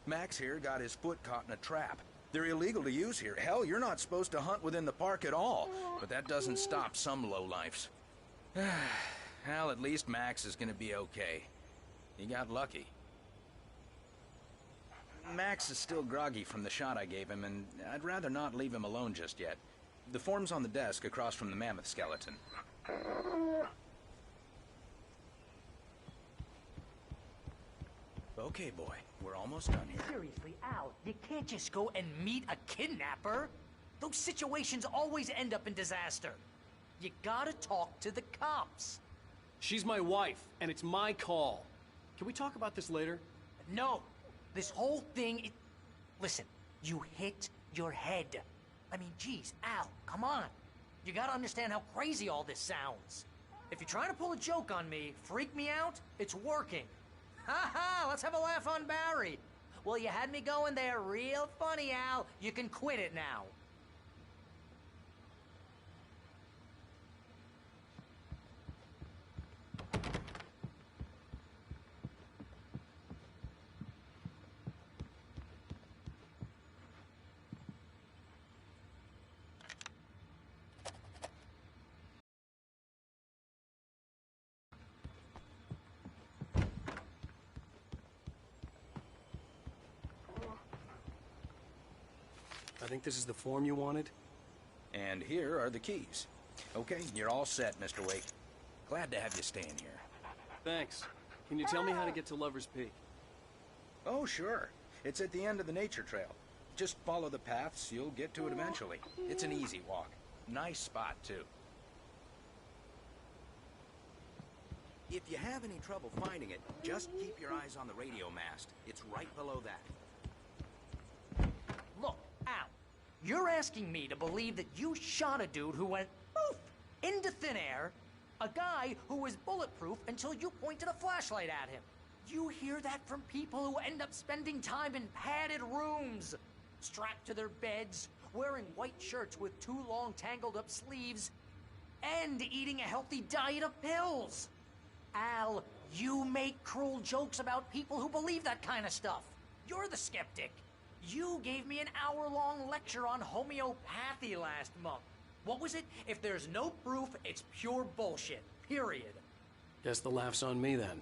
Max here got his foot caught in a trap. They're illegal to use here. Hell, you're not supposed to hunt within the park at all. But that doesn't stop some lowlifes. Well, at least Max is gonna be okay. He got lucky. Max is still groggy from the shot I gave him, and I'd rather not leave him alone just yet. The form's on the desk across from the mammoth skeleton. Okay, boy. We're almost done here. Seriously, Al, you can't just go and meet a kidnapper. Those situations always end up in disaster. You gotta talk to the cops. She's my wife, and it's my call. Can we talk about this later? No. This whole thing... Listen, you hit your head. I mean, geez, Al, come on. You gotta understand how crazy all this sounds. If you're trying to pull a joke on me, freak me out, it's working. Ha ha, let's have a laugh on Barry. Well, you had me going there real funny, Al. You can quit it now. think this is the form you wanted. And here are the keys. Okay, you're all set, Mr. Wake. Glad to have you staying here. Thanks. Can you tell me how to get to Lover's Peak? Oh, sure. It's at the end of the nature trail. Just follow the paths, you'll get to it eventually. It's an easy walk. Nice spot, too. If you have any trouble finding it, just keep your eyes on the radio mast. It's right below that. Look, Al, you're asking me to believe that you shot a dude who went poof into thin air, a guy who was bulletproof until you pointed a flashlight at him. You hear that from people who end up spending time in padded rooms, strapped to their beds, wearing white shirts with too long tangled up sleeves, and eating a healthy diet of pills. Al, you make cruel jokes about people who believe that kind of stuff. You're the skeptic. You gave me an hour-long lecture on homeopathy last month. What was it? If there's no proof, it's pure bullshit. Period. Guess the laugh's on me then.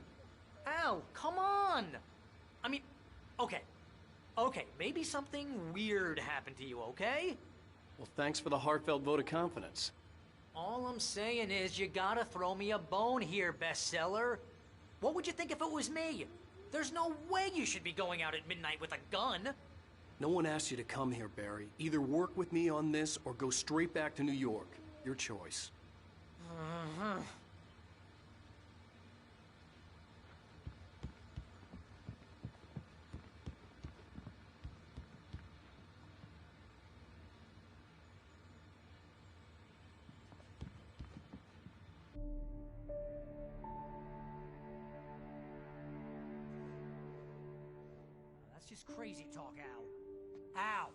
Al, come on! I mean, okay. Okay, maybe something weird happened to you, okay? Well, thanks for the heartfelt vote of confidence. All I'm saying is you gotta throw me a bone here, bestseller. What would you think if it was me? There's no way you should be going out at midnight with a gun. No one asked you to come here, Barry. Either work with me on this or go straight back to New York. Your choice. That's just crazy talk, Al. Al?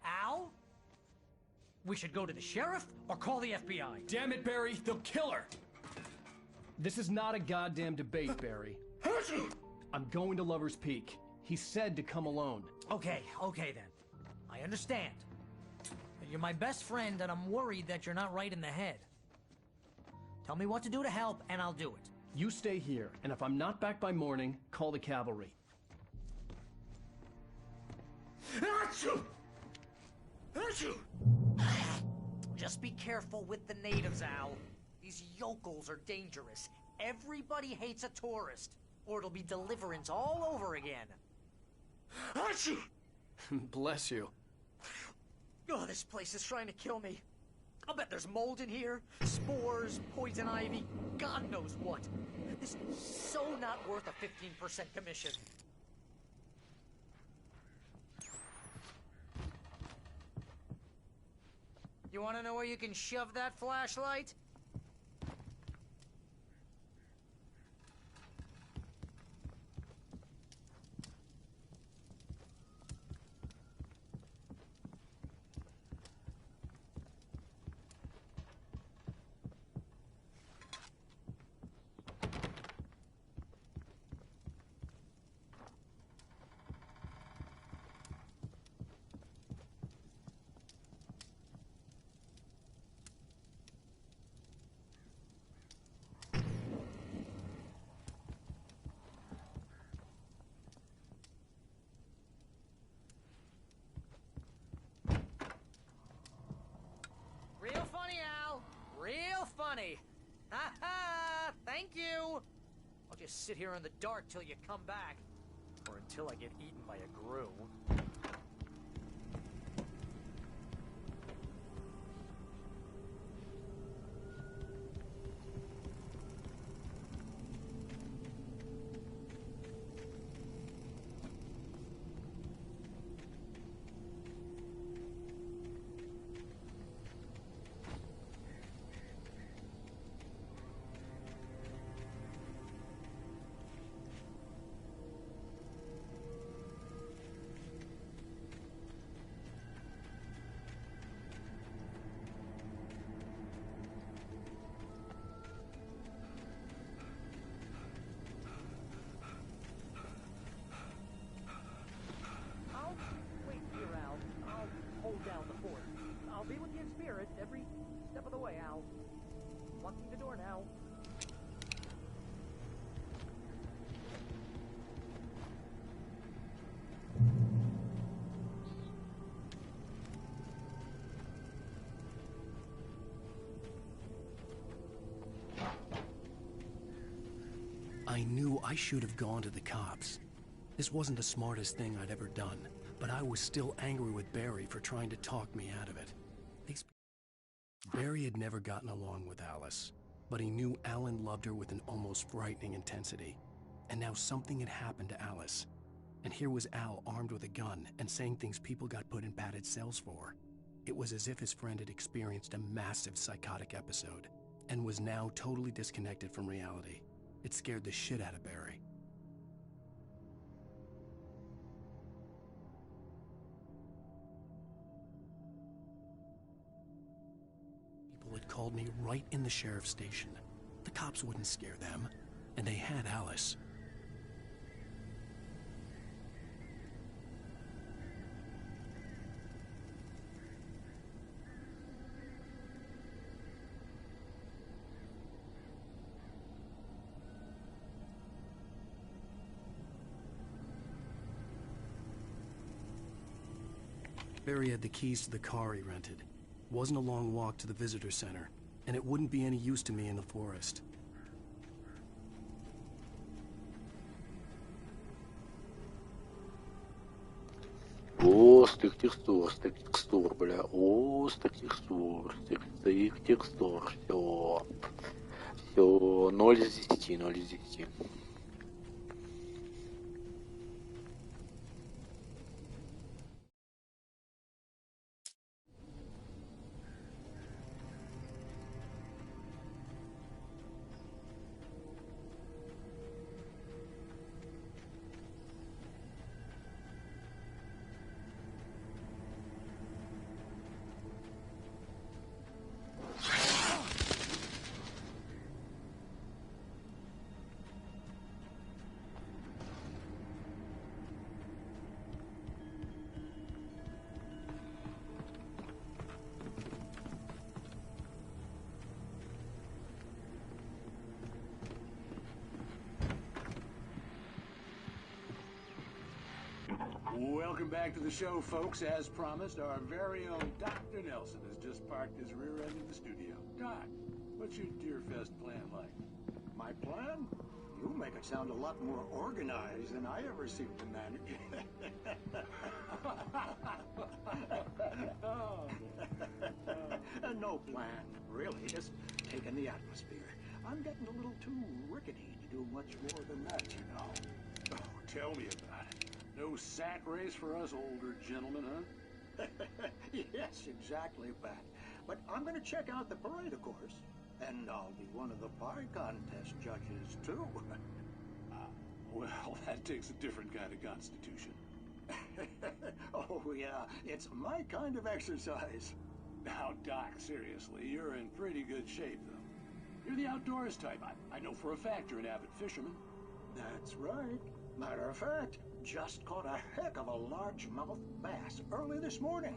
Al? We should go to the sheriff or call the FBI. Damn it, Barry, they'll kill her! This is not a goddamn debate, Barry. I'm going to Lover's Peak. He said to come alone. Okay then. I understand. You're my best friend, and I'm worried that you're not right in the head. Tell me what to do to help, and I'll do it. You stay here, and if I'm not back by morning, call the cavalry. Just be careful with the natives, Al. These yokels are dangerous. Everybody hates a tourist, or it'll be Deliverance all over again. Bless you. Oh, this place is trying to kill me. I'll bet there's mold in here, spores, poison ivy, God knows what. This is so not worth a 15% commission. You want to know where you can shove that flashlight? Real funny, Al. Real funny. Ha ha! Thank you. I'll just sit here in the dark till you come back. Or until I get eaten by a grue. Down the fort. I'll be with you in spirit every step of the way, Al. Locking the door now. I knew I should have gone to the cops. This wasn't the smartest thing I'd ever done, but I was still angry with Barry for trying to talk me out of it. Barry had never gotten along with Alice, but he knew Alan loved her with an almost frightening intensity. And now something had happened to Alice. And here was Al armed with a gun and saying things people got put in padded cells for. It was as if his friend had experienced a massive psychotic episode and was now totally disconnected from reality. It scared the shit out of Barry. People had called me right in the sheriff's station. The cops wouldn't scare them, and they had Alice. Barry had the keys to the car he rented. It wasn't a long walk to the visitor center, and it wouldn't be any use to me in the forest. О, стык текстур, бля. О, стык текстур, все. Все, 0 из 10, 0 из 10. Welcome back to the show, folks. As promised, our very own Dr. Nelson has just parked his rear end in the studio. Doc, what's your Deerfest plan like? My plan? You make it sound a lot more organized than I ever seem to manage. No plan, really. Just taking the atmosphere. I'm getting a little too rickety to do much more than that, you know. Oh, tell me about it. No sack race for us older gentlemen, huh? Yes, exactly, Pat. But I'm going to check out the parade, of course. And I'll be one of the pie contest judges, too. Well, that takes a different kind of constitution. Oh, yeah. It's my kind of exercise. Now, Doc, seriously, you're in pretty good shape, though. You're the outdoors type. I know for a fact you're an avid fisherman. That's right. Matter of fact, just caught a heck of a largemouth bass early this morning.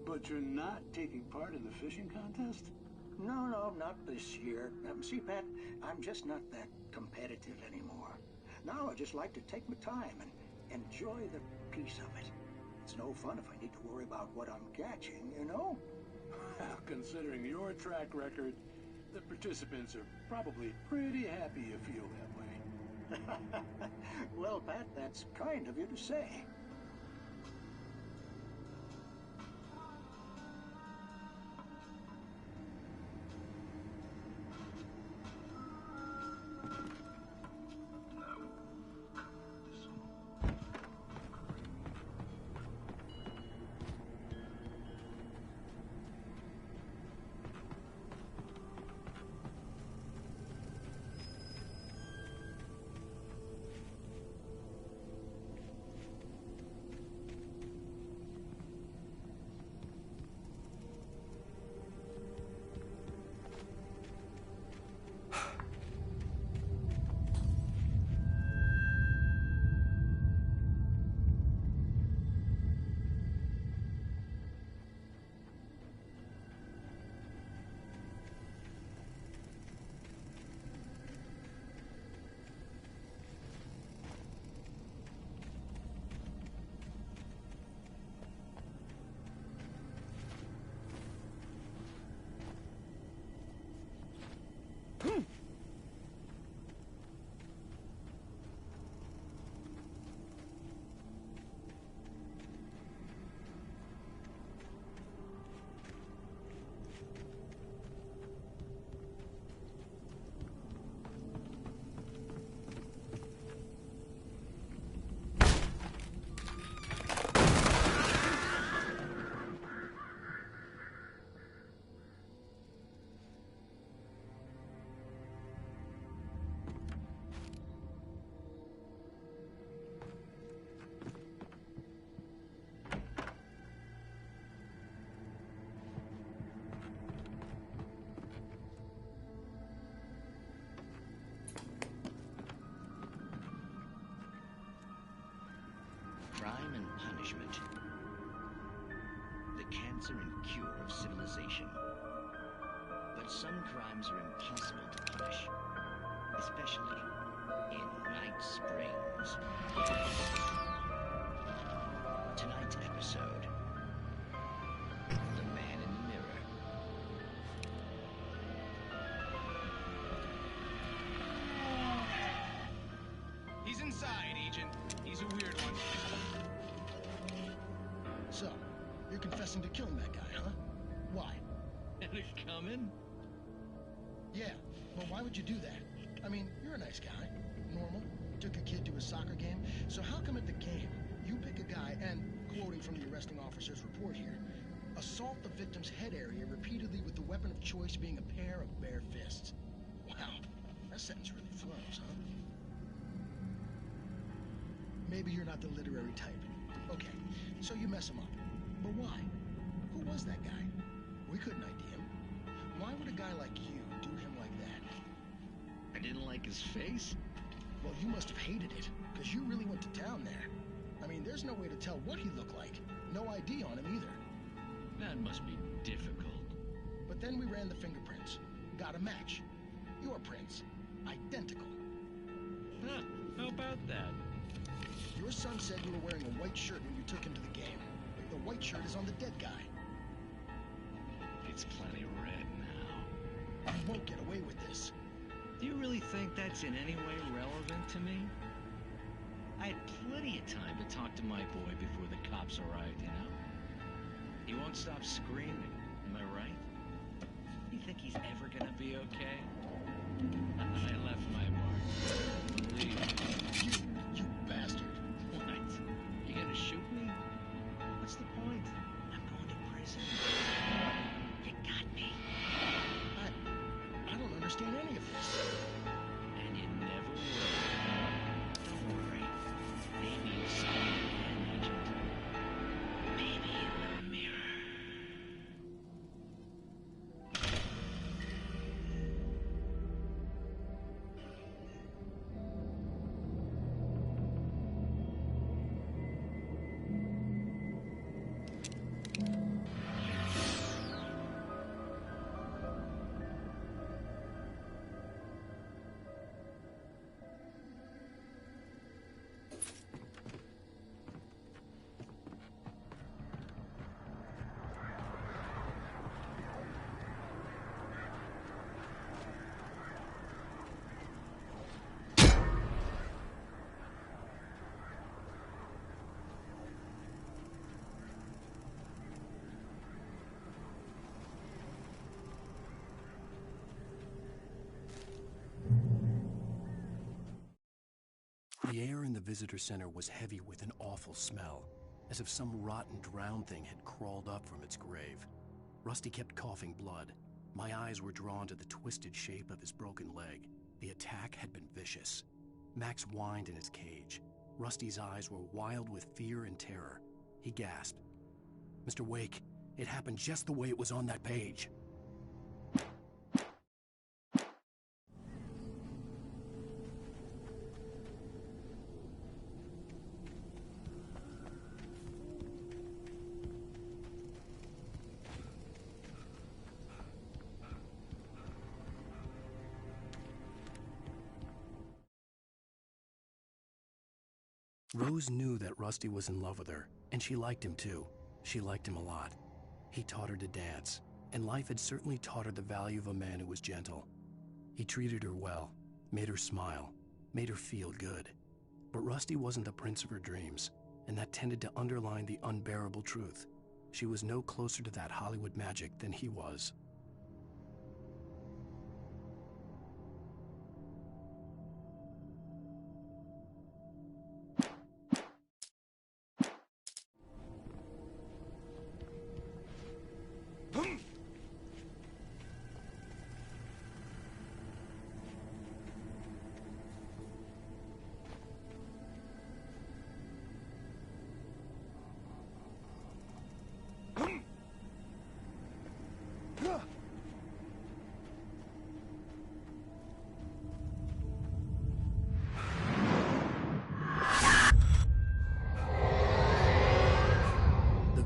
But you're not taking part in the fishing contest? No, not this year. See, Pat, I'm just not that competitive anymore. Now I just like to take my time and enjoy the peace of it. It's no fun if I need to worry about what I'm catching, you know? Considering your track record, the participants are probably pretty happy you feel that way. Well, Pat, that's kind of you to say. punishment. The cancer and cure of civilization. But some crimes are impossible to punish, especially in Night Springs. Tonight's episode, The Man in the Mirror. He's inside, Agent. He's a weird one. So, you're confessing to killing that guy, huh? Why? And it's coming? Yeah, but why would you do that? I mean, you're a nice guy. Normal. Took a kid to a soccer game. So how come at the game, you pick a guy and, quoting from the arresting officer's report here, assault the victim's head area repeatedly with the weapon of choice being a pair of bare fists? Wow, that sentence really flows, huh? Maybe you're not the literary type. Okay, so you mess him up. But why? Who was that guy? We couldn't ID him. Why would a guy like you do him like that? I didn't like his face? Well, you must have hated it, because you really went to town there. I mean, there's no way to tell what he looked like. No ID on him either. That must be difficult. But then we ran the fingerprints. Got a match. Your prints. Identical. Huh, how about that? Your son said you were wearing a white shirt when you took him to the game. The white shirt is on the dead guy. It's plenty red now. You won't get away with this. Do you really think that's in any way relevant to me? I had plenty of time to talk to my boy before the cops arrived, you know? He won't stop screaming, am I right? You think he's ever gonna be okay? I left my mark. Believe me. You bastard. What? You gonna shoot me? What's the point? I'm going to prison. You got me. I don't understand any of this. And you never will. Don't worry. Maybe you'll see me again, Agent. Maybe in the mirror. The air in the visitor center was heavy with an awful smell, as if some rotten drowned thing had crawled up from its grave. Rusty kept coughing blood. My eyes were drawn to the twisted shape of his broken leg. The attack had been vicious. Max whined in his cage. Rusty's eyes were wild with fear and terror. He gasped. "Mr. Wake, it happened just the way it was on that page." Rose knew that Rusty was in love with her, and she liked him too. She liked him a lot. He taught her to dance, and life had certainly taught her the value of a man who was gentle. He treated her well, made her smile, made her feel good. But Rusty wasn't the prince of her dreams, and that tended to underline the unbearable truth. She was no closer to that Hollywood magic than he was.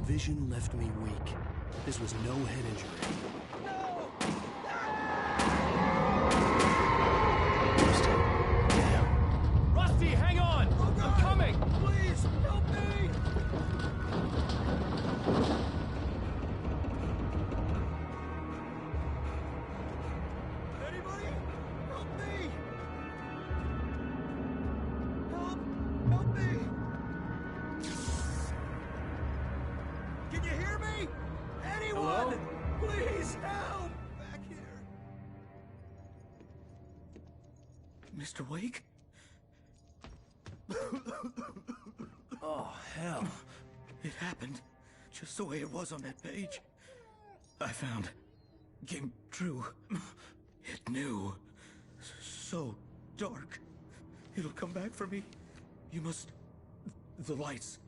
vision left me weak. This was no head injury. Rusty, hang on! I'm coming! Please, help me! Anybody? Help me! Help me! Can you hear me? Anyone? Hello? Please help! Back here. Mr. Wake? Oh, hell. It happened just the way it was on that page. I found. Came true. It knew. So dark. It'll come back for me. You must. The lights.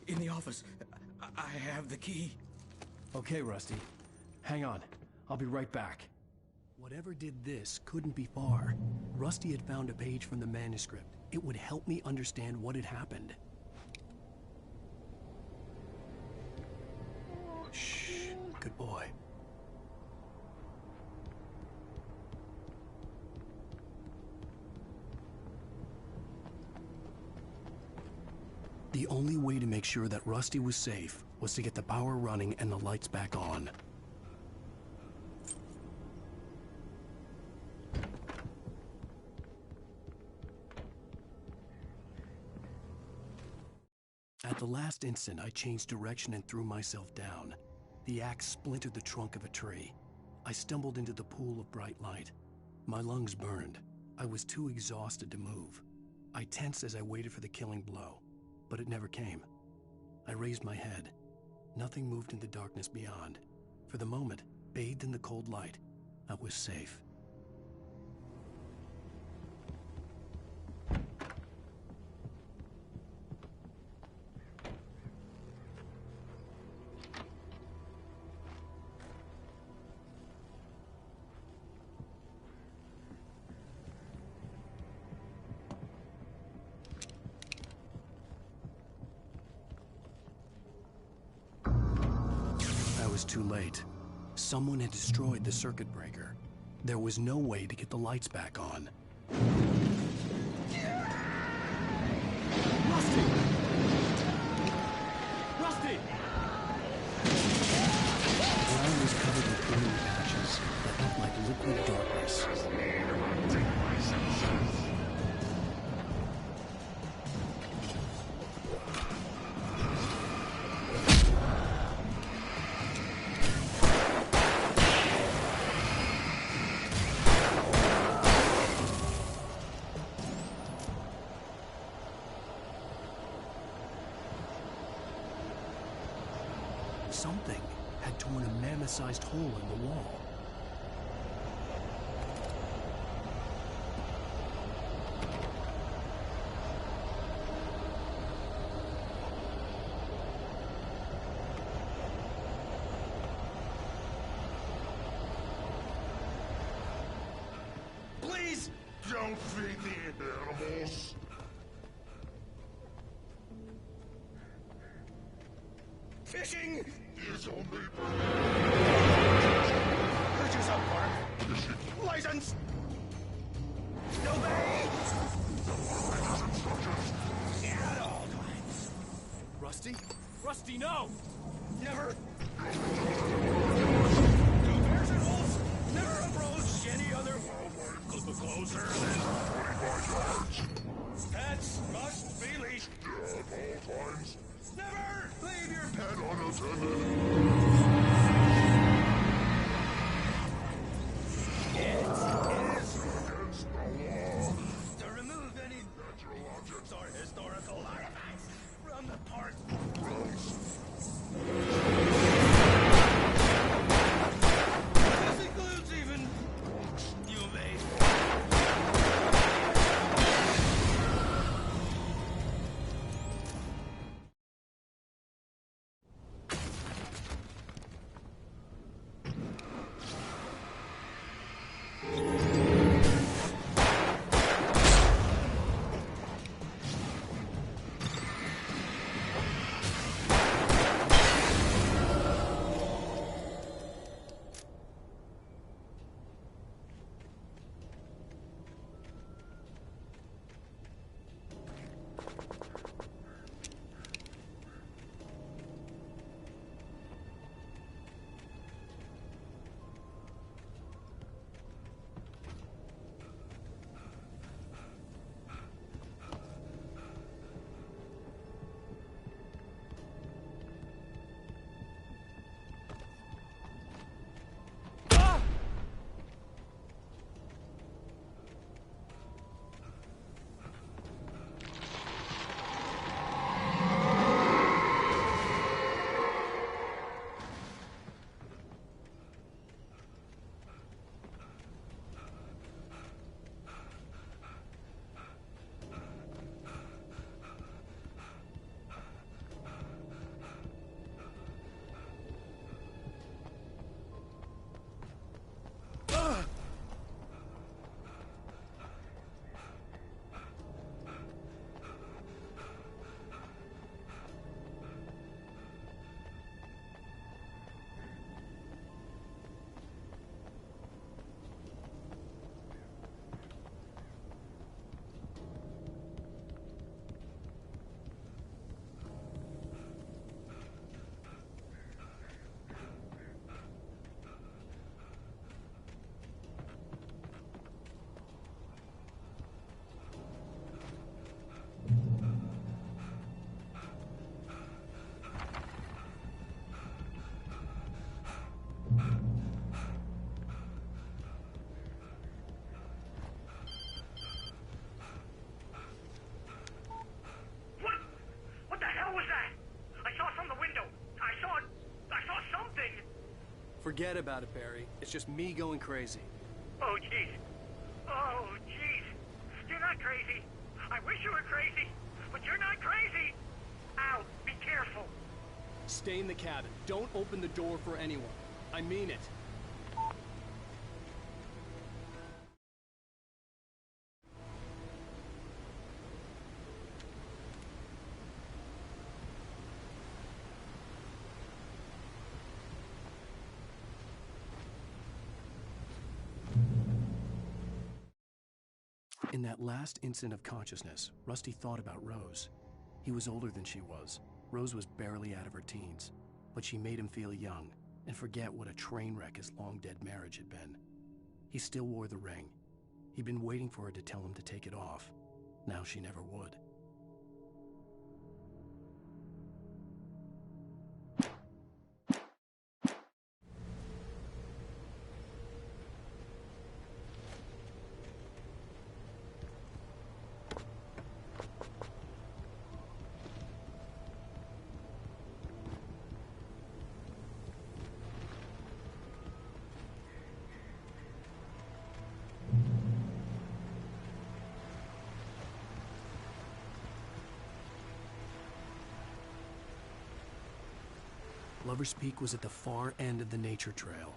In the office. I have the key. Okay, Rusty. Hang on. I'll be right back. Whatever did this couldn't be far. Rusty had found a page from the manuscript. It would help me understand what had happened. Shh. Good boy. The only way to make sure that Rusty was safe was to get the power running and the lights back on. At the last instant, I changed direction and threw myself down. The axe splintered the trunk of a tree. I stumbled into the pool of bright light. My lungs burned. I was too exhausted to move. I tensed as I waited for the killing blow, but it never came. I raised my head. Nothing moved in the darkness beyond. For the moment, bathed in the cold light, I was safe. I was too late. Someone had destroyed the circuit breaker. There was no way to get the lights back on. Rusty! Rusty! The ground was covered with green patches that looked like liquid darkness. Something had torn a mammoth-sized hole in the wall. Please! Don't feed the animals! Fishing! Is only... Purchase up, Mark. License! Obey! At all times. Rusty? Rusty, no! Never. No bears and wolves. Never approach any other closer than 25 yards! pets must be leashed. At all times! Never leave your pet Unattended! It is Against the law! to remove any natural objects or historical artifacts from the park. This includes even you, babe. Forget about it, Barry. It's just me going crazy. Oh, jeez. Oh, jeez. You're not crazy. I wish you were crazy, but you're not crazy. Ow, be careful. Stay in the cabin. Don't open the door for anyone. I mean it. In that last instant of consciousness, Rusty thought about Rose. He was older than she was. Rose was barely out of her teens, but she made him feel young and forget what a train wreck his long-dead marriage had been. He still wore the ring. He'd been waiting for her to tell him to take it off. Now she never would. Lover's Peak was at the far end of the nature trail.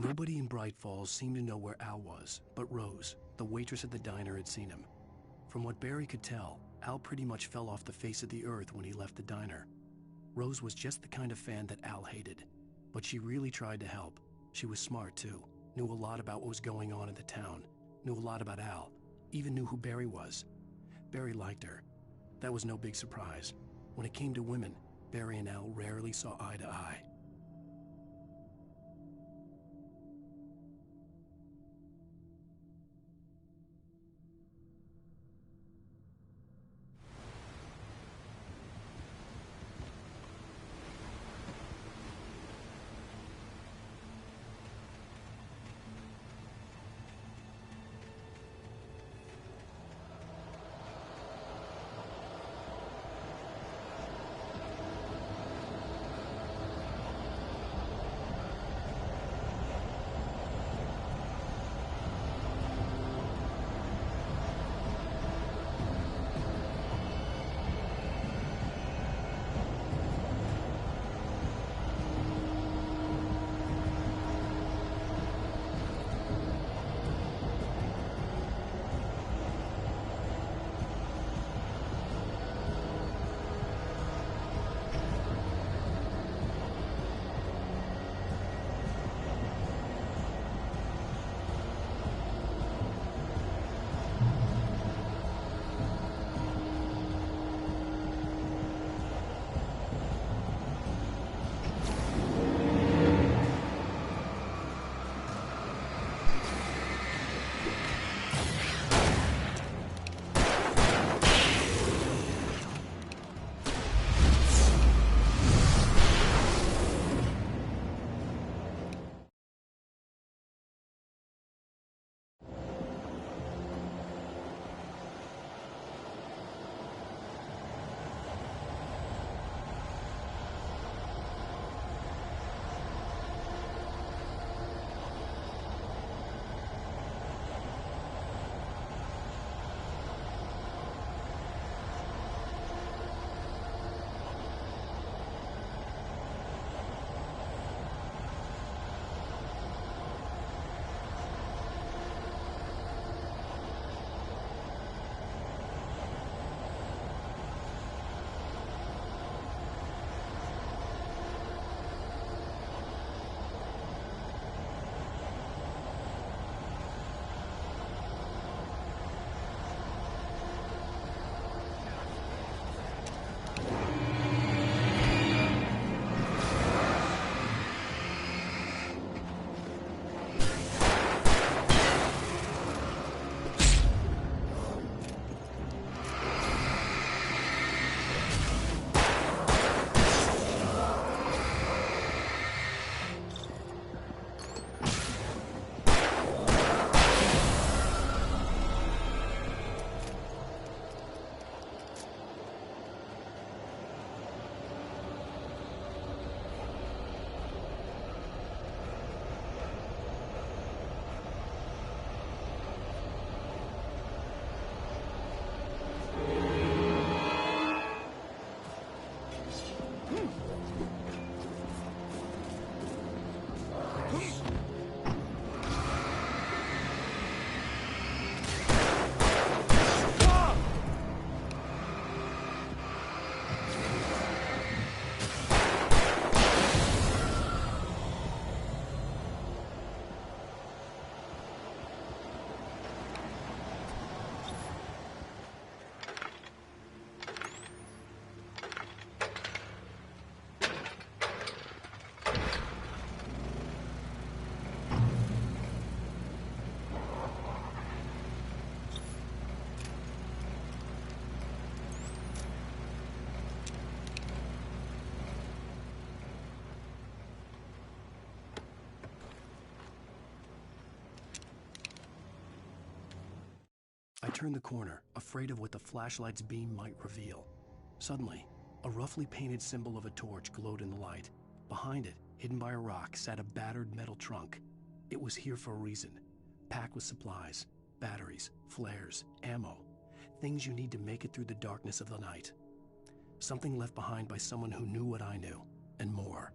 Nobody in Bright Falls seemed to know where Al was, but Rose, the waitress at the diner, had seen him. From what Barry could tell, Al pretty much fell off the face of the earth when he left the diner. Rose was just the kind of fan that Al hated, but she really tried to help. She was smart too, knew a lot about what was going on in the town, knew a lot about Al, even knew who Barry was. Barry liked her. That was no big surprise. When it came to women, Barry and Al rarely saw eye to eye. turned the corner, afraid of what the flashlight's beam might reveal. Suddenly, a roughly painted symbol of a torch glowed in the light. Behind it, hidden by a rock, sat a battered metal trunk. It was here for a reason, packed with supplies, batteries, flares, ammo, things you need to make it through the darkness of the night. Something left behind by someone who knew what I knew, and more.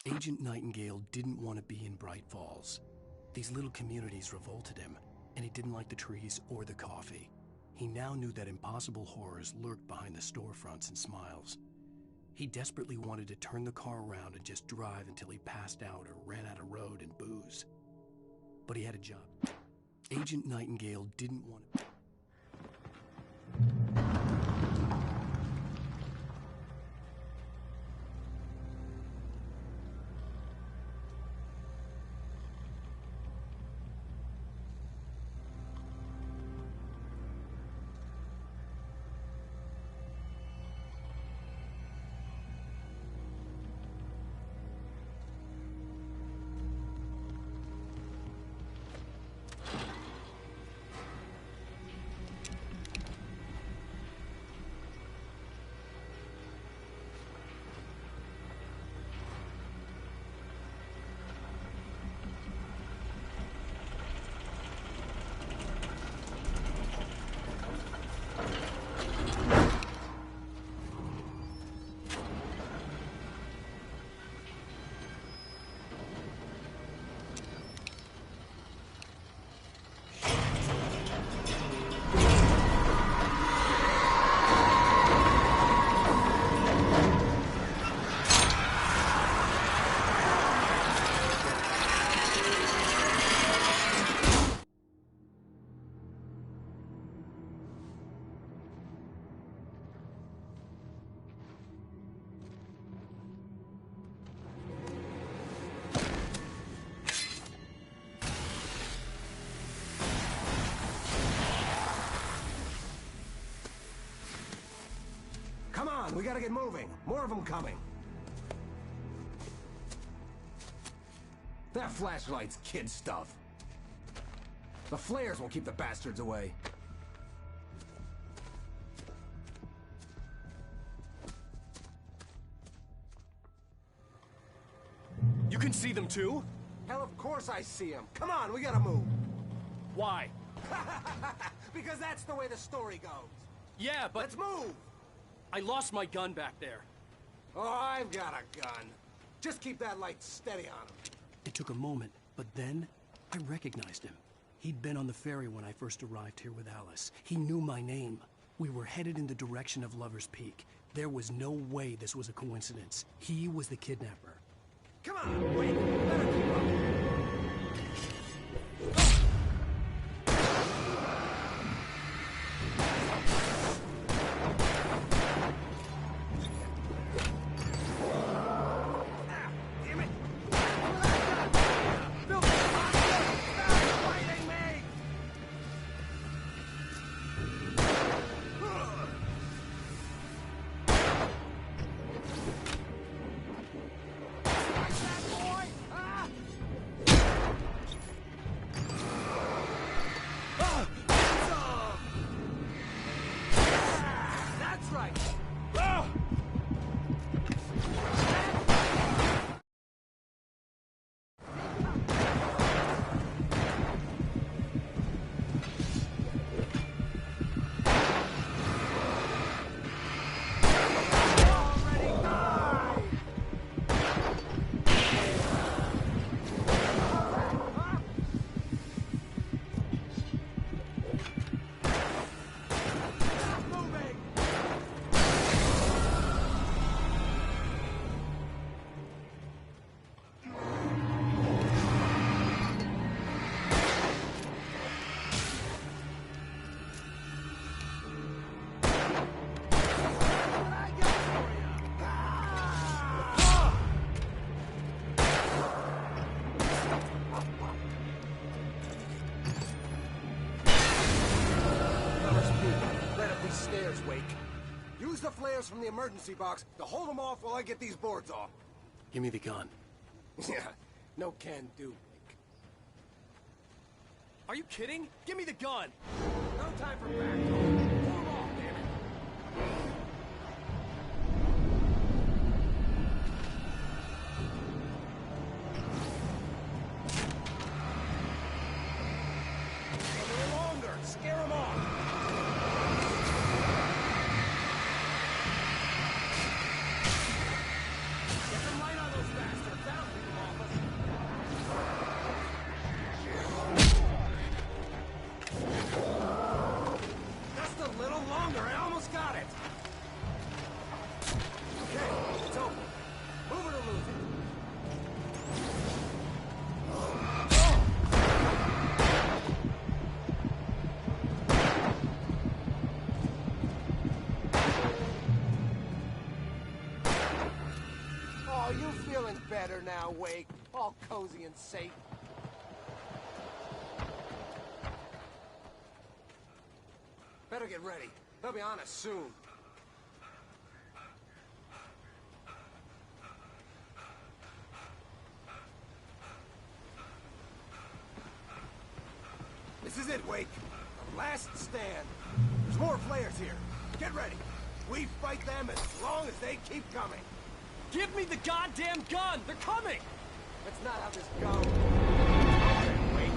Agent Nightingale didn't want to be in Bright Falls. These little communities revolted him, and he didn't like the trees or the coffee. He now knew that impossible horrors lurked behind the storefronts and smiles. He desperately wanted to turn the car around and just drive until he passed out or ran out of road and booze. But he had a job. Agent Nightingale didn't want to... Come on, we gotta get moving. More of them coming. That flashlight's kid stuff. The flares will keep the bastards away. You can see them too? Hell, of course I see them. Come on, we gotta move. Why? Because that's the way the story goes. Yeah, but... Let's move! I lost my gun back there. Oh, I've got a gun. Just keep that light steady on him. It took a moment, but then I recognized him. He'd been on the ferry when I first arrived here with Alice. He knew my name. We were headed in the direction of Lover's Peak. There was no way this was a coincidence. He was the kidnapper. Come on, wait. Let her keep up. Use the flares from the emergency box to hold them off while I get these boards off. Give me the gun. Yeah, no can do. Are you kidding? Give me the gun! No time for back talk. Pull them off, damn it. Coming along feeling better now, Wake. All cozy and safe. Better get ready. They'll be on us soon. This is it, Wake. Our last stand. There's more flares here. Get ready. We fight them as long as they keep coming. Give me the goddamn gun! They're coming! That's not how this goes. Okay, Wake.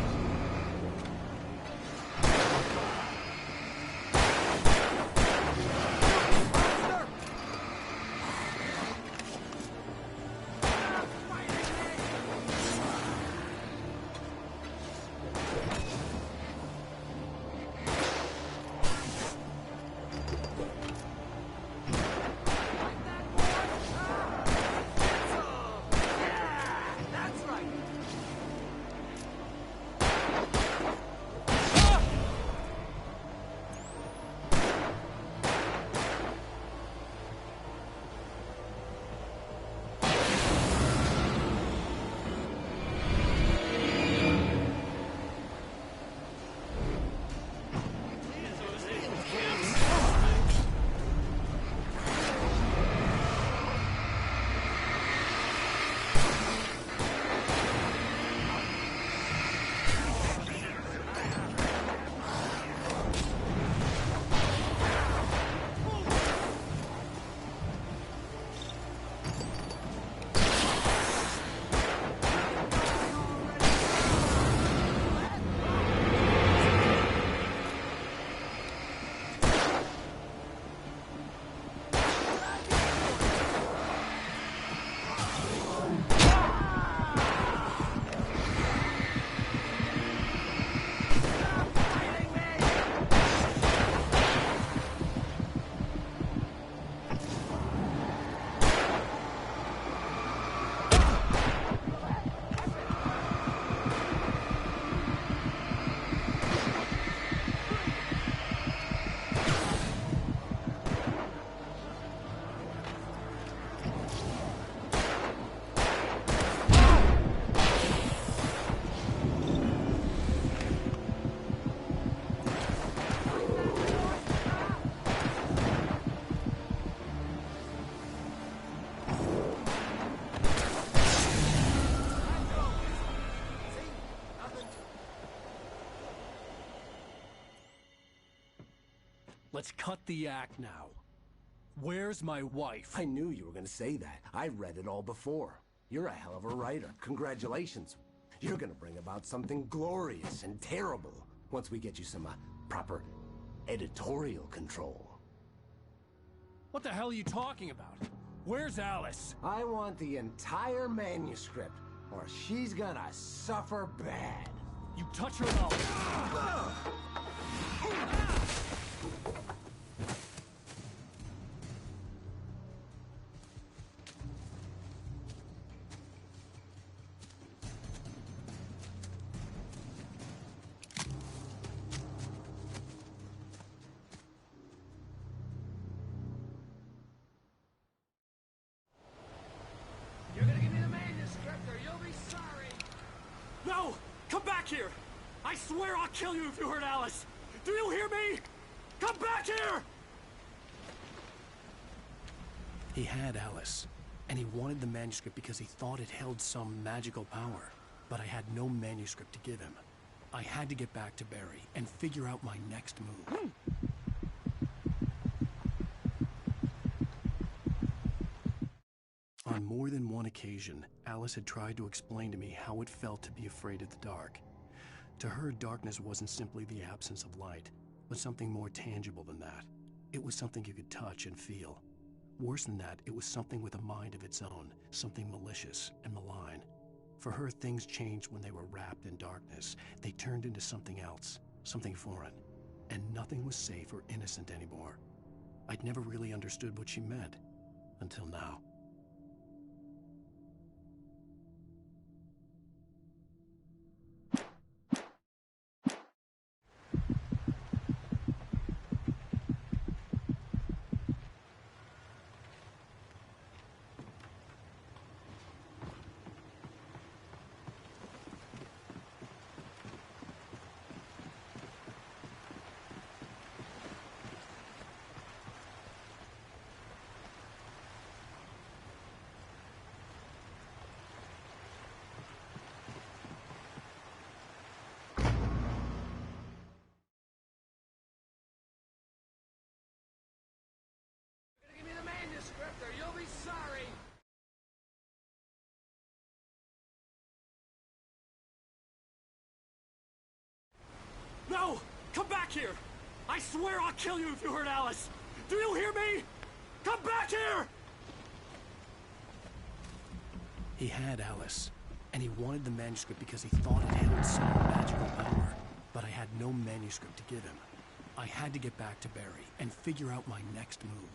Let's cut the act now. Where's my wife? I knew you were gonna say that. I read it all before. You're a hell of a writer. Congratulations. You're gonna bring about something glorious and terrible once we get you some proper editorial control. What the hell are you talking about? Where's Alice? I want the entire manuscript, or she's gonna suffer bad. You touch her and I'll... You're gonna give me the manuscript, or you'll be sorry. No! Come back here! I swear I'll kill you if you hurt Alice! Do you hear me? Come back here! He had Alice, and he wanted the manuscript because he thought it held some magical power. But I had no manuscript to give him. I had to get back to Barry and figure out my next move. On more than one occasion, Alice had tried to explain to me how it felt to be afraid of the dark. To her, darkness wasn't simply the absence of light, but something more tangible than that. It was something you could touch and feel. Worse than that, it was something with a mind of its own, something malicious and malign. For her, things changed when they were wrapped in darkness. They turned into something else, something foreign, and nothing was safe or innocent anymore. I'd never really understood what she meant, until now. No! Come back here! I swear I'll kill you if you hurt Alice! Do you hear me? Come back here! He had Alice, and he wanted the manuscript because he thought it held some magical power. But I had no manuscript to give him. I had to get back to Barry and figure out my next move.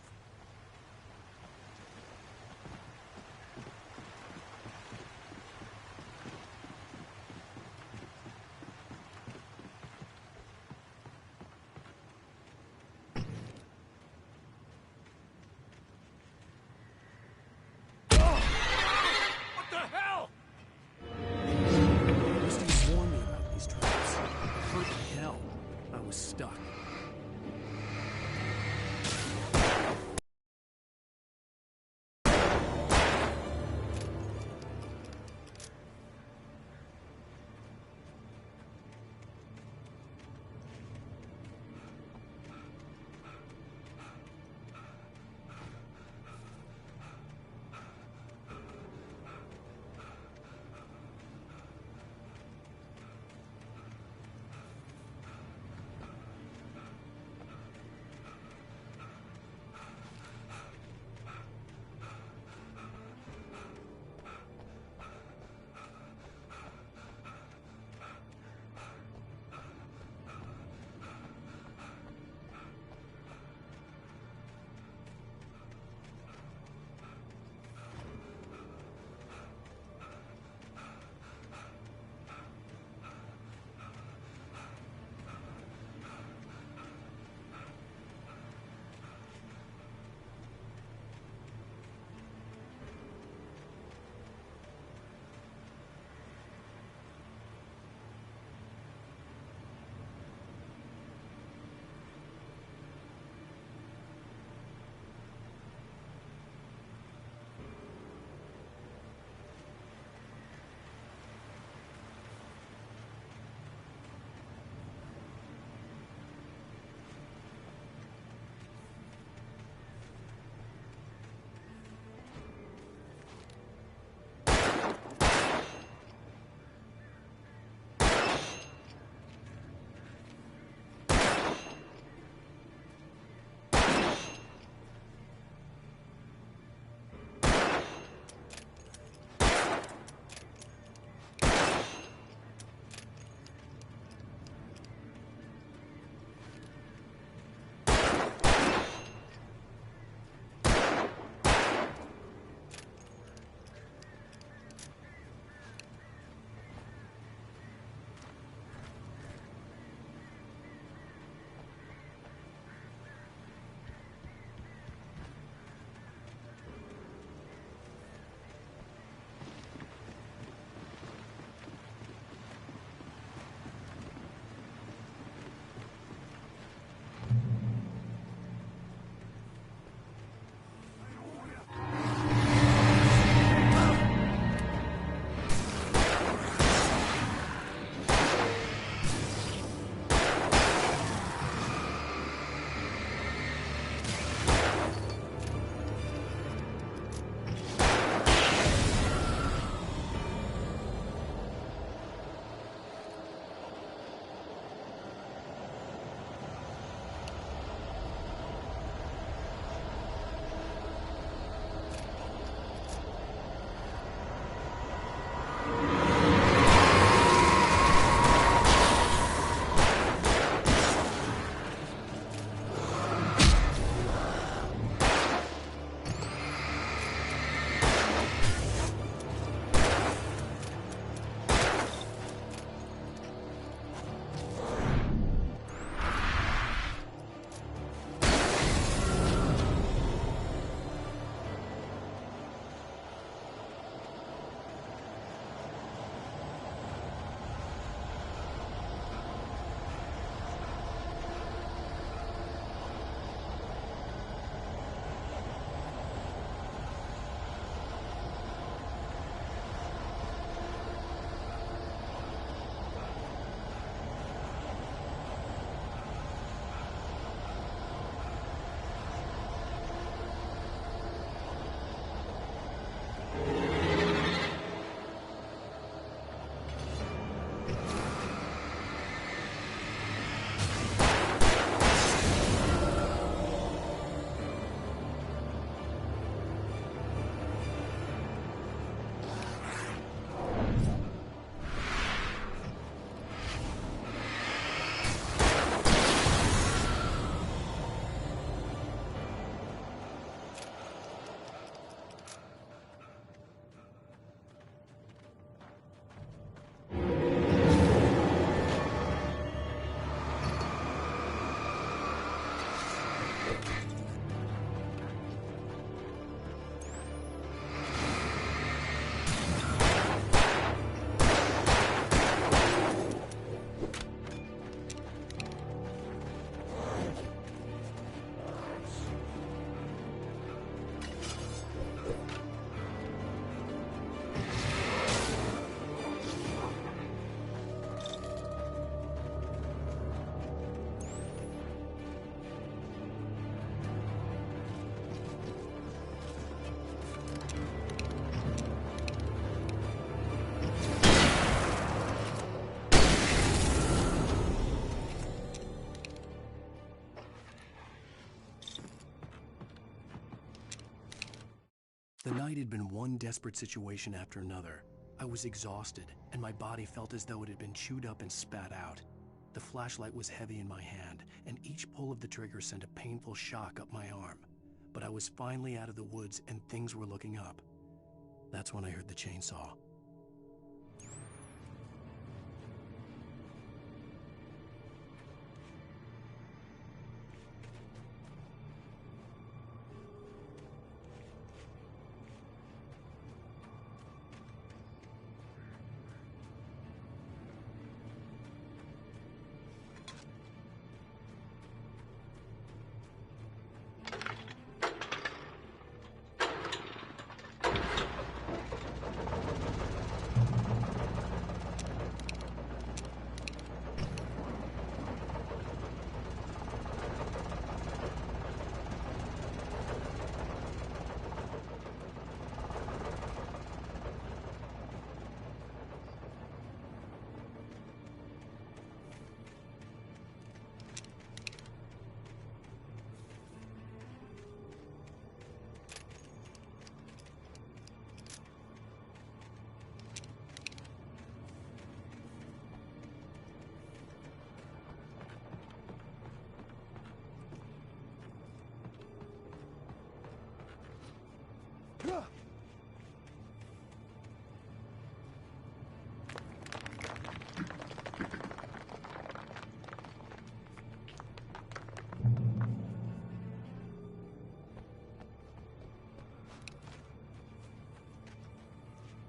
The night had been one desperate situation after another. I was exhausted, and my body felt as though it had been chewed up and spat out. The flashlight was heavy in my hand, and each pull of the trigger sent a painful shock up my arm. But I was finally out of the woods, and things were looking up. That's when I heard the chainsaw.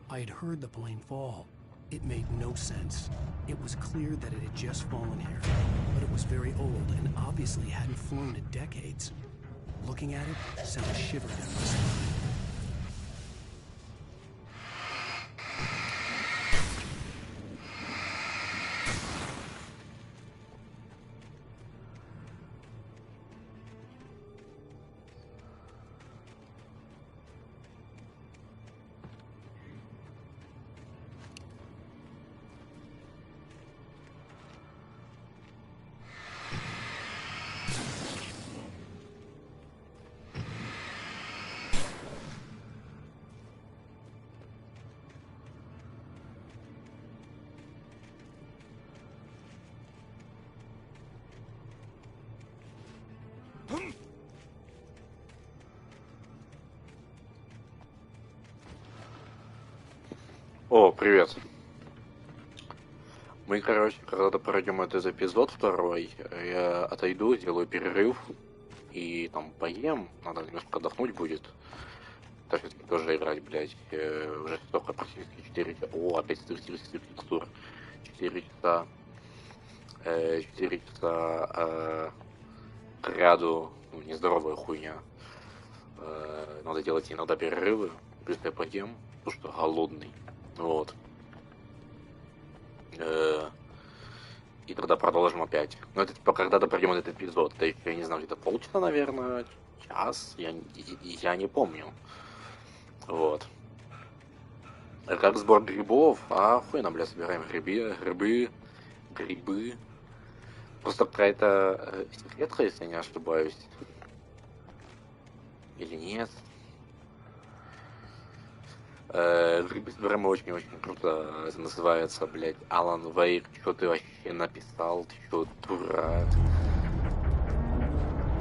I had heard the plane fall. It made no sense. It was clear that it had just fallen here, but it was very old and obviously hadn't flown in decades. Looking at it sent a shiver down my spine. О, привет. Мы, короче, когда пройдем этот эпизод второй, я отойду, сделаю перерыв и там поем. Надо немножко отдохнуть будет. Так что тоже играть, блядь, уже столько практически 4 часа. О, опять стилистических текстур. 4 часа. 4 часа к ряду. Ну, нездоровая хуйня. Надо делать иногда перерывы. Быстро поем, потому что голодный. Вот. И тогда продолжим опять. Но это типа когда-то пройдем этот эпизод. Это, я не знаю, где-то полчаса, наверное, час. Я не помню. Вот. Как сбор грибов? Охуенно, бля, собираем грибы. Просто какая-то секретка, если я не ошибаюсь. Или нет? Грибы собираем очень-очень круто. Это называется, блядь, Алан Вейк. Что ты вообще написал? Ты что, дурак?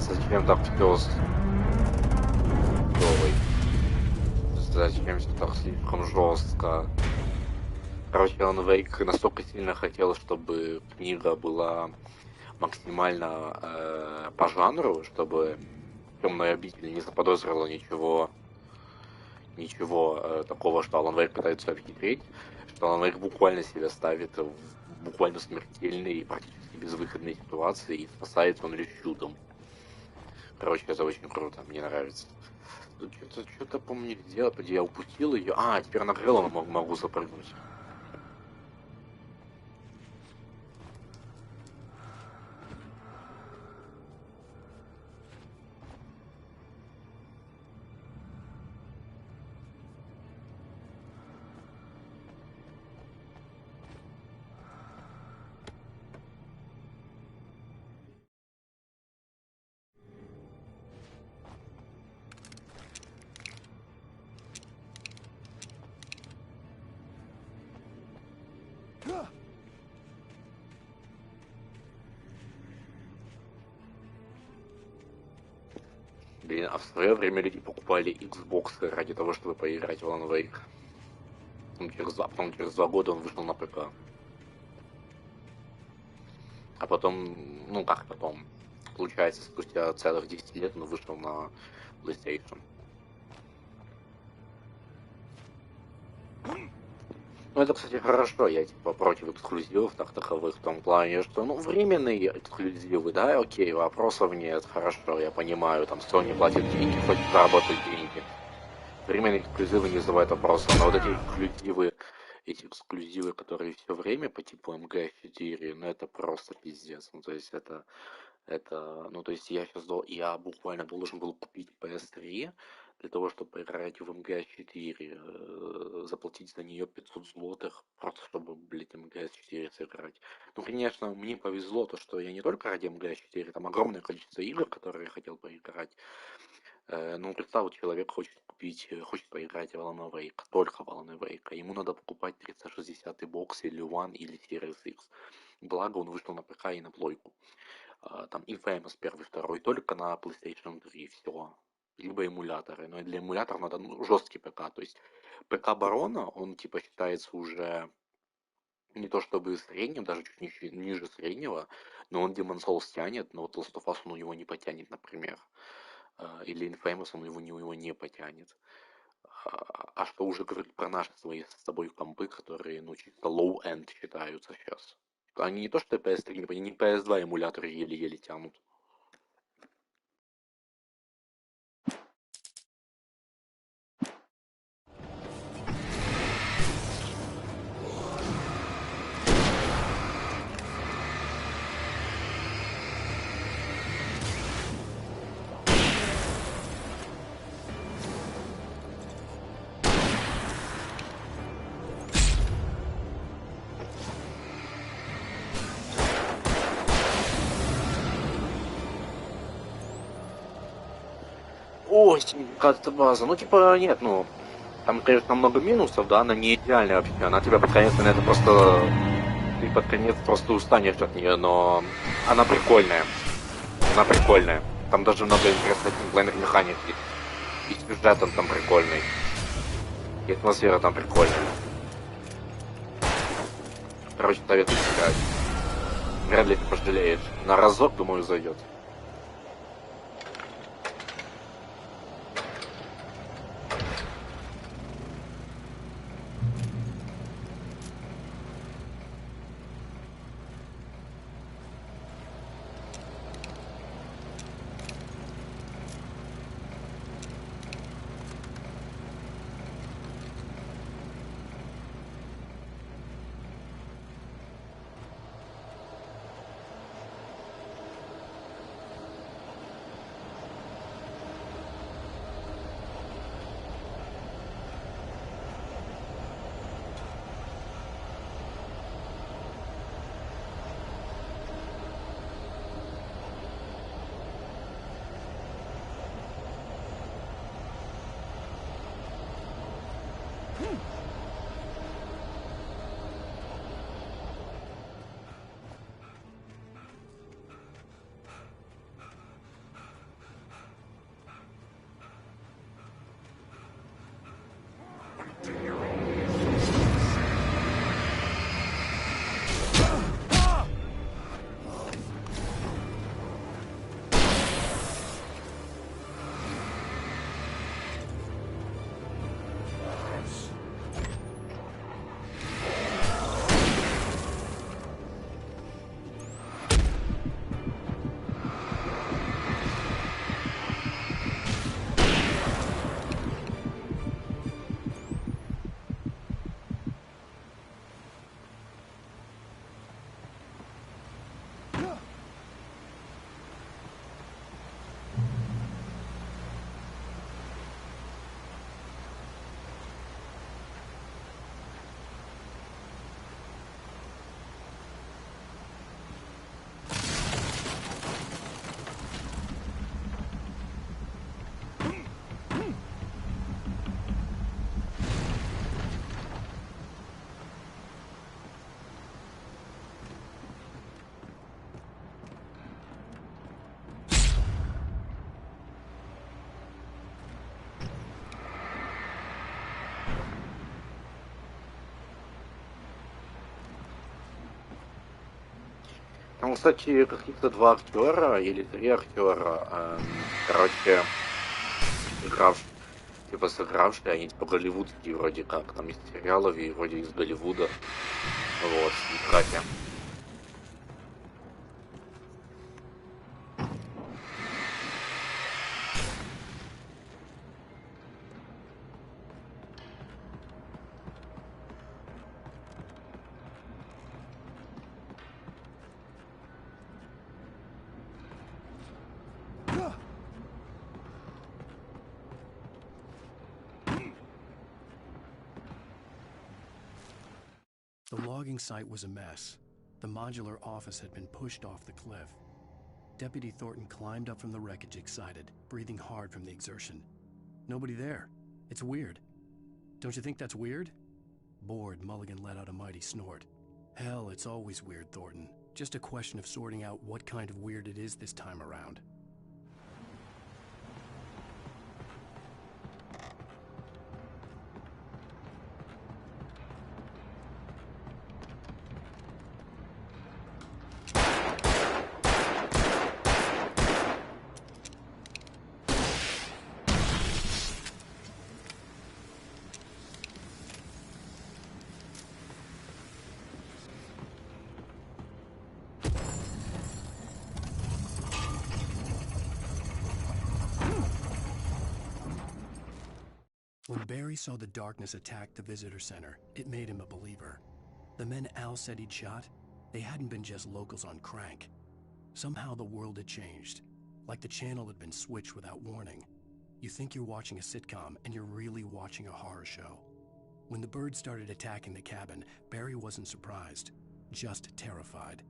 Зачем так все Зачем все так слишком жестко? Короче, Алан Вейк настолько сильно хотел, чтобы книга была максимально по жанру, чтобы Темная обитель не заподозрила ничего такого, что Алан Вейк пытается обхитрить, что Алан Вейк буквально себя ставит в буквально смертельной и практически безвыходной ситуации, и спасается он лишь чудом. Короче, это очень круто, мне нравится. Тут что-то помню сделать, я упустил ее. Теперь на крыло могу запрыгнуть. Блин, а в свое время люди покупали Xbox ради того, чтобы поиграть в Alan Wake. Потом через 2 года он вышел на ПК. А потом, ну как потом, получается, спустя целых 10 лет он вышел на PlayStation. Ну это, кстати, хорошо, я типа против эксклюзивов таковых в том плане, что, ну, временные эксклюзивы, да, окей, вопросов нет, хорошо, я понимаю, там Sony платит деньги, хочет заработать деньги. Временные эксклюзивы не вызывают вопросов, но вот эти эксклюзивы, которые все время по типу МГ4, ну это просто пиздец, ну то есть ну то есть я буквально должен был купить PS3 для того, чтобы поиграть в МГ4, заплатить за нее 500 злотых, просто чтобы, блядь, МГ4 сыграть. Ну, конечно, мне повезло то, что я не только ради МГ4, там огромное количество игр, которые я хотел поиграть. Ну, представь, вот человек хочет поиграть в Alan Wake, только в Alan Wake, ему надо покупать 360 бокс или One или Series X. Благо, он вышел на ПК и на плойку. Там Infamous 1, 2 только на PlayStation 3, все. Либо эмуляторы, но для эмуляторов надо жесткий ПК, то есть ПК Барона, он типа считается уже не то чтобы средним, даже чуть ниже среднего, но он Demon's Souls тянет, но вот Last of Us он у него не потянет, например. Или Infamous он его не потянет. А что уже говорить про наши с тобой компы, которые, ну, чисто low-end считаются сейчас. Они не то что PS3, не PS2 эмуляторы еле-еле тянут. Очень кажется база. Ну, типа, нет, ну, там, конечно, много минусов, да, она не идеальная вообще. Она тебя под конец, наверное, ты под конец просто устанешь от нее, но она прикольная. Она прикольная. Там даже много интересных геймплейных механик есть. И сюжет он там прикольный. И атмосфера там прикольная. Короче, советую играть. Вряд ли ты пожалеешь. На разок, думаю, зайдет. Там, кстати, каких-то 2 актера или 3 актера, короче, сыгравшие, они типа голливудские вроде как, там из сериалов и вроде из Голливуда, вот, кстати. The logging site was a mess. The modular office had been pushed off the cliff. Deputy Thornton climbed up from the wreckage excited, breathing hard from the exertion. Nobody there. It's weird. Don't you think that's weird? Bored, Mulligan let out a mighty snort. Hell, it's always weird, Thornton. Just a question of sorting out what kind of weird it is this time around. When Barry saw the darkness attack the visitor center, it made him a believer. The men Al said he'd shot, they hadn't been just locals on crank. Somehow the world had changed, like the channel had been switched without warning. You think you're watching a sitcom, and you're really watching a horror show. When the birds started attacking the cabin, Barry wasn't surprised, just terrified.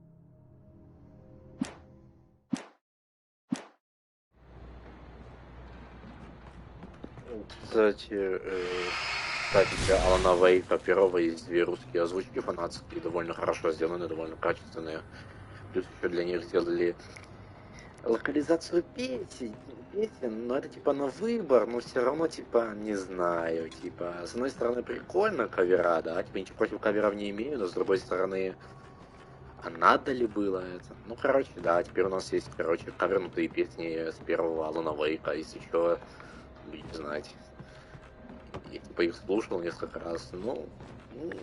Кстати, для Алана Вейка первого есть 2 русские озвучки фанатские, довольно хорошо сделаны, довольно качественные. Плюс еще для них сделали локализацию песен, но это типа на выбор, но все равно типа не знаю, типа с одной стороны прикольно кавера, да, типа ничего против каверов не имею, но с другой стороны, а надо ли было это? Ну короче, да, теперь у нас есть, короче, кавернутые песни с первого Алана Вейка, если еще будете знать. Я типа их слушал несколько раз, ну,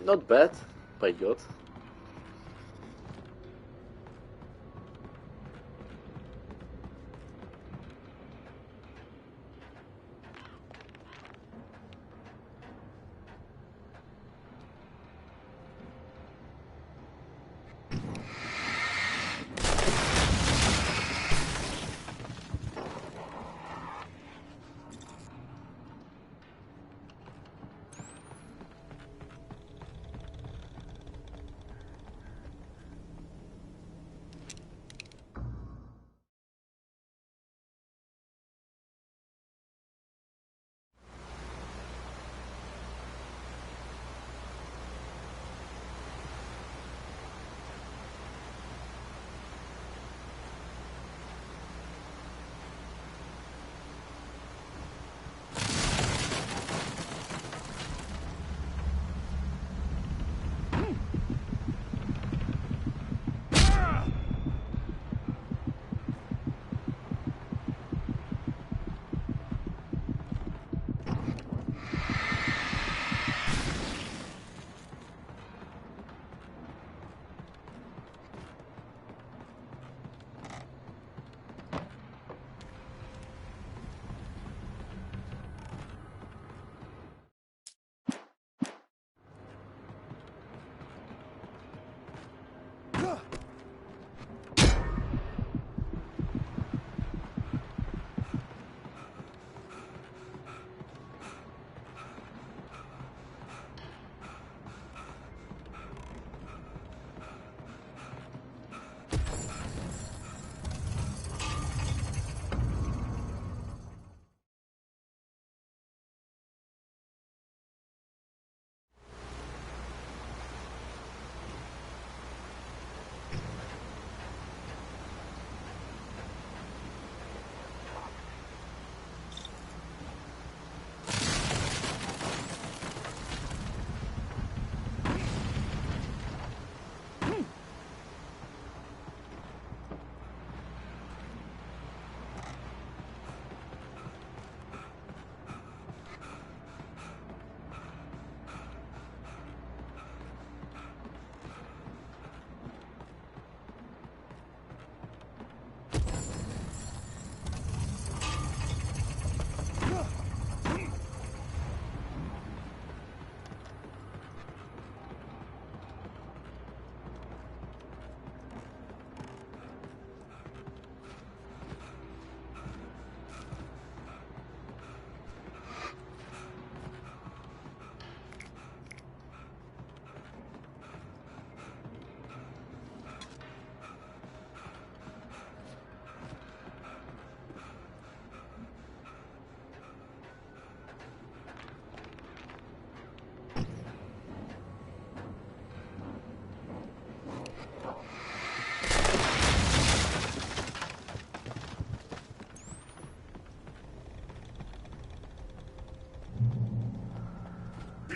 not bad, пойдет.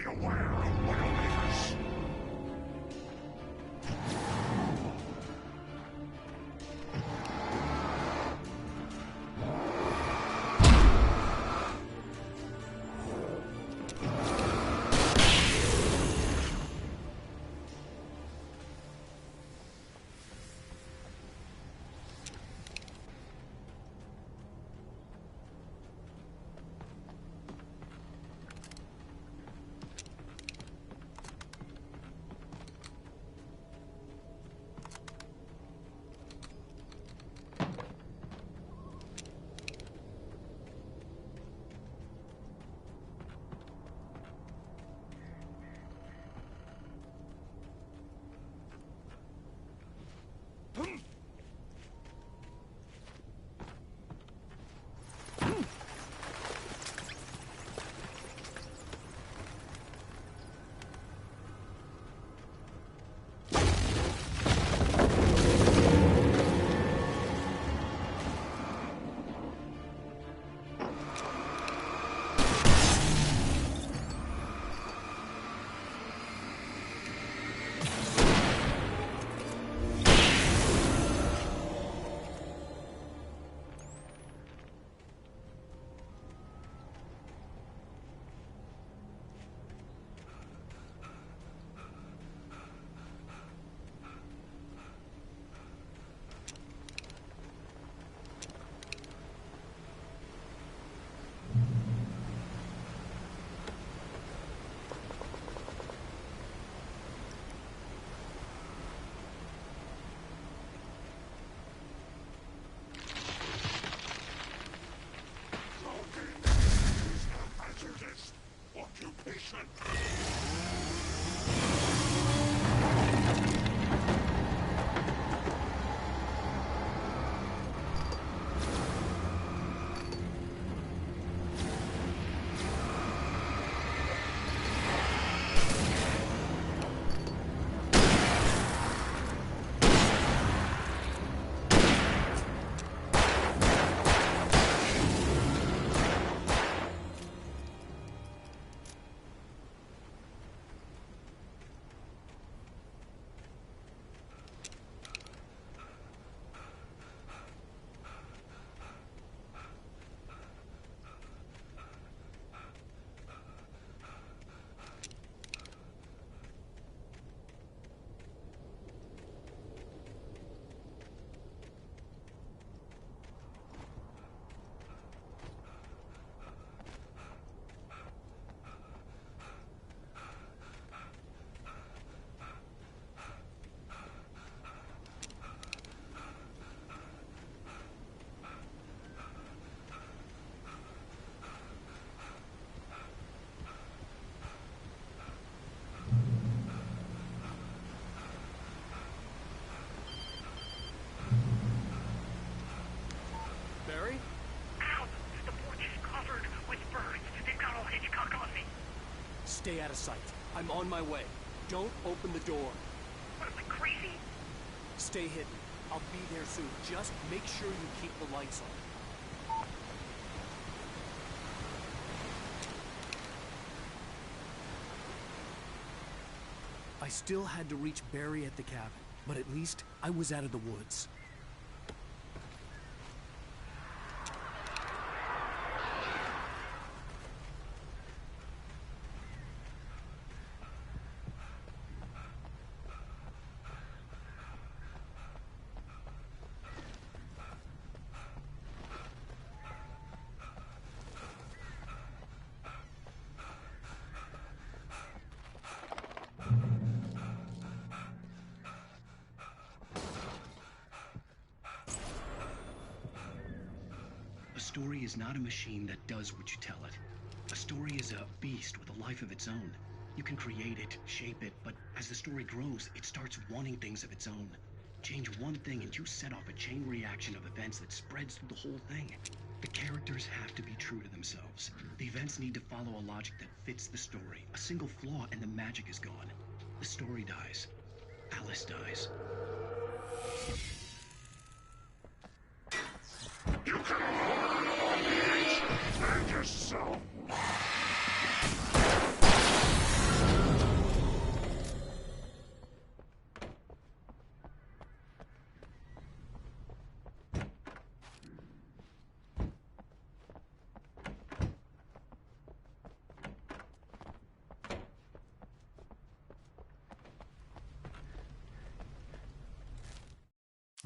aware of Widowmakers. Stay out of sight. I'm on my way. Don't open the door. What, am I crazy? Stay hidden. I'll be there soon. Just make sure you keep the lights on. I still had to reach Barry at the cabin, but at least I was out of the woods. A story is not a machine that does what you tell it. A story is a beast with a life of its own. You can create it, shape it, but as the story grows, it starts wanting things of its own. Change one thing and you set off a chain reaction of events that spreads through the whole thing. The characters have to be true to themselves. The events need to follow a logic that fits the story. A single flaw and the magic is gone. The story dies. Alice dies. You can hold yourself.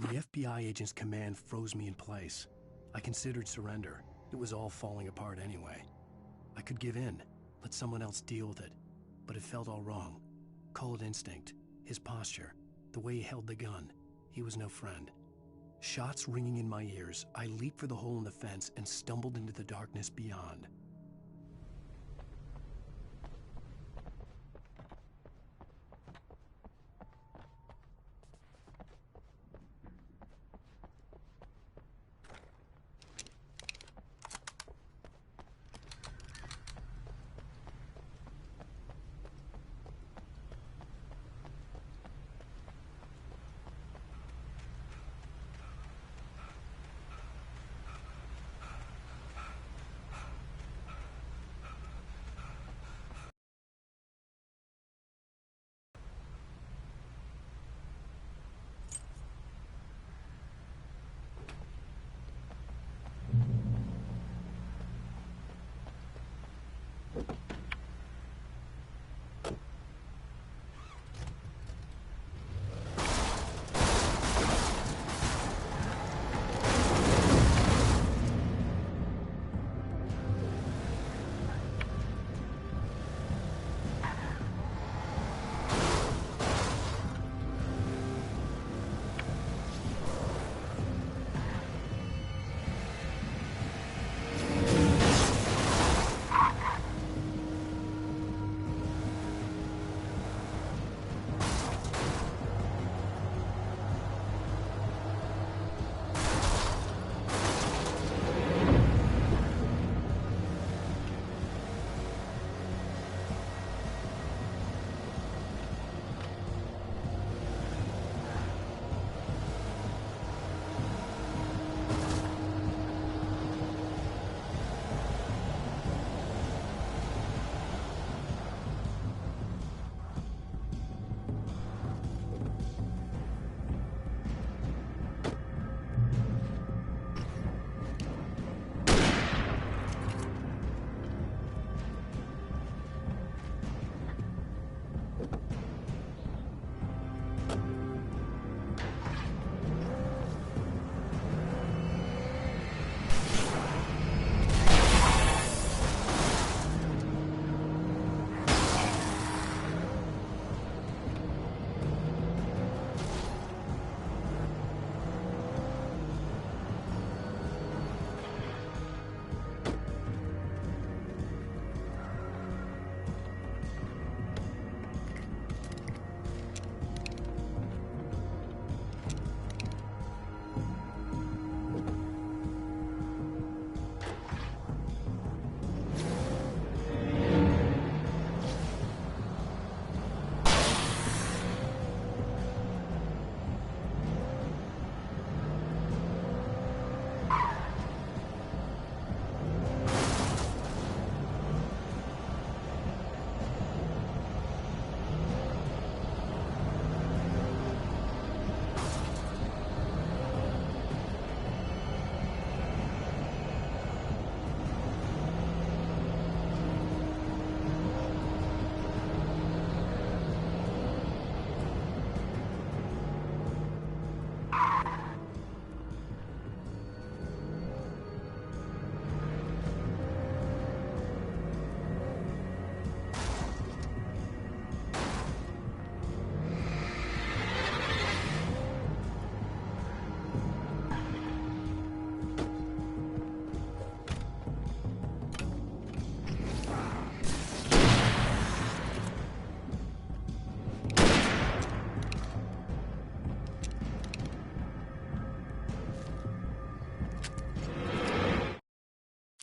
The FBI agent's command froze me in place. I considered surrender. It was all falling apart anyway. I could give in, let someone else deal with it. But it felt all wrong. Call it instinct. His posture. The way he held the gun. He was no friend. Shots ringing in my ears, I leaped for the hole in the fence and stumbled into the darkness beyond.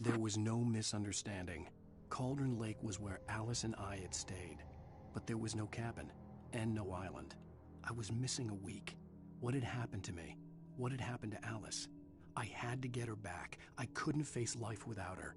There was no misunderstanding. Cauldron Lake was where Alice and I had stayed. But there was no cabin, and no island. I was missing a week. What had happened to me? What had happened to Alice? I had to get her back. I couldn't face life without her.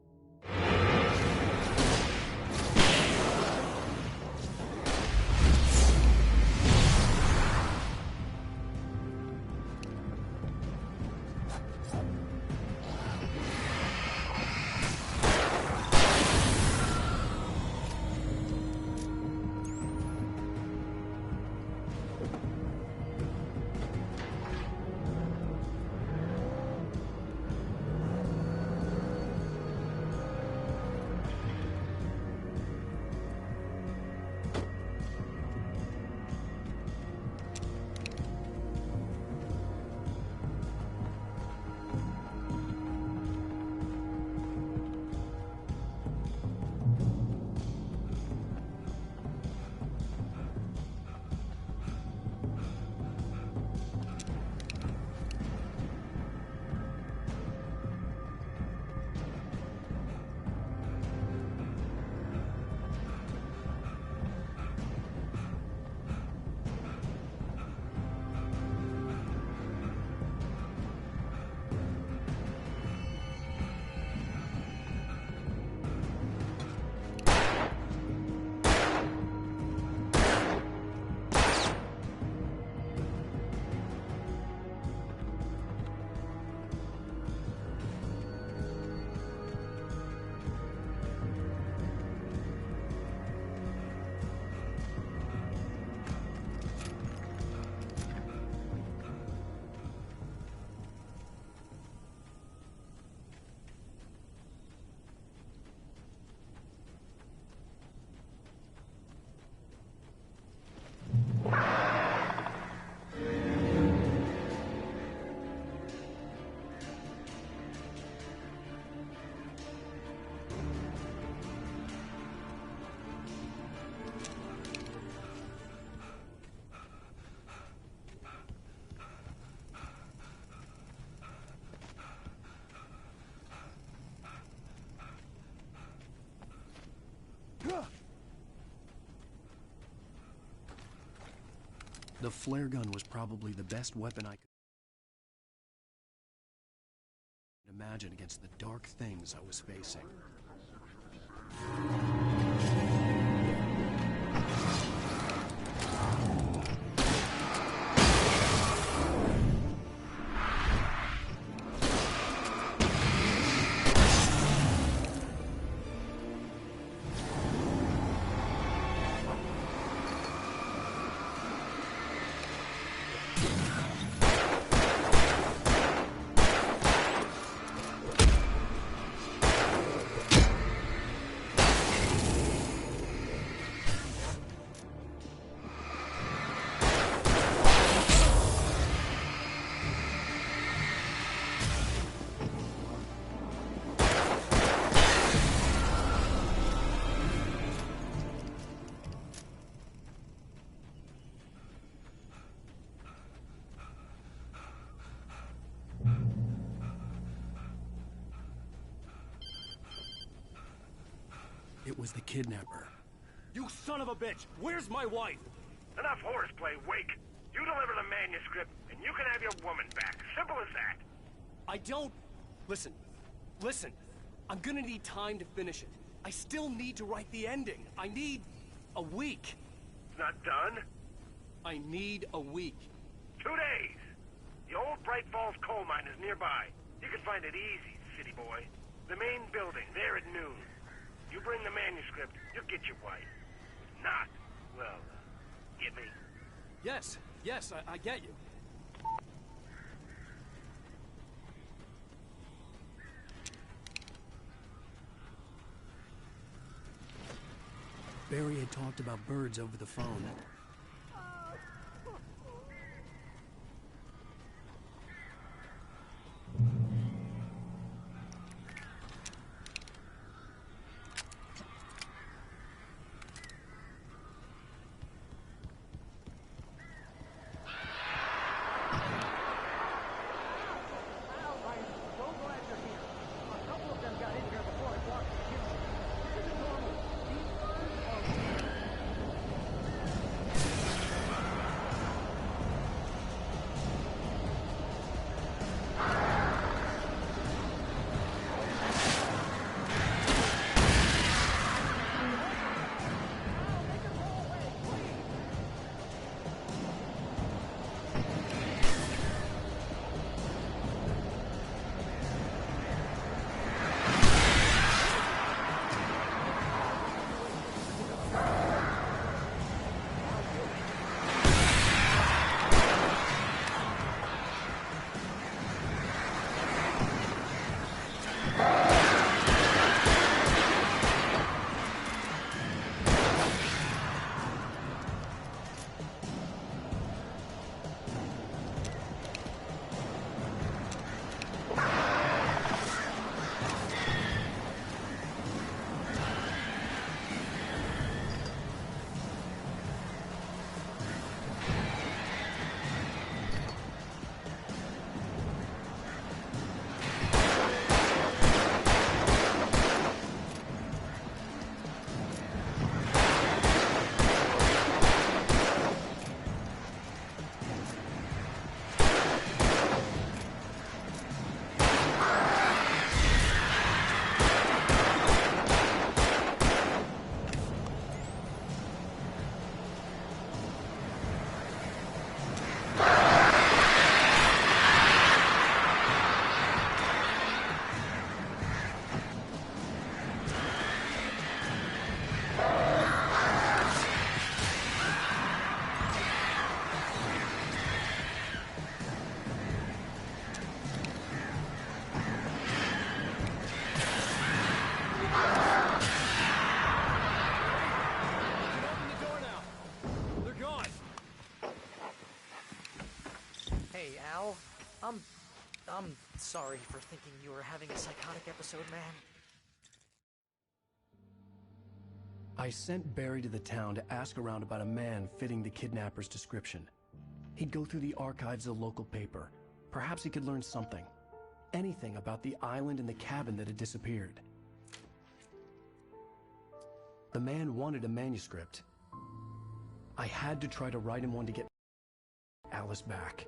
The flare gun was probably the best weapon I could imagine against the dark things I was facing. It was the kidnapper. You son of a bitch! Where's my wife? Enough horseplay, Wake. You deliver the manuscript, and you can have your woman back. Simple as that. I don't... Listen. I'm gonna need time to finish it. I still need to write the ending. I need a week. It's not done? I need a week. 2 days. The old Bright Falls coal mine is nearby. You can find it easy, city boy. The main building, there at noon. You bring the manuscript, you'll get your wife. If not, well, get me? Yes, I get you. Barry had talked about birds over the phone. I'm sorry for thinking you were having a psychotic episode, man. I sent Barry to the town to ask around about a man fitting the kidnapper's description. He'd go through the archives of the local paper. Perhaps he could learn something. Anything about the island and the cabin that had disappeared. The man wanted a manuscript. I had to try to write him one to get Alice back.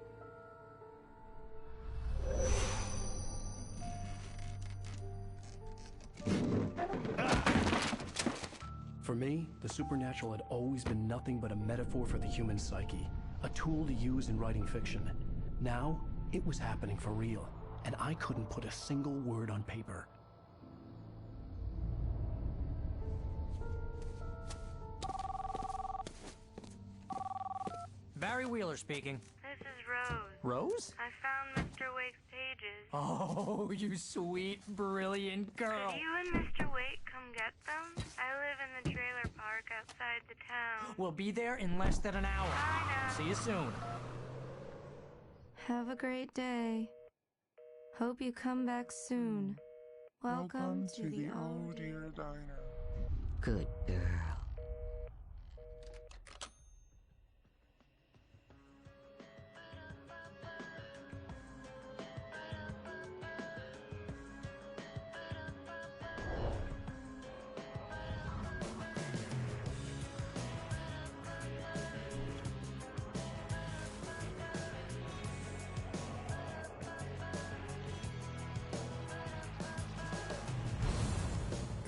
For me, the supernatural had always been nothing but a metaphor for the human psyche, a tool to use in writing fiction. Now, it was happening for real, and I couldn't put a single word on paper. Barry Wheeler speaking. This is Rose. Rose? I found Mr. Wake's pages. Oh, you sweet, brilliant girl. Could you and Mr. Wake come get them? I live in the trailer park outside the town. We'll be there in less than an hour. Bye now. See you soon. Have a great day. Hope you come back soon. Welcome to the Oh Dear Diner. Good girl.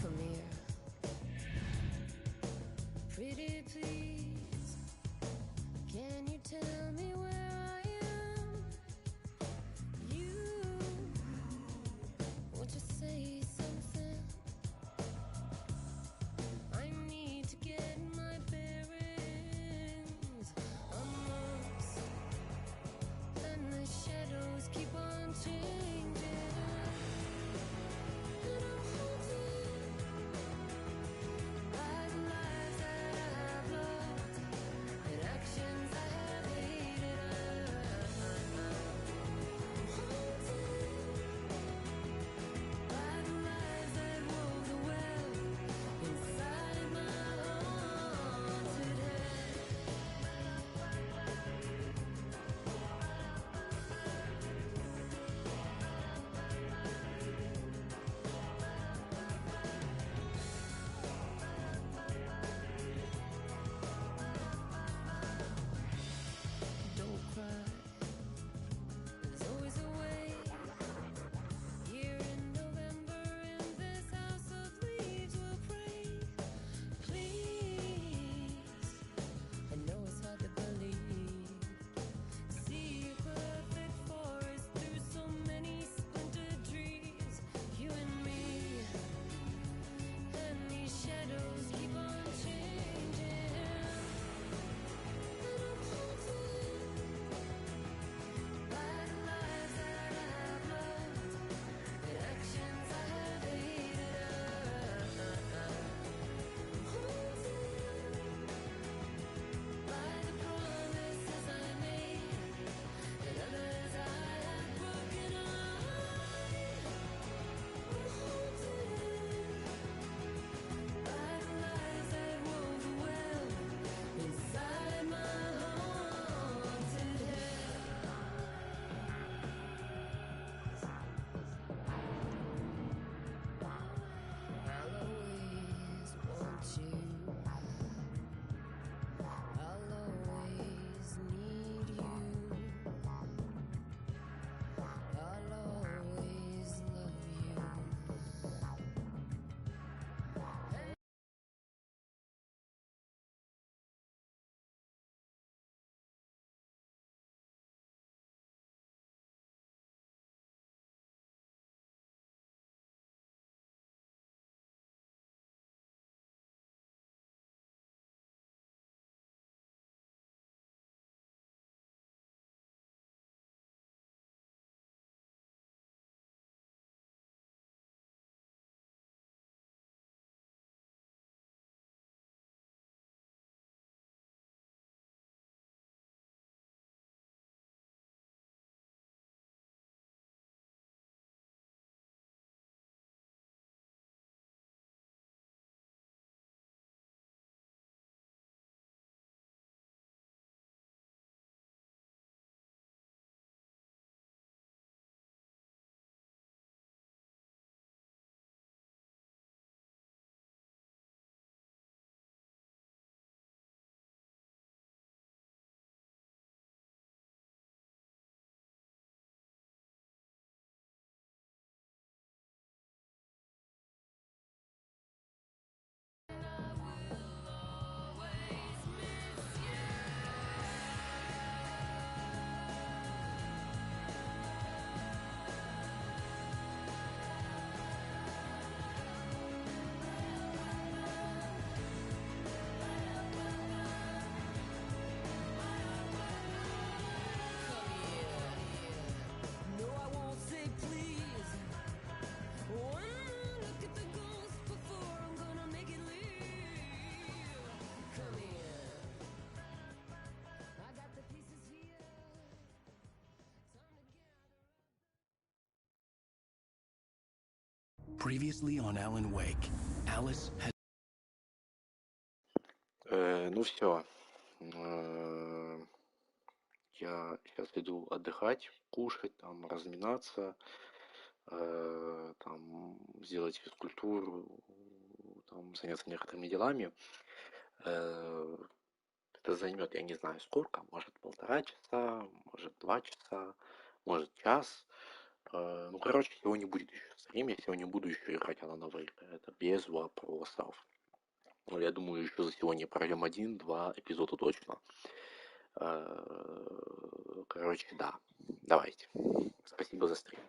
Come here. Previously on Alan Wake, Alice had... Ну все. Я сейчас иду отдыхать, кушать, там, разминаться, там, сделать физкультуру, там, заняться некоторыми делами. Это займет, я не знаю сколько, может 1,5 часа, может 2 часа, может час. Ну, короче, сегодня будет еще стрим, я сегодня буду еще играть Алана Вейка. Это без вопросов. Ну, я думаю, еще за сегодня пройдем 1-2 эпизода точно. Короче, да. Давайте. Спасибо за стрим.